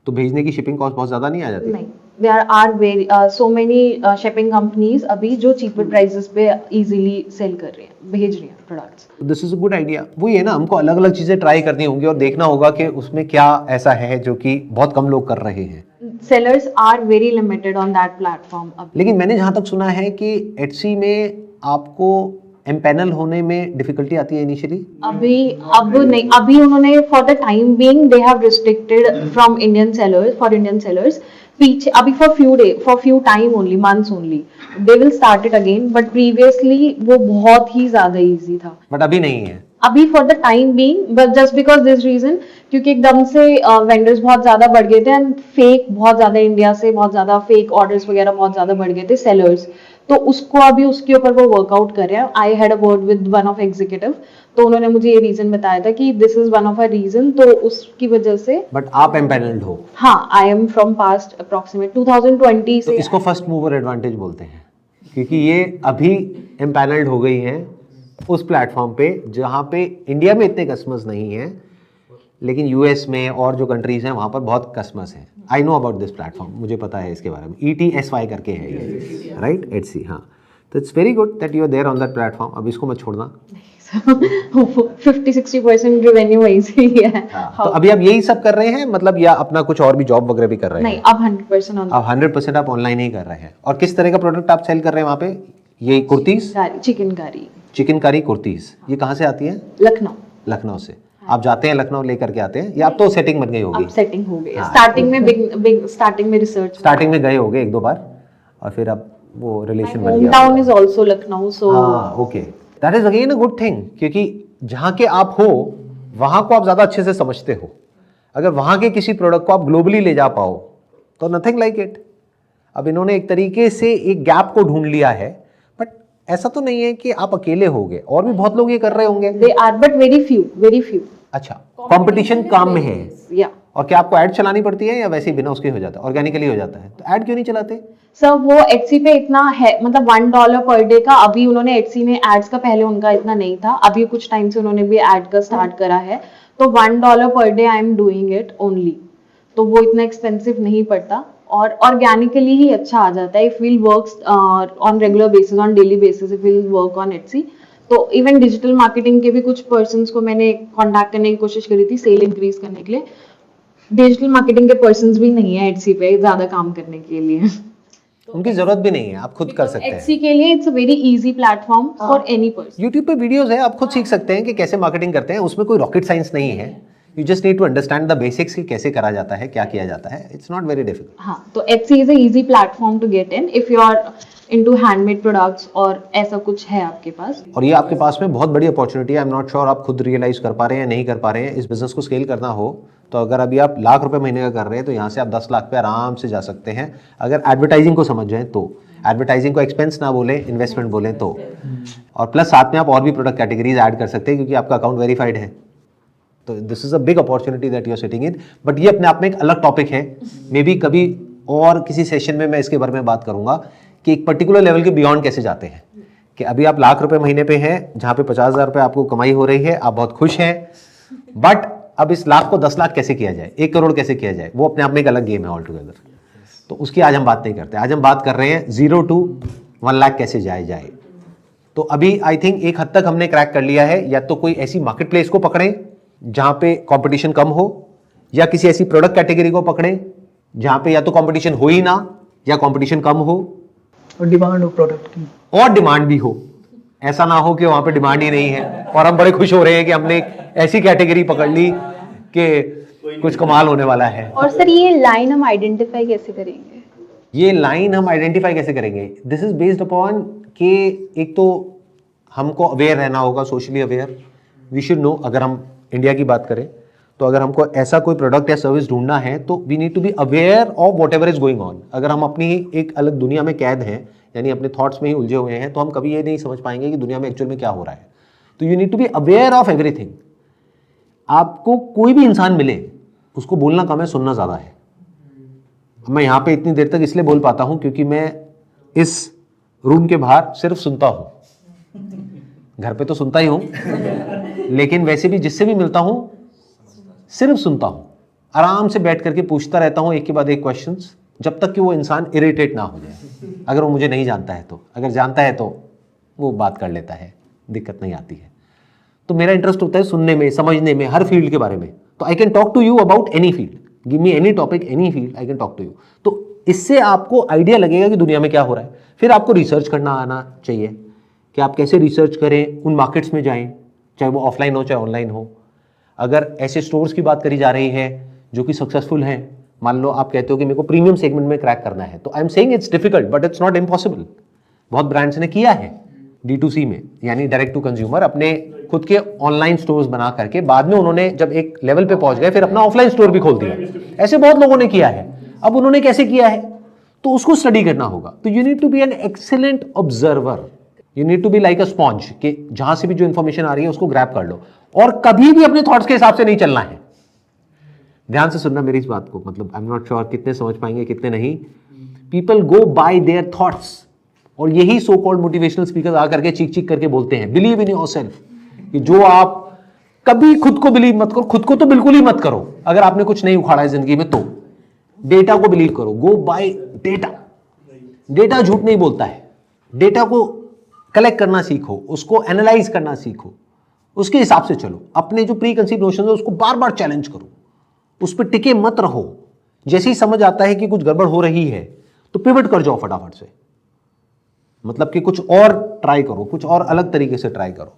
तो भेजने की शिपिंग कॉस्ट बहुत ज्यादा नहीं आ जाती? नहीं, there are very so many shipping companies अभी जो cheaper prices पे easily sell कर रहे हैं, भेज रहे हैं products। This is a good idea. वही है ना, हमको अलग अलग चीजें ट्राई करनी होंगी और देखना होगा कि उसमें क्या ऐसा है जो कि बहुत कम लोग कर रहे हैं। Sellers are very limited on that platform अभी। लेकिन मैंने जहां तक सुना है कि एटसी में आपको एम्पैनल होने में डिफिकल्टी आती है इनिशियली। अब नहीं, अभी उन्होंने for the time being they have restricted from Indian sellers for Indian sellers। पीछे अभी for few time only, months only they will start it again, but previously वो बहुत ही ज्यादा easy था। बट अभी नहीं है। अभी for the time being, but just because this reason, क्योंकि एकदम से वेंडर्स बहुत ज्यादा बढ़ गए थे एंड फेक बहुत ज्यादा इंडिया से बहुत ज्यादा फेक ऑर्डर्स वगैरह बहुत ज्यादा बढ़ गए थे सेलर्स, तो उसको अभी उसके ऊपर वो वर्कआउट कर रहे हैं। I had a word with one of executive, तो उन्होंने मुझे ये रीजन बताया था कि this is one of a reason, तो उसकी वजह से। बट आप एम्पैनल्ड हो? हाँ, I am from past approximate 2020 तो से। इसको फर्स्ट मूवर एडवांटेज बोलते हैं, क्योंकि ये अभी एम्पैनल्ड हो गई हैं उस प्लेटफॉर्म पे जहां पे इंडिया में इतने कस्टमर्स नहीं हैं, लेकिन यूएस में और जो कंट्रीज हैं वहां पर बहुत कस्टमर्स हैं। I know about this platform, मुझे पता है इसके बारे में। ETSY करके है ये, राइट? एटसी, हाँ। तो it's very good that you are there on that platform. अब इसको मत छोड़ना। 50-60% रेवेन्यू वहीं से ही है। तो अभी आप यही सब कर रहे हैं मतलब, या अपना कुछ और भी जॉब वगैरह भी कर रहे हैं? नहीं, अब 100% अब 100% आप ऑनलाइन ही कर रहे हैं। और किस तरह का प्रोडक्ट आप सेल कर रहे हैं वहाँ पे? ये कुर्तीज, चिकनकारी कुर्तीज, ये कहाँ से आती है? लखनऊ से। आप जाते हैं लखनऊ लेकर के आते हैं, या अब तो सेटिंग बन गई होगी? अब सेटिंग हो गई है। स्टार्टिंग में रिसर्च, स्टार्टिंग में गए होगे एक दो बार और फिर अब वो रिलेशन बन गया। Home town is also Lucknow, so okay, that is again a good thing, क्योंकि जहाँ के आप हो वहाँ को आप ज़्यादा अच्छे से समझते हो। अगर वहाँ के किसी प्रोडक्ट को आप ग्लोबली ले जा पाओ तो नथिंग लाइक इट। अब इन्होंने एक तरीके से एक गैप को ढूंढ लिया है, बट ऐसा तो नहीं है कि आप अकेले होगे, और भी बहुत लोग ये कर रहे होंगे। They are, but very few. अच्छा, कंपटीशन काम में है। या और क्या आपको ऐड चलानी पड़ती है या वैसे ही बिना उसके हो जाता है, ऑर्गेनिकली हो जाता है? तो ऐड क्यों नहीं चलाते? सर वो एटसी पे इतना है, मतलब $1 पर डे का। अभी उन्होंने एटसी में एड्स का पहले उनका इतना नहीं था, अभी कुछ टाइम से उन्होंने भी एड का स्टार्ट करा है, तो $1 per day I am doing it only, तो वो इतना एक्सपेंसिव नहीं पड़ता और ऑर्गेनिकली ही अच्छा आ जाता है। If we'll works on regular basis, on daily basis, if we'll work on Etsy. तो इवन डिजिटल मार्केटिंग के भी कुछ पर्सन्स को मैंने कांटेक्ट करने की कोशिश करी थी सेल इंक्रीज करने के लिए। डिजिटल मार्केटिंग के पर्सन्स भी नहीं है एटसी पे ज्यादा काम करने के लिए, उनकी जरूरत भी नहीं है, आप खुद कर सकते हैं। एटसी के लिए it's a very easy platform for any person. YouTube पे वीडियोस है, आप खुद सीख सकते हैं कि कैसे मार्केटिंग करते हैं, उसमें कोई रॉकेट साइंस नहीं है। You just need to understand the basics कि कैसे करा जाता है, क्या किया जाता है। It's not very difficult. हाँ, तो Etsy is a easy platform to get in if you are into handmade products और ऐसा कुछ है आपके पास। और ये आपके पास में बहुत बड़ी अपॉर्चुनिटी है। आई एम नॉट श्योर आप खुद रियलाइज कर पा रहे हैं या नहीं कर पा रहे हैं। इस बिजनेस को स्केल करना हो तो अगर अभी आप लाख रुपए महीने का कर रहे हैं तो यहाँ से आप 10 लाख पे आराम से जा सकते हैं, अगर एडवर्टाइजिंग को समझ जाएं तो। एडवर्टाइजिंग को एक्सपेंस ना बोलें, इन्वेस्टमेंट बोलें तो। और प्लस साथ में आप और भी प्रोडक्ट कैटेगरीज ऐड कर सकते हैं क्योंकि आपका अकाउंट वेरीफाइड है। तो this is a big opportunity that you are sitting in. But ये अपने आप में एक अलग टॉपिक है, मे बी कभी और किसी सेशन में मैं इसके बारे में बात करूंगा कि एक पर्टिकुलर लेवल के बियॉन्ड कैसे जाते हैं। कि अभी आप लाख रुपए महीने पे हैं, जहाँ पे 50,000 रुपये आपको कमाई हो रही है, आप बहुत खुश हैं, बट अब इस लाख को 10 लाख कैसे किया जाए, 1 करोड़ कैसे किया जाए, वो अपने आप में एक अलग गेम है ऑल टुगेदर। तो उसकी आज हम बात नहीं करते, आज हम बात कर रहे हैं 0 to 1 लाख कैसे जाए। तो अभी आई थिंक एक हद तक हमने क्रैक कर लिया है। या तो कोई ऐसी मार्केट प्लेस को पकड़ें जहां पे कंपटीशन कम हो, या किसी ऐसी प्रोडक्ट कैटेगरी को पकड़ें जहां पे या तो कंपटीशन हो ही ना या कंपटीशन कम हो, और डिमांड हो प्रोडक्ट की, और डिमांड भी हो। ऐसा ना हो कि वहां पे डिमांड ही नहीं है और हम बड़े खुश हो रहे हैं कि हमने एक ऐसी कैटेगरी पकड़ ली कि कुछ कमाल होने वाला है। और सर ये लाइन हम आइडेंटिफाई कैसे करेंगे? ये लाइन हम आइडेंटिफाई कैसे करेंगे? दिस इज बेस्ड अपॉन कि एक तो हमको अवेयर रहना होगा, socially aware we should know. अगर हम इंडिया की बात करें तो अगर हमको ऐसा कोई प्रोडक्ट या सर्विस ढूंढना है तो we need to be aware of whatever is going on. अगर हम अपनी एक अलग दुनिया में कैद हैं, यानी अपने थॉट्स में ही उलझे हुए हैं, तो हम कभी ये नहीं समझ पाएंगे कि दुनिया में एक्चुअल में क्या हो रहा है। तो you need to be aware of everything. आपको कोई भी इंसान मिले, उसको बोलना कम है, सुनना ज़्यादा है। मैं यहाँ पे इतनी देर तक इसलिए बोल पाता हूँ क्योंकि मैं इस रूम के बाहर सिर्फ सुनता हूँ। घर पे तो सुनता ही हूँ, लेकिन वैसे भी जिससे भी मिलता हूँ सिर्फ सुनता हूँ। आराम से बैठ करके पूछता रहता हूँ एक के बाद एक क्वेश्चंस, जब तक कि वो इंसान इरिटेट ना हो जाए। अगर वो मुझे नहीं जानता है तो, अगर जानता है तो वो बात कर लेता है, दिक्कत नहीं आती है। तो मेरा इंटरेस्ट होता है सुनने में, समझने में, हर फील्ड के बारे में। तो I can talk to you about any field, give me any topic, any field, I can talk to you. तो इससे आपको आइडिया लगेगा कि दुनिया में क्या हो रहा है। फिर आपको रिसर्च करना आना चाहिए कि आप कैसे रिसर्च करें, उन मार्केट्स में जाएं, चाहे वो ऑफलाइन हो चाहे ऑनलाइन हो। अगर ऐसे स्टोर्स की बात करी जा रही है जो कि सक्सेसफुल हैं, मान लो आप कहते हो कि मेरे को प्रीमियम सेगमेंट में क्रैक करना है, तो I am saying it's difficult but it's not impossible. बहुत ब्रांड्स ने किया है D2C में, यानी डायरेक्ट टू कंज्यूमर, अपने खुद के ऑनलाइन स्टोर्स बना करके बाद में उन्होंने जब एक लेवल पे पहुंच गए फिर अपना ऑफलाइन स्टोर भी खोल दिया। ऐसे बहुत लोगों ने किया है। अब उन्होंने कैसे किया है तो उसको स्टडी करना होगा। तो you need to be an excellent observer, you need to be like a sponge, कि जहां से भी जो इंफॉर्मेशन आ रही है उसको ग्रैब कर लो और कभी भी अपने थॉट्स के हिसाब से नहीं चलना है। ध्यान से सुनना मेरी इस बात को, मतलब आई एम नॉट श्योर कितने समझ पाएंगे कितने नहीं। People go bye their thoughts, और यही सो कॉल्ड मोटिवेशनल स्पीकर आकर के चीख चीख करके बोलते हैं बिलीव इन योरसेल्फ, कि जो आप कभी खुद को बिलीव मत करो, खुद को तो बिल्कुल ही मत करो अगर आपने कुछ नहीं उखाड़ा है जिंदगी में। तो डेटा को बिलीव करो, गो बाय डेटा। डेटा झूठ नहीं बोलता है। डेटा को कलेक्ट करना सीखो, उसको एनालाइज करना सीखो, उसके हिसाब से चलो। अपने जो प्री कंसीव नोशन है उसको बार बार चैलेंज करो, उस पर टिके मत रहो। जैसे ही समझ आता है कि कुछ गड़बड़ हो रही है तो पिवट कर जाओ फटाफट से, मतलब कि कुछ और ट्राई करो, कुछ और अलग तरीके से ट्राई करो।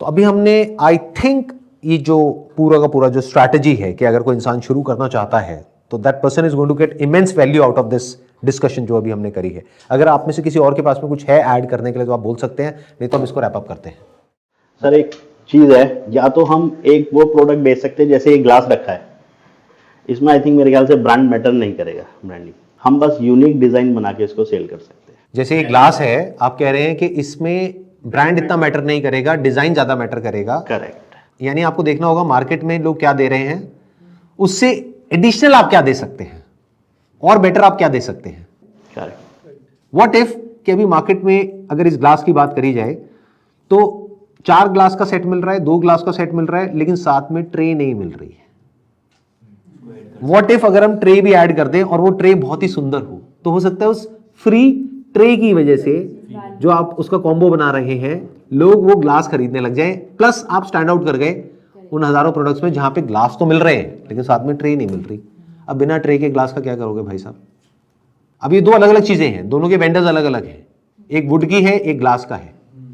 तो अभी हमने आई थिंक ये जो पूरा का पूरा जो स्ट्रैटेजी है कि अगर कोई इंसान शुरू करना चाहता है तो that person is going to get immense value out of this discussion जो अभी हमने करी है। अगर आप में से किसी और के पास में कुछ है ऐड करने के लिए तो आप बोल सकते हैं, नहीं तो हम इसको रैप अप करते हैं। सर एक चीज है, या तो हम एक वो प्रोडक्ट बेच सकते हैं जैसे ये ग्लास रखा है, इसमें आई थिंक मेरे ख्याल से ब्रांड मैटर नहीं करेगा, ब्रांडिंग। हम बस यूनिक डिजाइन बना के इसको सेल कर सकते हैं। जैसे ये ग्लास है, आप कह रहे हैं कि इसमें ब्रांड इतना मैटर नहीं करेगा, डिजाइन ज्यादा मैटर करेगा। करेक्ट। यानी आपको देखना होगा मार्केट में लोग क्या दे रहे हैं, उससे एडिशनल आप क्या दे सकते हैं और बेटर आप क्या दे सकते हैं। करेक्ट। व्हाट इफ कि अभी मार्केट में अगर इस ग्लास की बात करी जाए तो 4 ग्लास का सेट मिल रहा है, 2 ग्लास का सेट मिल रहा है, लेकिन साथ में ट्रे नहीं मिल रही है। व्हाट इफ अगर हम ट्रे भी ऐड कर दें और वो ट्रे बहुत ही सुंदर हो, तो हो सकता है उस फ्री ट्रे की वजह से जो आप उसका कॉम्बो बना रहे हैं लोग वो ग्लास खरीदने लग जाएं, प्लस आप स्टैंड आउट कर गए उन हजारों प्रोडक्ट्स में जहां पे ग्लास तो मिल रहे हैं लेकिन साथ में ट्रे नहीं मिल रही। अब बिना ट्रे के ग्लास का क्या करोगे भाई साहब। अब ये 2 अलग अलग चीजें हैं, दोनों के वेंडर्स अलग अलग हैं, एक वुड की है एक ग्लास का है,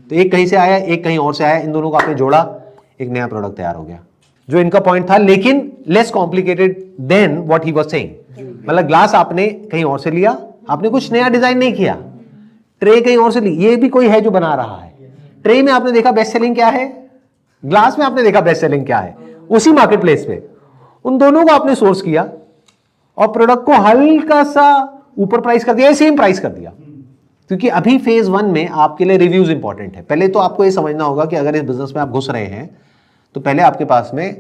तो एक कहीं से आया एक कहीं और से आया, इन दोनों को आपने जोड़ा, एक नया प्रोडक्ट तैयार हो गया जो इनका पॉइंट था, लेकिन less complicated then what he was saying. मतलब ग्लास आपने कहीं और से लिया, आपने कुछ नया डिजाइन नहीं किया, ट्रे कहीं और से ली, ये भी कोई है जो बना रहा है। ट्रे में आपने देखा बेस्ट सेलिंग क्या है, ग्लास में आपने देखा बेस्ट सेलिंग क्या है, उसी मार्केट प्लेस पे उन दोनों को आपने सोर्स किया और प्रोडक्ट को हल्का सा ऊपर प्राइस कर दिया, सेम प्राइस कर दिया। क्योंकि अभी फेज 1 में आपके लिए रिव्यूज इंपॉर्टेंट है। पहले तो आपको ये समझना होगा कि अगर इस बिजनेस में आप घुस रहे हैं तो पहले आपके पास में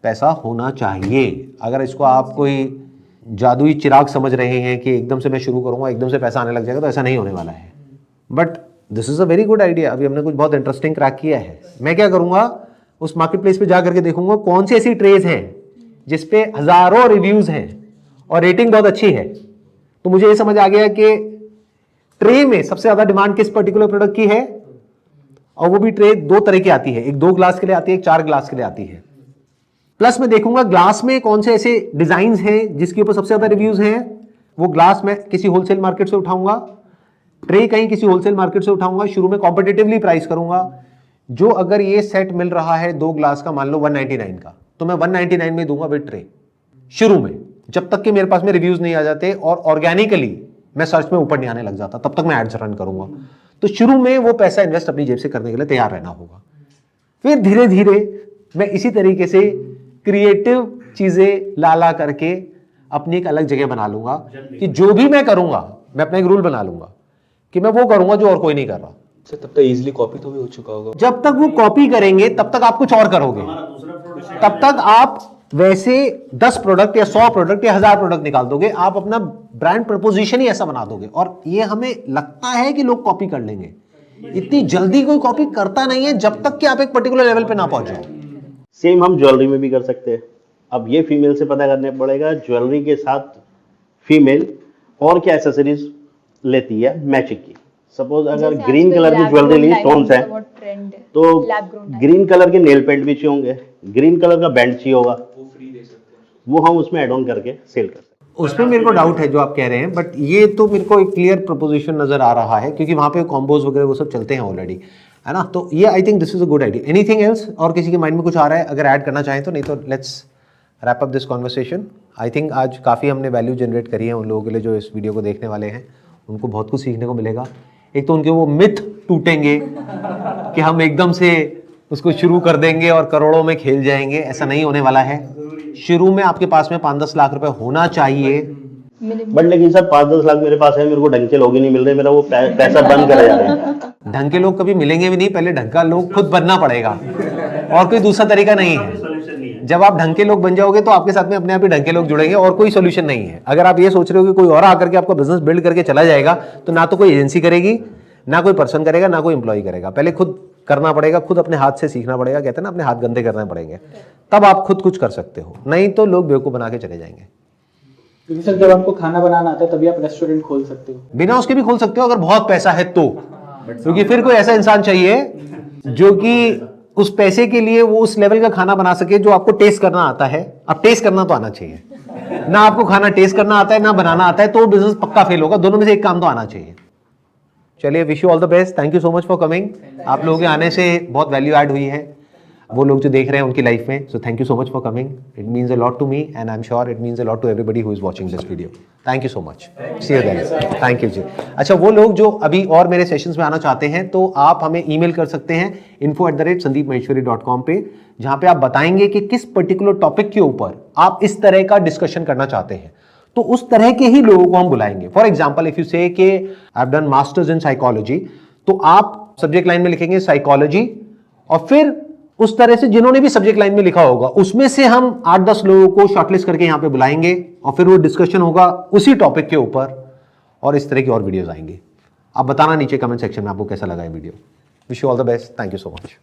पैसा होना चाहिए। अगर इसको आप कोई जादुई चिराग समझ रहे हैं कि एकदम से मैं शुरू करूंगा एकदम से पैसा आने लग जाएगा, तो ऐसा नहीं होने वाला है। But this is a very good idea. अभी हमने कुछ बहुत इंटरेस्टिंग क्रैक किया है। मैं क्या करूंगा, उस मार्केट प्लेस पे जा करके देखूंगा कौन सी ऐसी ट्रेज हैं जिसपे हजारों रिव्यूज हैं और रेटिंग बहुत अच्छी है। तो मुझे ये समझ आ गया कि ट्रे में सबसे ज्यादा डिमांड किस पर्टिकुलर प्रोडक्ट की है, और वो भी ट्रे 2 तरह की आती है, एक 2 ग्लास के लिए आती है, एक 4 ग्लास के लिए आती है। प्लस मैं देखूंगा ग्लास में कौन से ऐसे डिजाइन हैं जिसके ऊपर सबसे ज्यादा रिव्यूज हैं, वो ग्लास में किसी होलसेल मार्केट से उठाऊंगा, ट्रे कहीं किसी होलसेल मार्केट से उठाऊंगा, शुरू में कॉम्पिटिटिवली प्राइस करूंगा। जो अगर ये सेट मिल रहा है 2 ग्लास का, मान लो 199 का, तो मैं 199 में दूंगा विद ट्रे शुरू में, जब तक कि मेरे पास में रिव्यूज नहीं आ जाते और ऑर्गेनिकली मैं सर्च में ऊपर नहीं आने लग जाता, तब तक मैं एड्स रन करूंगा। तो शुरू में वो पैसा इन्वेस्ट अपनी जेब से करने के लिए तैयार रहना होगा। फिर धीरे धीरे मैं इसी तरीके से क्रिएटिव चीजें ला करके अपनी एक अलग जगह बना लूंगा कि जो भी मैं करूंगा मैं अपना एक रूल बना लूंगा कि मैं वो करूंगा जो और कोई नहीं कर रहा। सर तब तक इजीली कॉपी तो भी हो चुका होगा। जब तक वो कॉपी करेंगे तब तक आप कुछ और करोगे, तब तक आप वैसे 10 प्रोडक्ट या 100 प्रोडक्ट या 1000 प्रोडक्ट निकाल दोगे, आप अपना ब्रांड प्रपोजिशन ही ऐसा बना दोगे, और ये हमें लगता है कि लोग कॉपी कर लेंगे। इतनी जल्दी कोई कॉपी करता नहीं है जब तक कि आप एक पर्टिकुलर लेवल पे ना पहुंच जाओ। सेम हम ज्वेलरी में भी कर सकते हैं। अब ये फीमेल से पता करने पड़ेगा ज्वेलरी के साथ फीमेल और क्या एसेसरीज लेती है मैचिंग की। सपोज अगर ग्रीन कलर की ज्वेलरी ली, स्टोन्स है, तो ग्रीन कलर के नेल पेंट भी चाहिए होंगे, ग्रीन कलर का बैंड चाहिए होगा, वो हम उसमें एड ऑन करके सेल कर सकते हैं। उसमें मेरे को डाउट है जो आप कह रहे हैं, बट ये तो मेरे को एक क्लियर प्रोपोजिशन नजर आ रहा है, क्योंकि वहां पे कॉम्बोज वगैरह वो सब चलते हैं ऑलरेडी, है ना। तो ये I think this is a good idea. Anything else, और किसी के माइंड में कुछ आ रहा है अगर ऐड करना चाहें तो, नहीं तो let's wrap up this conversation. I think आज काफ़ी हमने वैल्यू जनरेट करी है उन लोगों के लिए जो इस वीडियो को देखने वाले हैं, उनको बहुत कुछ सीखने को मिलेगा। एक तो उनके वो मिथ टूटेंगे कि हम एकदम से उसको शुरू कर देंगे और करोड़ों में खेल जाएंगे, ऐसा नहीं होने वाला है। शुरू में आपके पास में 5-10 लाख रुपए होना चाहिए, बट लेकिन सर 5-10 लाख मेरे पास है, मेरे को ढंग के लोग ही नहीं मिल रहे, मेरा वो पैसा बंद करे जा रहे हैं। ढंग के लोग कभी मिलेंगे भी नहीं, पहले ढंग का लोग खुद बनना पड़ेगा, और कोई दूसरा तरीका नहीं है। जब आप ढंग के लोग बन जाओगे तो आपके साथ में अपने आप ही ढंग के लोग जुड़ेंगे, और कोई सोल्यूशन नहीं है। अगर आप ये सोच रहे हो कि कोई और आकर के आपका बिजनेस बिल्ड करके चला जाएगा, तो ना तो कोई एजेंसी करेगी, ना कोई पर्सन करेगा, ना कोई एम्प्लॉय करेगा। पहले खुद करना पड़ेगा, खुद अपने हाथ से सीखना पड़ेगा। कहते हैं ना, अपने हाथ गंदे करने पड़ेंगे, तब आप खुद कुछ कर सकते हो, नहीं तो लोग बेवकूफ बना के चले जाएंगे। क्योंकि सर जब आपको खाना बनाना आता है तभी आप रेस्टोरेंट खोल सकते हो, बिना उसके भी खोल सकते हो अगर बहुत पैसा है तो, क्योंकि फिर कोई ऐसा इंसान चाहिए जो कि उस पैसे के लिए वो उस लेवल का खाना बना सके जो आपको टेस्ट करना आता है। अब टेस्ट करना तो आना चाहिए, ना आपको खाना टेस्ट करना आता है ना बनाना आता है, तो बिजनेस पक्का फेल होगा। दोनों में से एक काम तो आना चाहिए। चलिए, wish you all the best, thank you so much for coming. आप लोगों के आने से बहुत वैल्यू ऐड हुई है वो लोग जो देख रहे हैं उनकी लाइफ में, so thank you so much for coming. It means a lot to me and I am sure it means a lot to everybody who is watching this video. Thank you so much, see you guys, thank you ji. अच्छा, वो लोग जो अभी और मेरे sessions में आना चाहते हैं तो आप हमें ईमेल कर सकते हैं info@sandeepmaheshwari.com पे, जहां पे आप बताएंगे कि किस पर्टिकुलर टॉपिक के ऊपर आप इस तरह का डिस्कशन करना चाहते हैं, तो उस तरह के ही लोगों को हम बुलाएंगे। फॉर एग्जाम्पल, इफ यू से कि I have done masters in psychology, तो आप सब्जेक्ट लाइन में लिखेंगे साइकोलॉजी, और फिर उस तरह से जिन्होंने भी सब्जेक्ट लाइन में लिखा होगा उसमें से हम 8-10 लोगों को शॉर्टलिस्ट करके यहां पे बुलाएंगे, और फिर वो डिस्कशन होगा उसी टॉपिक के ऊपर, और इस तरह की और वीडियोस आएंगी। आप बताना नीचे कमेंट सेक्शन में आपको कैसा लगा ये video. Wish you all the best, thank you so much.